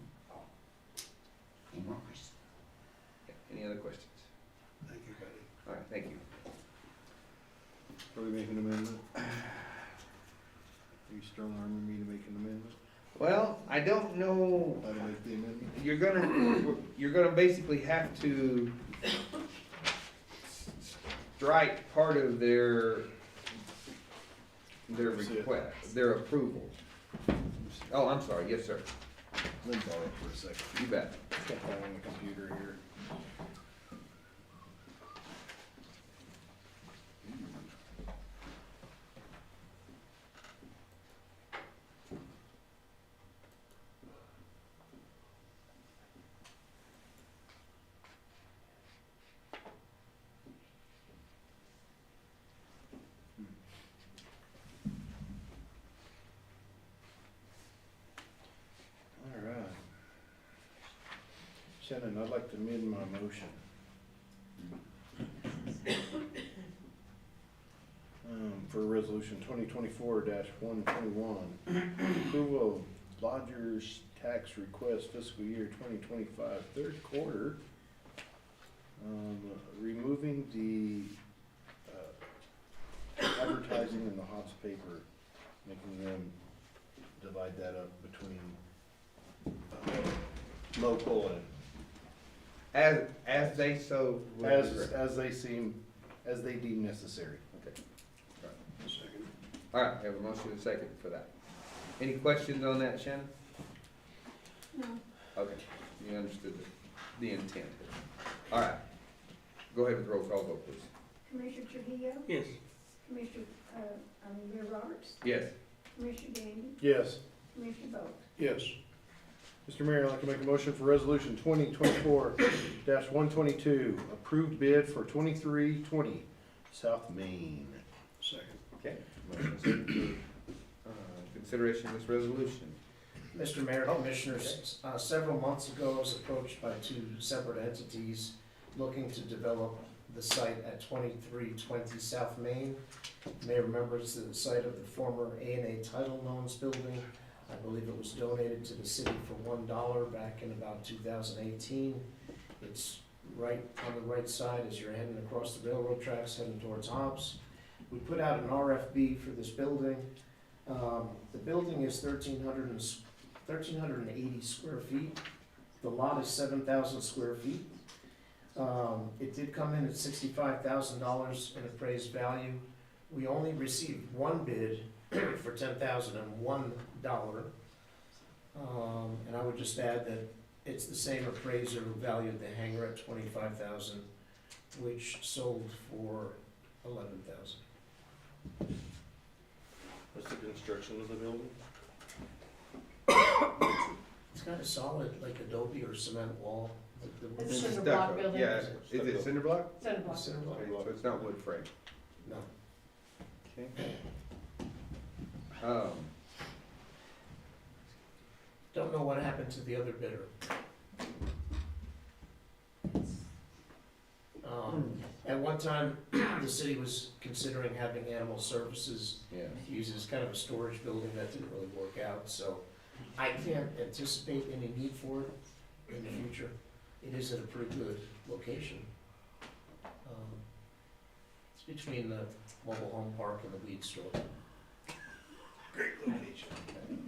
Any more questions? Any other questions? Thank you, buddy. All right, thank you. Are we making an amendment? Are you strong arming me to make an amendment? Well, I don't know. How to make the amendment? You're gonna basically have to strike part of their request, their approval. Oh, I'm sorry, yes, sir, Let me borrow it for a second. you bet. Got that on the computer here. All right. Shannon, I'd like to amend my motion. For resolution 2024-121, approval of lodgers tax request fiscal year 2025 third quarter, removing the advertising in the Hobbs paper, making them divide that up between local and As they so. as they deem necessary. Okay. Second. All right, we have a motion and a second for that. Any questions on that, Shannon? No. Okay, you understood the intent. All right, go ahead with the roll call vote, please. Commissioner Trujillo? Yes. Commissioner, Mayor Roberts? Yes. Commissioner Gandy? Yes. Commissioner Bolt? Yes. Mr. Mayor, I'd like to make a motion for resolution 2024-122, approved bid for 2320 South Main. Second. Okay. Motion second for, consideration of this resolution. Mr. Mayor, Commissioners, several months ago, I was approached by two separate entities looking to develop the site at 2320 South Main. You may remember it's the site of the former A&A Title Loans building. I believe it was donated to the city for $1 back in about 2018. It's right on the right side as you're heading across the railroad tracks, heading towards Hobbs. We put out an RFB for this building. The building is 1,380 square feet. The lot is 7,000 square feet. It did come in at $65,000 in appraised value. We only received one bid for $10,001. And I would just add that it's the same appraiser who valued the hangar at $25,000, which sold for $11,000. What's the construction of the building? It's got a solid, like adobe or cement wall. It's It's cinder stucco. block building. Yeah, is it cinder block? Cinder block. Cinder block. Okay, so it's not wood frame. No. Okay. Don't know what happened to the other bidder. At one time, the city was considering having animal services Yeah. used as kind of a storage building. That didn't really work out, so I can't anticipate any need for it in the future. It is at a pretty good location. It's between the mobile home park and the weed store. Great location.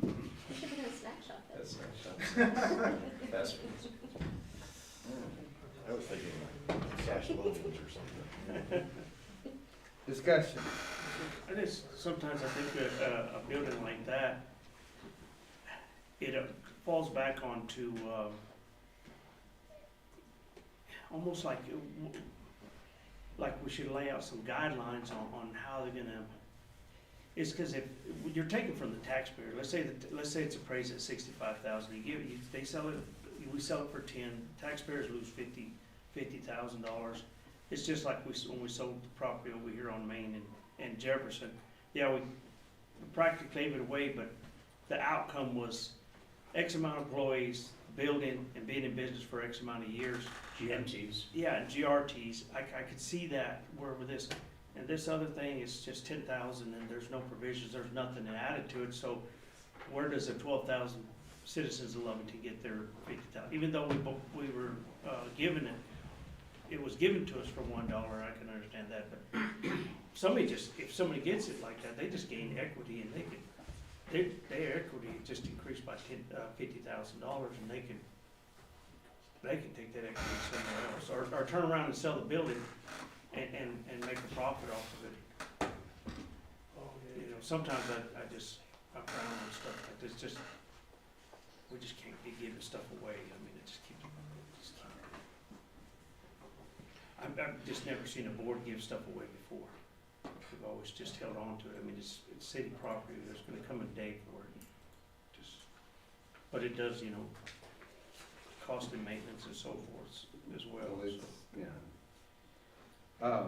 We should have a snack shop there. That's nice. Fast food. I was thinking like Sash Loans or something. Discussion. I just, sometimes I think that a building like that, it falls back onto, almost like we should lay out some guidelines on how they're gonna, it's cause if, you're taking from the taxpayer, let's say it's appraised at $65,000, they sell it, we sell it for 10, taxpayers lose $50,000. It's just like when we sold the property over here on Main and Jefferson. Yeah, we practically gave it away, but the outcome was X amount of employees, building and being in business for X amount of years. GMTs. Yeah, and GRTs, I could see that where with this, and this other thing is just 10,000 and there's no provisions, there's nothing added to it, so where does the 12,000 citizens of Lovington get their 50,000? Even though we were given it was given to us for $1, I can understand that, but if somebody gets it like that, they just gain equity and their equity just increased by $50,000 and they can take that equity somewhere else, or turn around and sell the building and make a profit off of it. You know, sometimes I frown on stuff like this, we just can't be giving stuff away, I mean, it just keeps. I've just never seen a board give stuff away before. We've always just held on to it, I mean, it's city property, there's gonna come a day for it. But it does, you know, cost and maintenance and so forth as well. Well, it's, So. yeah.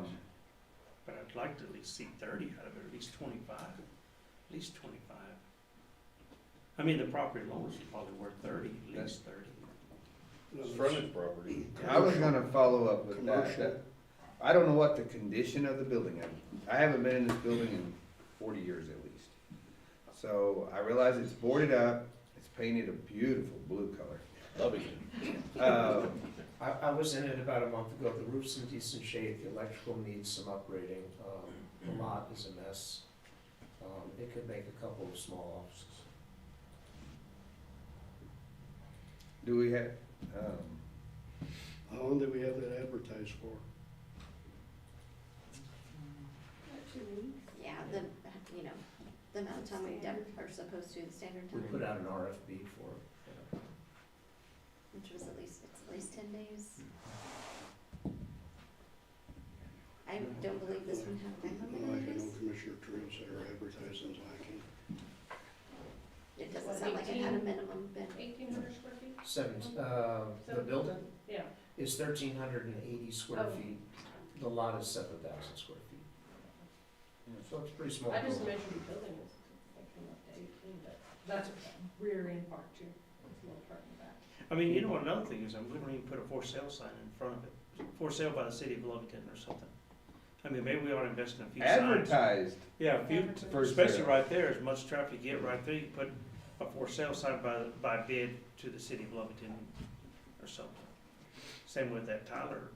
But I'd like to at least see 30 out of it, at least 25, at least 25. I mean, the property alone is probably worth 30, at least 30. Frontage property. I was gonna follow up with Commercial. that. I don't know what the condition of the building is. I haven't been in this building in 40 years at least. So I realize it's boarded up, it's painted a beautiful blue color. Lovington. I was in it about a month ago. The roof's in decent shape. The electrical needs some upgrading. The lot is a mess. It could make a couple of small offices. Do we have, How long did we have that advertised for? 2 weeks. Yeah, the amount of time we are supposed to, the standard We time, put out an RFP for it. which was at least 10 days. I don't believe this one had a Well, I minimum know days. Commissioner Tree said our advertising's lacking. It doesn't sound like it had a minimum bid. 1,800 square feet? The building Yeah. is 1,380 square Oh. feet. The lot is 7,000 square feet. So it's pretty small. I just building. mentioned the building was, I came up to 18, but that's okay. Rear end part too, it's a little part in the back. I mean, you know what another thing is, we don't even put a for sale sign in front of it, for sale by the city of Lovington or something. I mean, maybe we ought to invest in a few signs. advertised? Yeah, a few, For especially sale. right there, as much traffic you get right there, you put a for sale sign by bid to the city of Lovington or something. Same with that Tyler,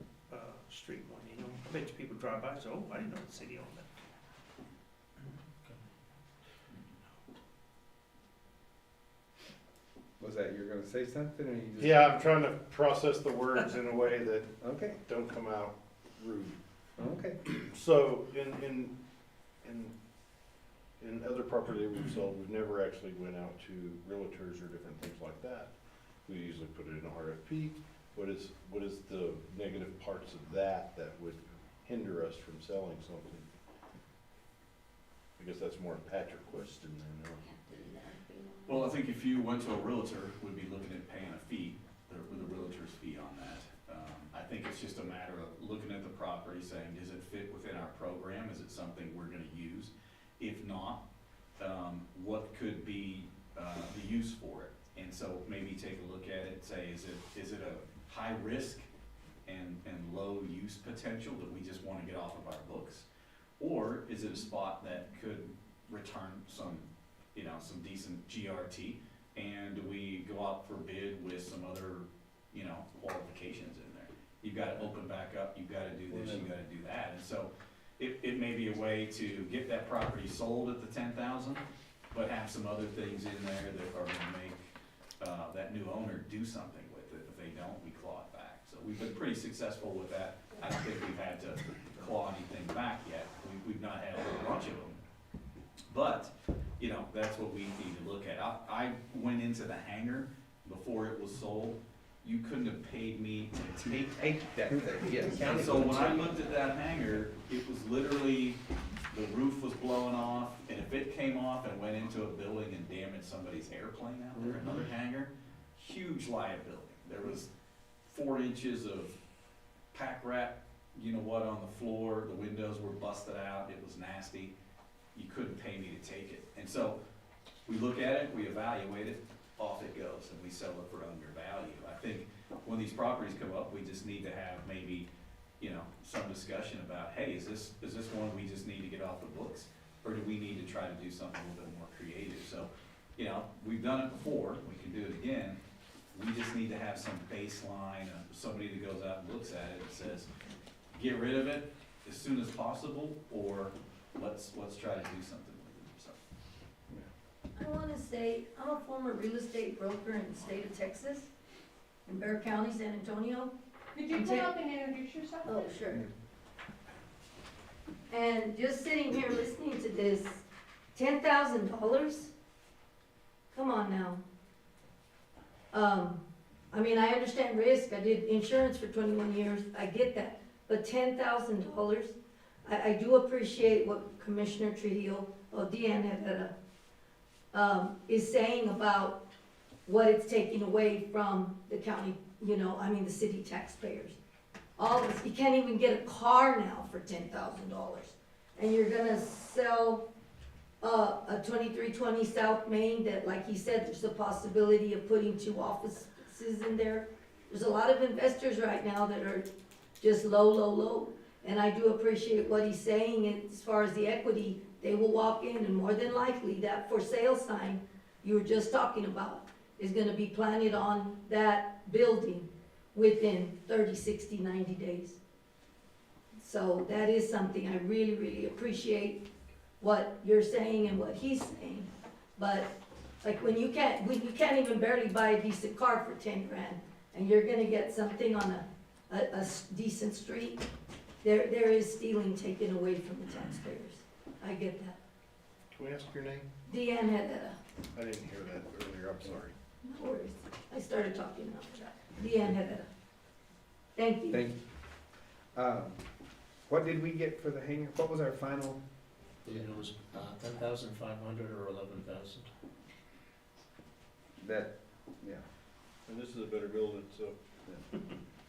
Street one, you know, I bet you people drive by and say, oh, I didn't know the city owned that. Was that, you're gonna say something, or you just? Yeah, I'm trying to process the words in a way that Okay, don't come out rude. okay. So in other property we've sold, we've never actually went out to realtors or different things like that. We usually put it in a RFP. What is the negative parts of that that would hinder us from selling something? I guess that's more a Patrick question than, Well, I think if you went to a realtor, would be looking at paying a fee, the realtor's fee on that. I think it's just a matter of looking at the property, saying, does it fit within our program? Is it something we're gonna use? If not, what could be, the use for it? And so maybe take a look at it, say, is it a high risk and low use potential that we just wanna get off of our books? Or is it a spot that could return some, some decent GRT, and do we go out for bid with some other, qualifications in there? You've gotta open back up, you've gotta do this, you gotta do that, and so it may be a way to get that property sold at the 10,000, but have some other things in there that are gonna make, that new owner do something with it. If they don't, we claw it back. So we've been pretty successful with that. I don't think we've had to claw anything back yet. We've not had a bunch of them. But, that's what we need to look at. I went into the hangar before it was sold. You couldn't have paid me to take that thing, yes. and so when I looked at that hangar, it was literally, the roof was blowing off, and if it came off and went into a building and damaged somebody's airplane out there, another hangar, huge liability. There was 4 inches of pack rat, on the floor, the windows were busted out, it was nasty. You couldn't pay me to take it. And so, we look at it, we evaluate it, off it goes, and we sell it for undervalue. I think when these properties come up, we just need to have maybe, some discussion about, hey, is this one we just need to get off the books? Or do we need to try to do something a little bit more creative? So, we've done it before, we can do it again. We just need to have some baseline, somebody that goes out and looks at it and says, get rid of it as soon as possible, or let's try to do something with it, so. I wanna say, I'm a former real estate broker in the state of Texas, in Bexar County, San Antonio. Could you come up and introduce yourself? Oh, sure. And just sitting here listening to this, $10,000? Come on now. I understand risk, I did insurance for 21 years, I get that, but $10,000? I do appreciate what Commissioner Trujillo, Deanne is saying about what it's taking away from the county, the city taxpayers. All this, you can't even get a car now for $10,000, and you're gonna sell a 2320 South Main that, like he said, there's a possibility of putting 2 offices in there. There's a lot of investors right now that are just low. And I do appreciate what he's saying as far as the equity. They will walk in, and more than likely that for sale sign you were just talking about is gonna be planted on that building within 30, 60, 90 days. So that is something I really, really appreciate what you're saying and what he's saying. But like when you can't even barely buy a decent car for 10 grand, and you're gonna get something on a decent street, there is stealing taken away from the taxpayers. I get that. can we ask your name? Deanne Hedera. I didn't hear that earlier, I'm sorry. No worries. I started talking after that. Deanne Hedera. Thank you. Thank you. What did we get for the hangar? What was our final? It was 10,500 or 11,000. That, yeah. And this is a better building, so.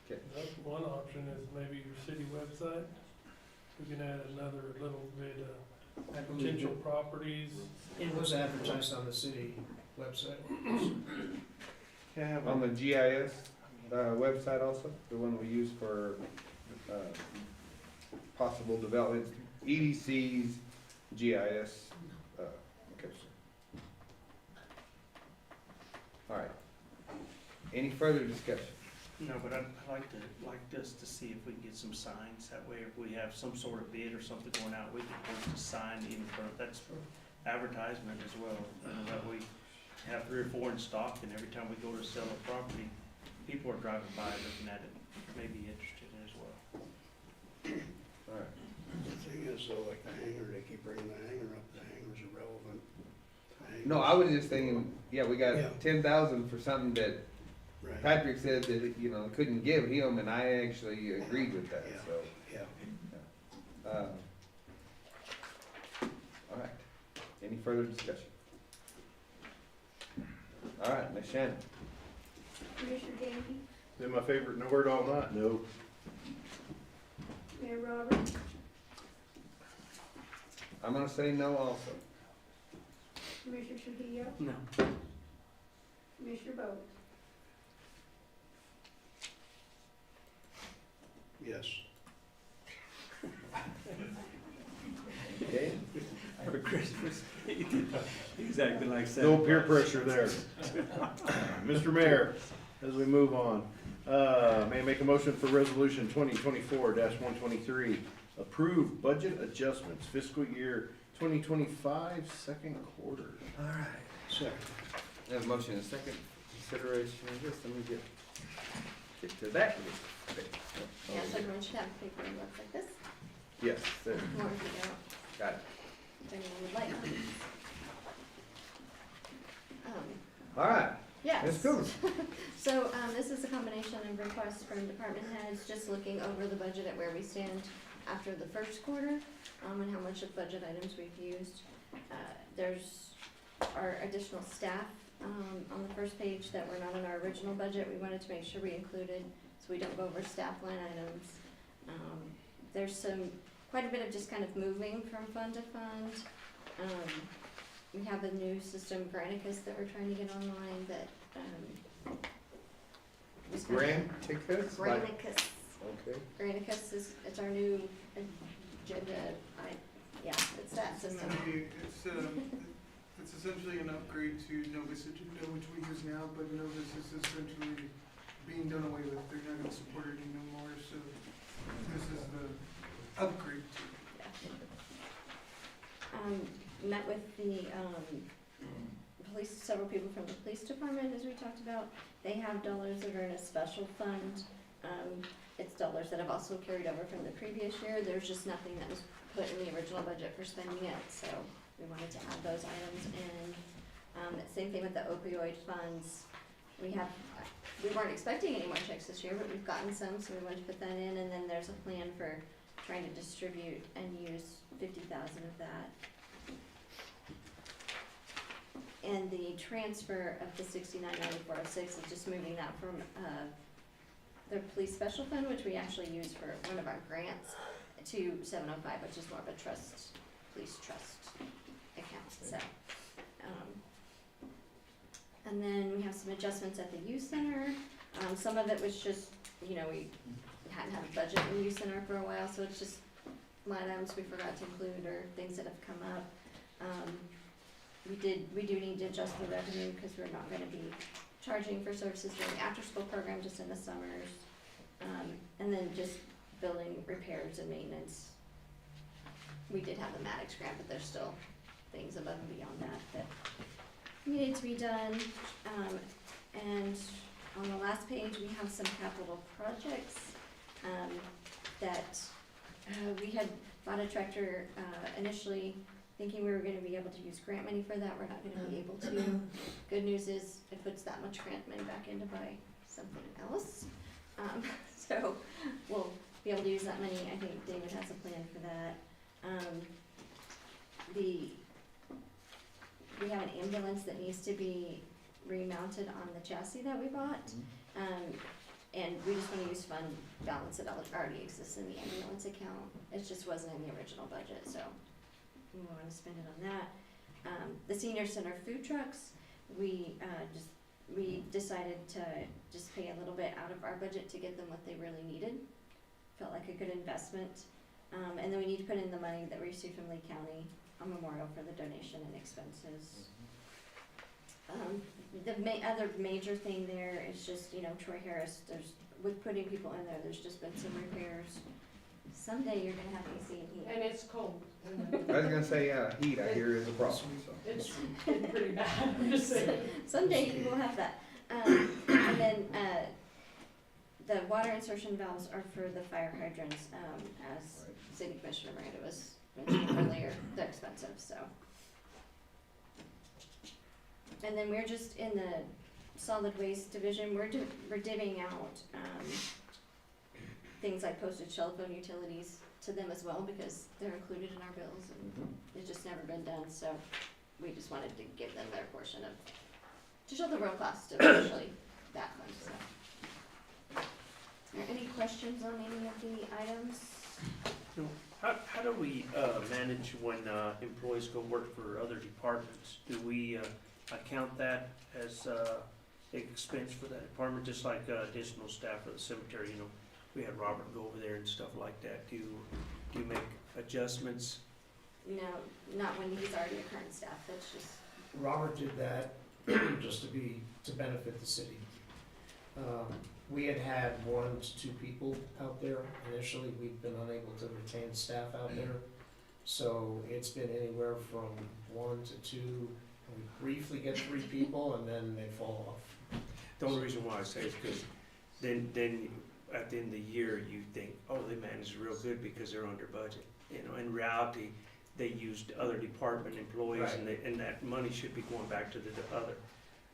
Okay. One option is maybe your city website. We can add another little bit of potential properties. It was advertised on the city website. On the GIS website also, the one we use for possible development, EDCs, GIS. Okay. All right. Any further discussion? No, but I'd like us to see if we can get some signs. That way, if we have some sort of bid or something going out, we can post a sign in front. That's for advertisement as well. That way, have 3 or 4 in stock, and every time we go to sell a property, people are driving by looking at it, may be interested in as well. Alright. The thing is, though, like the hangar, they keep bringing the hangar up, the hangar's irrelevant. The No, I was just thinking, yeah, we Yeah. got 10,000 for something that Right, Patrick said that, you know, couldn't give him, and I actually agreed with that, Yeah. so. yeah. All right, any further discussion? All right, Ms. Shannon. Commissioner Gandy, Been my favorite, no word all night. No. Mayor Roberts, I'm gonna say no also. Commissioner Trujillo, No. Commissioner Bowe. Yes. Okay, For Christmas, he's acting like No peer pressure there. Mr. Mayor, as we move on, may I make a motion for resolution 2024-123, approve budget adjustments fiscal year 2025 second quarter. all right. Second. I have a motion and a second consideration of this, let me get to that. Yeah, so everyone should have a paper that looks like this, Yes, there, or if you don't, got it. if anyone would like one. All right, Yes. let's go. So, this is a combination of requests from department heads, just looking over the budget at where we stand after the first quarter, and how much of budget items we've used. There's our additional staff, on the first page that were not in our original budget, we wanted to make sure we included, so we don't go over staff line items. There's quite a bit of just kind of moving from fund to fund. We have a new system, Granicus, that we're trying to get online that, was kind of- Granicus? Granicus. Okay. Granicus it's our new agenda, yeah, it's that system. It's essentially an upgrade to Novus Agenda, which we use now, but Novus is essentially being done away with. They're not gonna support it anymore, so this is the upgrade to it. Met with the, police, several people from the police department, as we talked about. They have dollars that are in a special fund. It's dollars that have also carried over from the previous year. There's just nothing that was put in the original budget for spending it, so we wanted to add those items in. Same thing with the opioid funds. We weren't expecting any more checks this year, but we've gotten some, so we wanted to put that in, and then there's a plan for trying to distribute and use 50,000 of that. And the transfer of the 699406 is just moving that from, the police special fund, which we actually use for one of our grants, to 705, which is more of a police trust account, so. And then we have some adjustments at the youth center. Some of it was just, we hadn't had a budget in the youth center for a while, so it's just line items we forgot to include or things that have come up. We do need to adjust the revenue because we're not gonna be charging for services during the after-school program, just in the summers. And then just building repairs and maintenance. We did have the Maddox grant, but there's still things above and beyond that need to be done. And on the last page, we have some capital projects, that, we had bought a tractor, initially thinking we were gonna be able to use grant money for that. We're not gonna be able to. Good news is it puts that much grant money back in to buy something else. So we'll be able to use that money. I think David has a plan for that. We have an ambulance that needs to be remounted on the chassis that we bought. And we just wanna use fund balance that already exists in the ambulance account. It just wasn't in the original budget, so we wanna spend it on that. The senior center food trucks, we decided to just pay a little bit out of our budget to get them what they really needed. Felt like a good investment. And then we need to put in the money that we received from Lee County on Memorial for the donation and expenses. The other major thing there is just, Troy Harris, with putting people in there, there's just been some repairs. Someday you're gonna have AC and heat. And it's cold. I was gonna say, heat I hear is a problem, so. It's pretty bad, I'm just saying. Someday you will have that. And then, the water insertion valves are for the fire hydrants, as City Commissioner Miranda was mentioning earlier, they're expensive, so. And then we're just in the solid waste division, we're divvying out, things like postage, telephone, utilities to them as well, because they're included in our bills, and it's just never been done, so we just wanted to give them their portion of, to show the real cost of actually that fund, so. Are there any questions on any of the items? How do we manage when employees go work for other departments? Do we account that as expense for that department, just like additional staff for the cemetery? You know, we had Robert go over there and stuff like that. Do you make adjustments? No, not when he's already a current staff, that's just, Robert did that just to benefit the city. We had 1 to 2 people out there initially. We've been unable to retain staff out there. So it's been anywhere from 1 to 2. We briefly get 3 people and then they fall off. The only reason why I say is because then at the end of the year, you think, oh, they managed real good because they're under budget. You know, in reality, they used other department employees, Right. and that money should be going back to the other,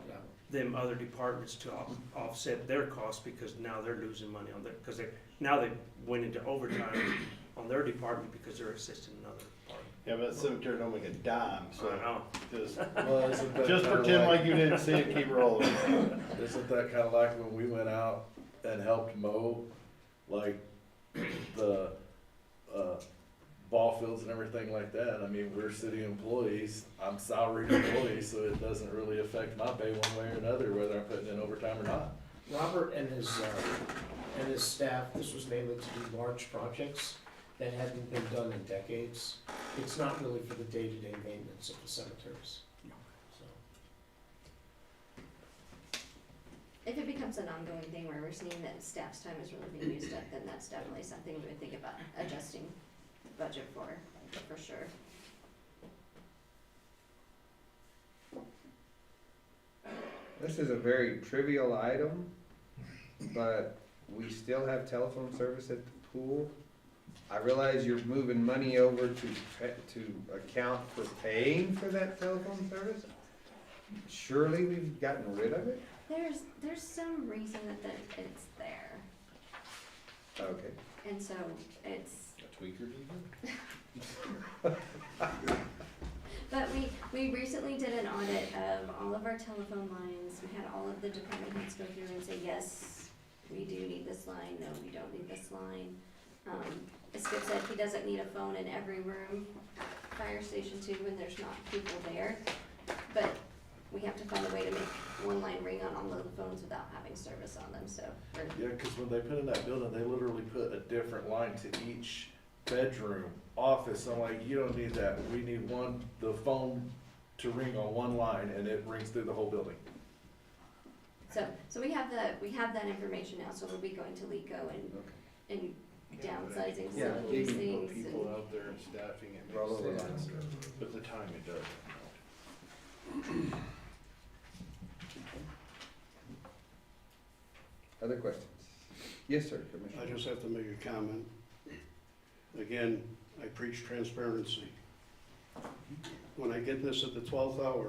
Yeah. them other departments to offset their costs, because now they're losing money on their, because now they went into overtime on their department because they're assisting another department. Yeah, but the cemetery don't make a dime, so I know. just, Well, isn't that just kinda pretend like you didn't see it, keep rolling. Isn't that kinda like when we went out and helped mow, like, the, ball fields and everything like that? I mean, we're city employees, I'm salaried employee, so it doesn't really affect my pay one way or another, whether I'm putting in overtime or not. Robert and his staff, this was mainly to do large projects that hadn't been done in decades. It's not really for the day-to-day maintenance of the cemeteries. So, if it becomes an ongoing thing where we're seeing that staff's time is really being used up, then that's definitely something we would think about adjusting the budget for sure. This is a very trivial item, but we still have telephone service at the pool. I realize you're moving money over to account for paying for that telephone service. Surely we've gotten rid of it? There's some reason that it's there, Okay. and so it's, A tweaker, do you? but we recently did an audit of all of our telephone lines. We had all of the department heads go through and say, yes, we do need this line, no, we don't need this line. As Skip said, he doesn't need a phone in every room, fire station too, when there's not people there. But we have to find a way to make one line ring on all of the phones without having service on them, so we're, Yeah, cause when they put in that building, they literally put a different line to each bedroom, office. I'm like, you don't need that. We need the phone to ring on one line, and it rings through the whole building. so we have that information now, so we'll be going to LECO and downsizing some of these things. People And out there and staffing it Roll over makes sense, lines. but the time it doesn't. Other questions? Yes, sir, I Commissioner. just have to make a comment. Again, I preach transparency. When I get this at the 12th hour,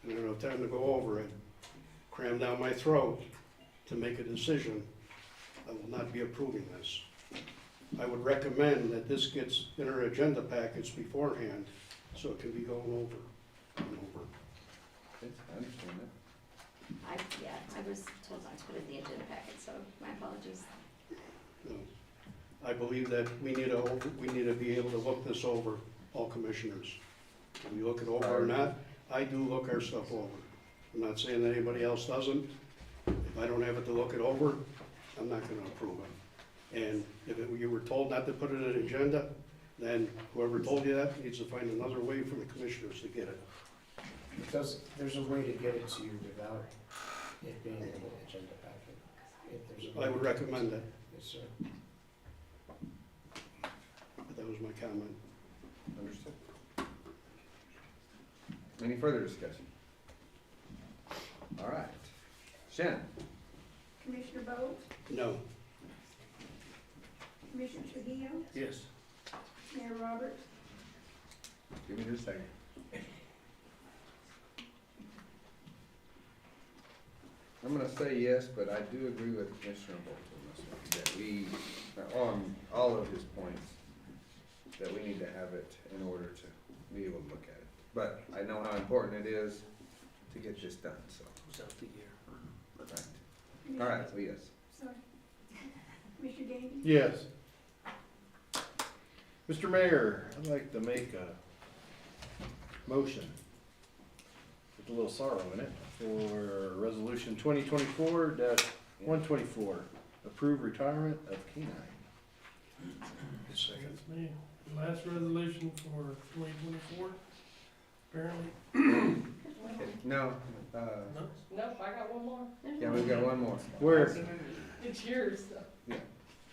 and I don't have time to go over it, cram down my throat to make a decision, I will not be approving this. I would recommend that this gets in our agenda packets beforehand, so it can be going over and over. Okay, I understand that. I was told not to put it in the agenda packet, so my apologies. No. I believe that we need to be able to look this over, all commissioners. Do we look it over or not? I do look our stuff over. I'm not saying that anybody else doesn't. If I don't have it to look it over, I'm not gonna approve it. And if you were told not to put it in an agenda, then whoever told you that needs to find another way for the commissioners to get it. because there's a way to get it to you without it being in the agenda packet. If there's a way I would to- recommend that. Yes, sir. That was my comment. Understood. Any further discussion? All right. Shannon? Commissioner Bolt, No. Commissioner Trujillo, Yes. Mayor Roberts, Give me just a second. I'm gonna say yes, but I do agree with Commissioner Bolt on this one, that we, on all of his points, that we need to have it in order to be able to look at it. But I know how important it is to get this done, so. Close out the year. Right. All right, so yes. sorry. Commissioner Gandy, Yes. Mr. Mayor, I'd like to make a motion with a little sorrow in it for resolution 2024-124, approve retirement of canine. Second. That's me. Last resolution for 2024, apparently. No, Nope, I got one more. yeah, we've got one more. Where? It's yours, though.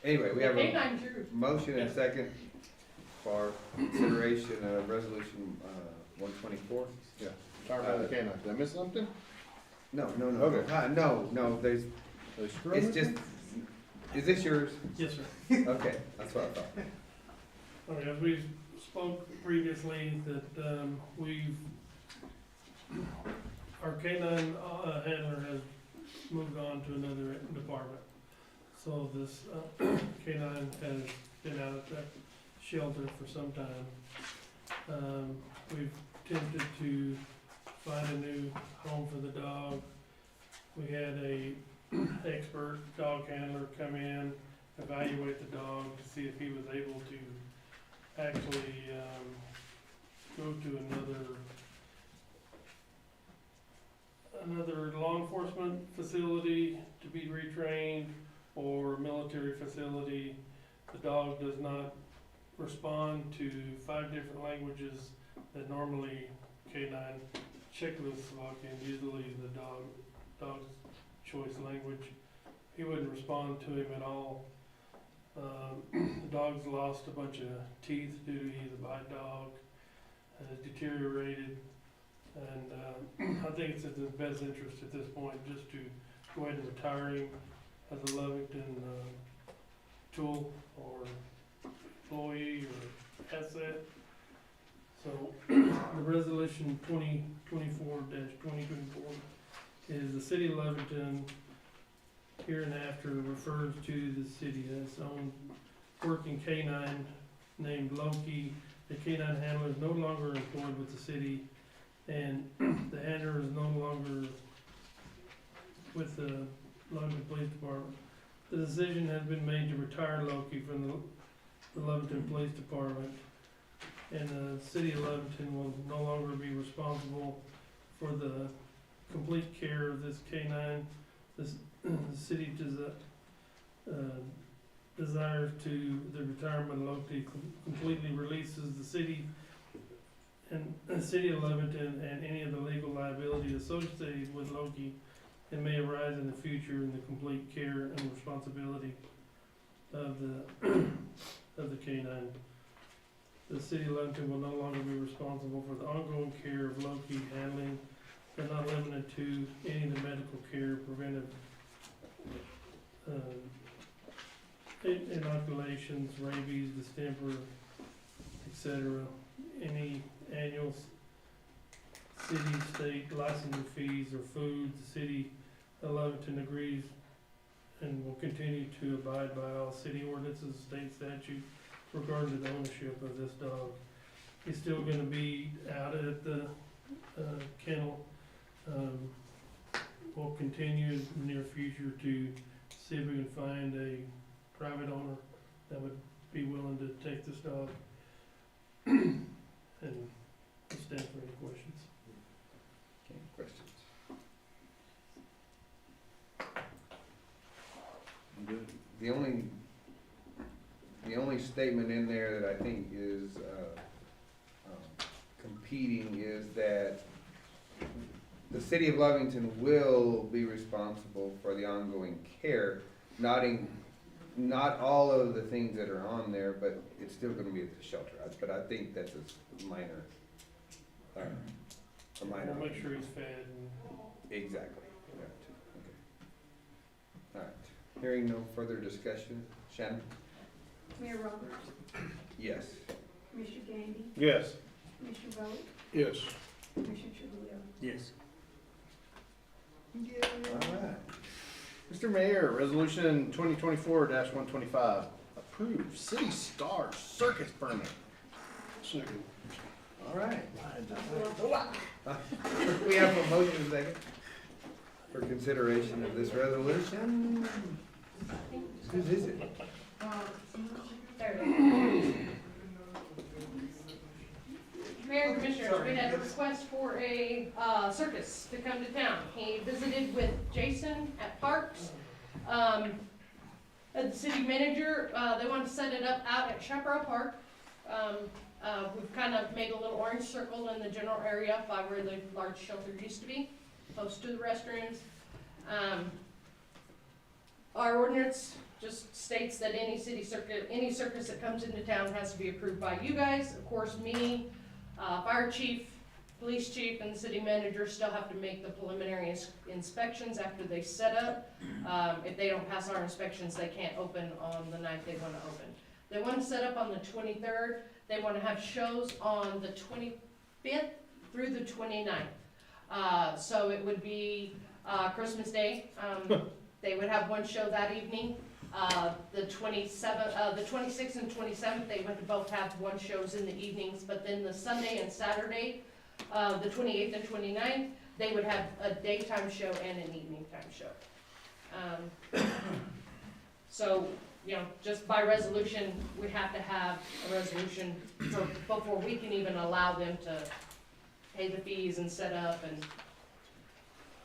Anyway, we have a Canine's yours. motion and second for consideration of resolution, 124. Yeah, retirement of canine. Did I miss something? No, Okay. no, there's, Did I screw it's up? just, is this yours? Yes, sir. Okay, that's what I thought. Okay, as we spoke previously, that, our canine handler has moved on to another department. So this canine has been out at the shelter for some time. We've attempted to find a new home for the dog. We had a expert dog handler come in, evaluate the dog to see if he was able to actually go to another law enforcement facility to be retrained or military facility. The dog does not respond to 5 different languages that normally canine checklists lock in, usually the dog's choice language. He wouldn't respond to him at all. The dog's lost a bunch of teeth due to he's a bite dog, has deteriorated, and I think it's in his best interest at this point just to go ahead and retire him as a Lovington tool or employee or asset. So the resolution 2024-2024 is the city of Lovington hereinafter refers to the city as its own working canine named Loki. The canine handler is no longer employed with the city, and the handler is no longer with the Lovington Police Department. The decision has been made to retire Loki from the Lovington Police Department, and the city of Lovington will no longer be responsible for the complete care of this canine. The city desires to, the retirement of Loki completely releases the city and the city of Lovington and any of the legal liability associated with Loki that may arise in the future in the complete care and responsibility of the canine. The city of Lovington will no longer be responsible for the ongoing care of Loki, handling, but not limited to any of the medical care, preventive inoculations, rabies, distemper, etc. Any annual city, state licensing fees or foods, the city of Lovington agrees and will continue to abide by all city ordinances, state statutes regarding the ownership of this dog. He's still gonna be out at the kennel. We'll continue in the near future to see if we can find a private owner that would be willing to take this dog. And I'll stand for any questions. Okay, questions? The only statement in there that I think is competing is that the city of Lovington will be responsible for the ongoing care, not not all of the things that are on there, but it's still gonna be at the shelter. But I think that's a minor, a minor. We'll make sure he's fed and. Exactly. Right. Okay. All right. Hearing no further discussion, Shannon? Mayor Roberts, Yes. Commissioner Gandy, Yes. Commissioner Bolt, Yes. Commissioner Trujillo. Yes. All right. Mr. Mayor, resolution 2024-125, approve City Star Circus permit. Second. All right. We have a motion second for consideration of this resolution. Whose is it? There it is. Mayor and Commissioners, we had a request for a circus to come to town. He visited with Jason at Parks. At the city manager, they want to set it up out at Chaparral Park. We've kind of made a little orange circle in the general area by where the large shelter used to be, close to the restrooms. Our ordinance just states that any circus that comes into town has to be approved by you guys. Of course, me, fire chief, police chief, and the city manager still have to make the preliminary inspections after they set up. If they don't pass our inspections, they can't open on the night they want to open. They want to set up on the 23rd. They want to have shows on the 25th through the 29th. So it would be Christmas Day. They would have one show that evening. The 26th and 27th, they would both have one shows in the evenings, but then the Sunday and Saturday, the 28th and 29th, they would have a daytime show and an evening time show. So, you know, just by resolution, we have to have a resolution before we can even allow them to pay the fees and set up and,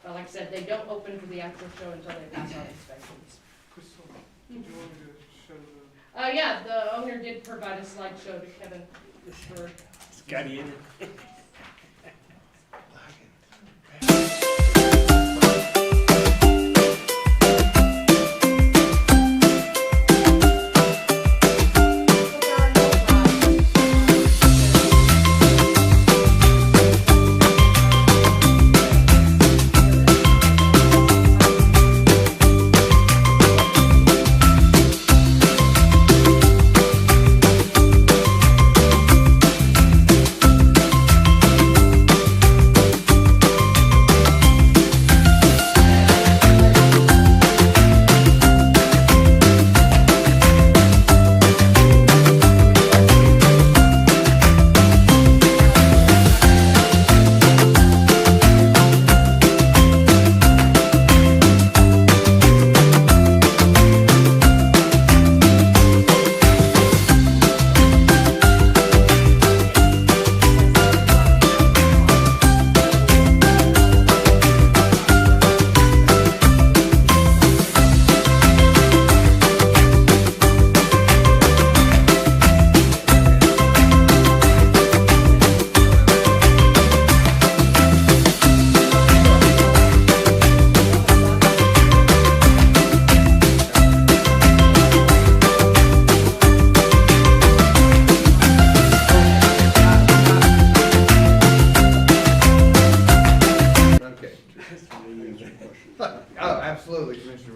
but like I said, they don't open for the actual show until they pass our inspections. Crystal, do you want me to show the? Yeah, the owner did provide a slideshow to Kevin Restored. Scotty in it. Oh, absolutely, Commissioner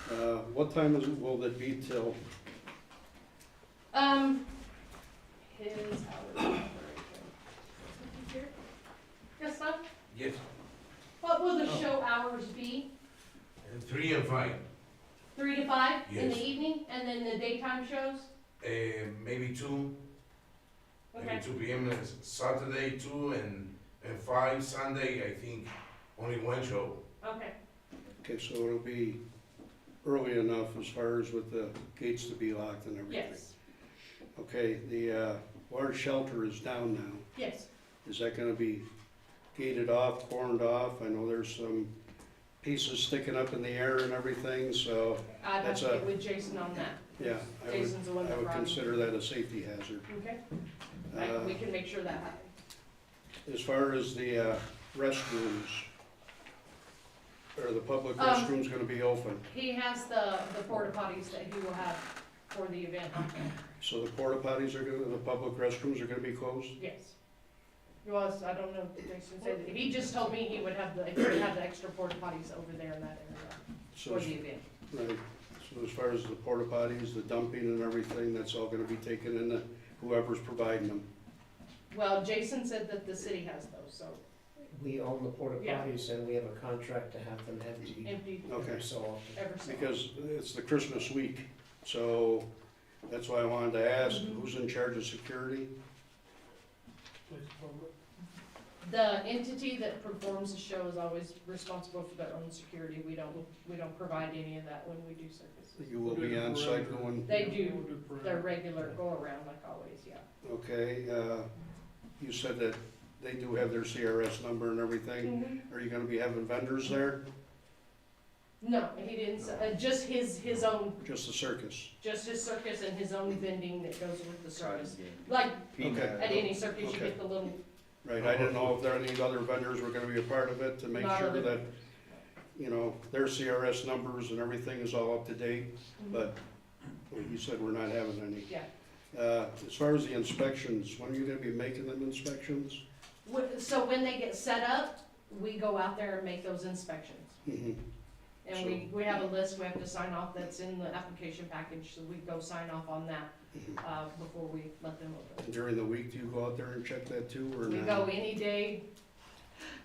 Roll. What time will that be till? His hours. Yes, son? Yes, What will the show hours be? 3 and 5, 3 to 5 in the Yes. evening, and then the daytime shows? maybe 2, Okay. maybe 2 p.m. is Saturday, 2 and 5 Sunday, I think only one show. Okay. Okay, so it'll be early enough as far as with the gates to be locked and everything? Yes. Okay, the large shelter is down now. Yes. Is that gonna be gated off, corned off? I know there's some pieces sticking up in the air and everything, so, I'd have That's to a- get with Jason on that. yeah, Jason's the one I that would brought it. consider that a safety hazard. Okay. Uh, We can make sure that happens. As far as the restrooms, Are the public Um, restrooms gonna be open? He has the porta potties that he will have for the event. So the porta potties are gonna, the public restrooms are gonna be closed? Yes. He was, I don't know, if Jason said, he just told me he would have the extra porta potties over there in that area So for as- the event. Right, so as far as the porta potties, the dumping and everything, that's all gonna be taken in the, whoever's providing them? Well, Jason said that the city has those, so We own the porta Yeah. potties and we have a contract to have them empty empty Okay. every so often. ever so. Because it's the Christmas week, so that's why I wanted to ask, who's in charge of security? The entity that performs the show is always responsible for their own security. We don't provide any of that when we do services. You will be on site going, They do their regular go around like always, yeah. okay, you said that they do have their CRS number and everything. Are you gonna be having vendors there? No, he didn't, just his own, Just the circus? just his circus and his own vending that goes with the circus. Like, Okay. at any circus, you Okay. get the little, Right, I didn't know if there any other vendors were gonna be a part of it to make Not sure other- that, you know, their CRS numbers and everything is all up to date, but you said we're not having any. yeah. As far as the inspections, when are you gonna be making them inspections? So when they get set up, we go out there and make those inspections. Mhm. And we have a list we have to sign off that's in the application package, so we go sign off on that, before we let them open. During the week, do you go out there and check that too, or We not? go any day,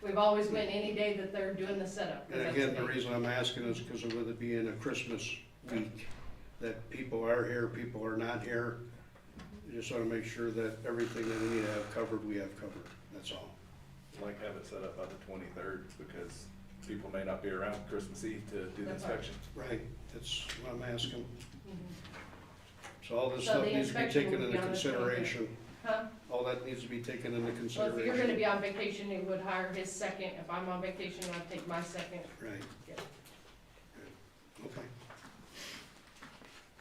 we've always went any day that they're doing the setup. 'cause And that's again, the day. reason I'm asking is because of it being a Christmas week, that people are here, people are not here. I just wanna make sure that everything that we need to have covered, we have covered, that's all. Like have it set up by the 23rd, because people may not be around Christmas Eve to do the That's right. inspection. Right, that's what I'm asking. Mhm. So all this So stuff the needs to be inspection taken would into be on the 23rd. consideration. Huh? All that needs to be taken into Well, consideration. if you're gonna be on vacation, he would hire his second. If I'm on vacation, I'd take my second. Right. Yeah. Okay,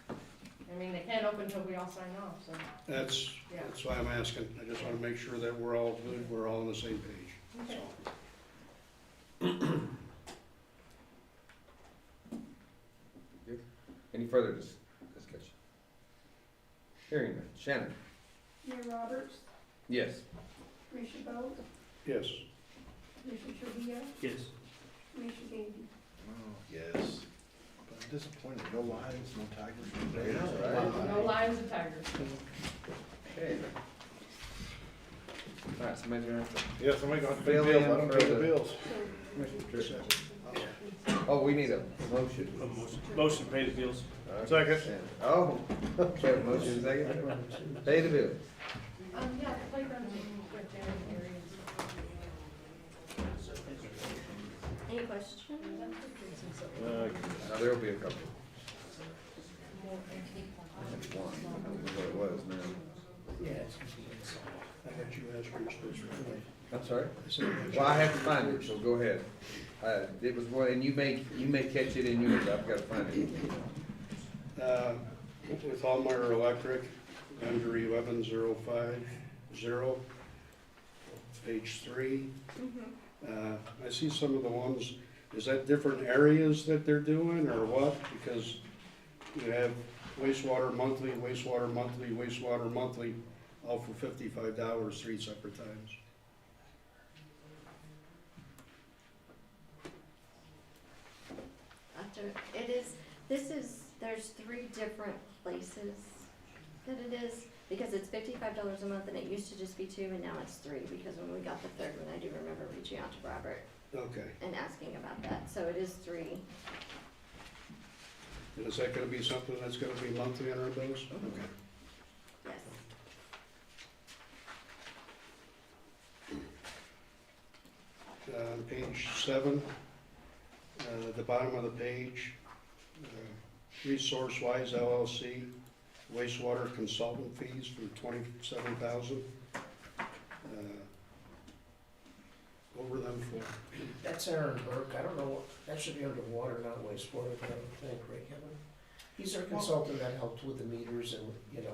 I mean, they can't open until we all sign off, so. that's why I'm asking. I just wanna make sure that we're all good, we're all on the same page, that's Okay. all. Any further discussion? Hearing none. Shannon? Mayor Roberts, Yes. Commissioner Bowe, Yes. Commissioner Trujillo, Yes. Commissioner Gandy. Oh, yes. But I'm disappointed, no lions, no tigers, no bears. Right. No lions and tigers. Okay. Alright, somebody's gonna have to Yeah, somebody got to pay fill bills, in I don't for pay the the- bills. Commissioner Tripp. Oh, we need a motion. Motion to pay the bills. Second. Oh, okay, motion second. Pay the bill. Yeah, the playground's right there in the area. Any questions? Now, there'll be a couple. That's one. I don't know what it was now. Yes. I got you as for your space right away. I'm sorry? I said I got you Well, I have to as find for it, so go ahead. It was one, and you may catch it in yours, I've gotta find it. With Hallmeyer Electric, under 11050, page 3. I see some of the ones, is that different areas that they're doing, or what? Because you have wastewater monthly, wastewater monthly, wastewater monthly, all for $55, 3 separate times. There's 3 different places that it is, because it's $55 a month, and it used to just be 2, and now it's 3, because when we got the third one, I do remember reaching out to Robert Okay. and asking about that, so it is 3. And is that gonna be something that's gonna be monthly on our bills? Okay. Yes. Page 7, the bottom of the page, Resource Wise LLC, wastewater consultant fees for $27,000. What were them for? That's Aaron Burke, I don't know, that should be under water, not wastewater, I don't think, right, Kevin? He's our consultant that helped with the meters and, you know,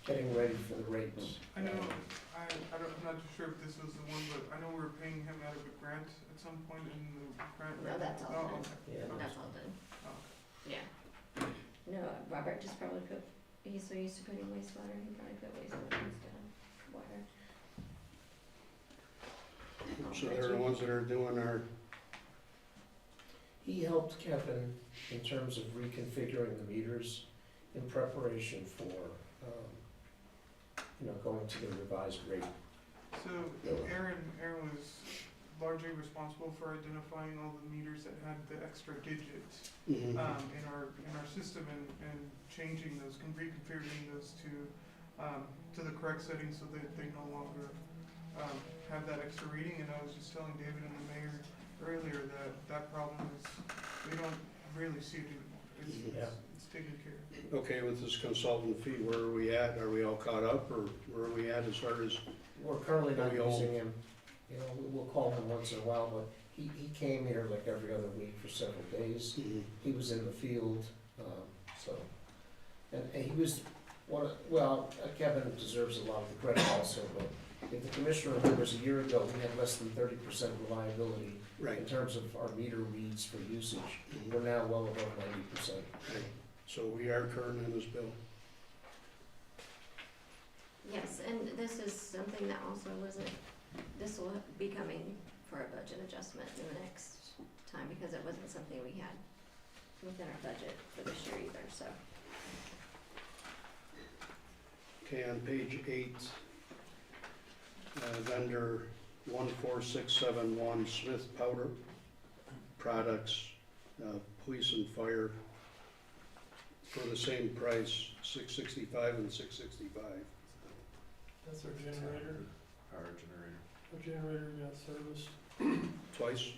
getting ready for the rates. I know, I'm not not too sure if this was the one, but I know we were paying him out of a grant at some point in the grant. No, that's all Oh, done. okay. That's all done. Oh. Yeah. No, Robert just probably put, he's so used to putting wastewater, he probably put wastewater instead of water. So they're the ones that are doing our, He helped Kevin in terms of reconfiguring the meters in preparation for, going to the revised rate. So Aaron was largely responsible for identifying all the meters that had the extra digits mhm. in our system and changing those, reconfiguring those to the correct settings so that they no longer have that extra reading. And I was just telling David and the mayor earlier that problem is, we don't really see it anymore. It's taken care of. Okay, with this consultant fee, where are we at? Are we all caught up, or where are we at as far as, We're currently not We all- using him, we'll call him once in a while, but he came here like every other week for several days. mhm. He was in the field, and he was Kevin deserves a lot of the credit also, but if the commissioner remembers, a year ago, we had less than 30% reliability in Right, terms of our meter reads for usage. mhm. We're now well above 90%. Right. So we are current on this bill. Yes, and this is something that also wasn't, this will be coming for a budget adjustment in the next time, because it wasn't something we had within our budget for this year either, so. Okay, on page 8, vendor 14671, Smith Powder Products, police and fire, for the same price, $665 and $665. That's our generator. Power generator. Our generator got serviced. Twice?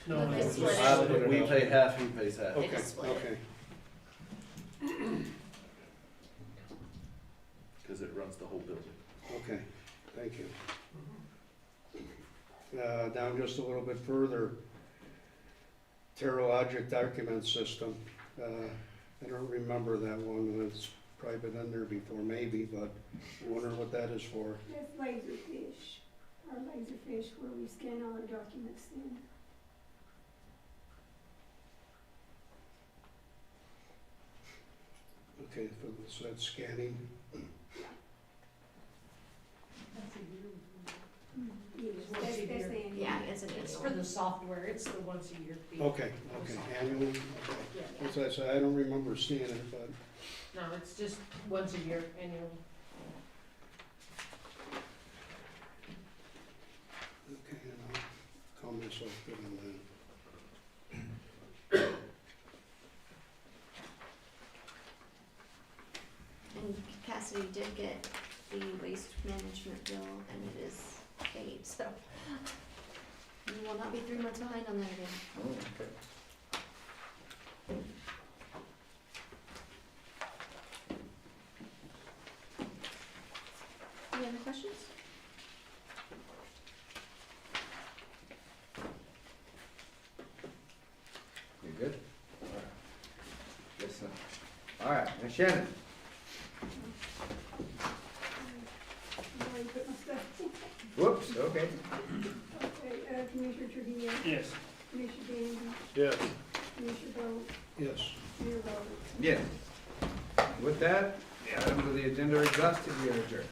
No, But no, they it's split just- it. We pay half, he pays half. They Okay, just split it. okay. Cause it runs the whole building. Okay, thank you. Down just a little bit further, Terra Object Document System. I don't remember that one, it's probably been in there before, maybe, but I wonder what that is for. That's Laserfish, our Laserfish where we scan all our documents in. Okay, so that's scanning. That's the annual. Yeah, it's an It's annual. for the software, it's the once a year fee. Okay, annual, okay. Yeah. As I said, I don't remember seeing it, but, No, it's just once a year annual. okay, and I'll call myself good on that. And Cassidy did get the waste management bill, and it is paid, so you will not be 3 months behind on that again. Oh, okay. Any other questions? You good? Yes, sir. All right, now Shannon. I'm going to put my stuff. Whoops, okay. Okay, Commissioner Trujillo, Yes. Commissioner Gandy, Yes. Commissioner Bowe, Yes. Mayor Roberts. Yes. With that, the items of the agenda are exhausted, we are adjourned.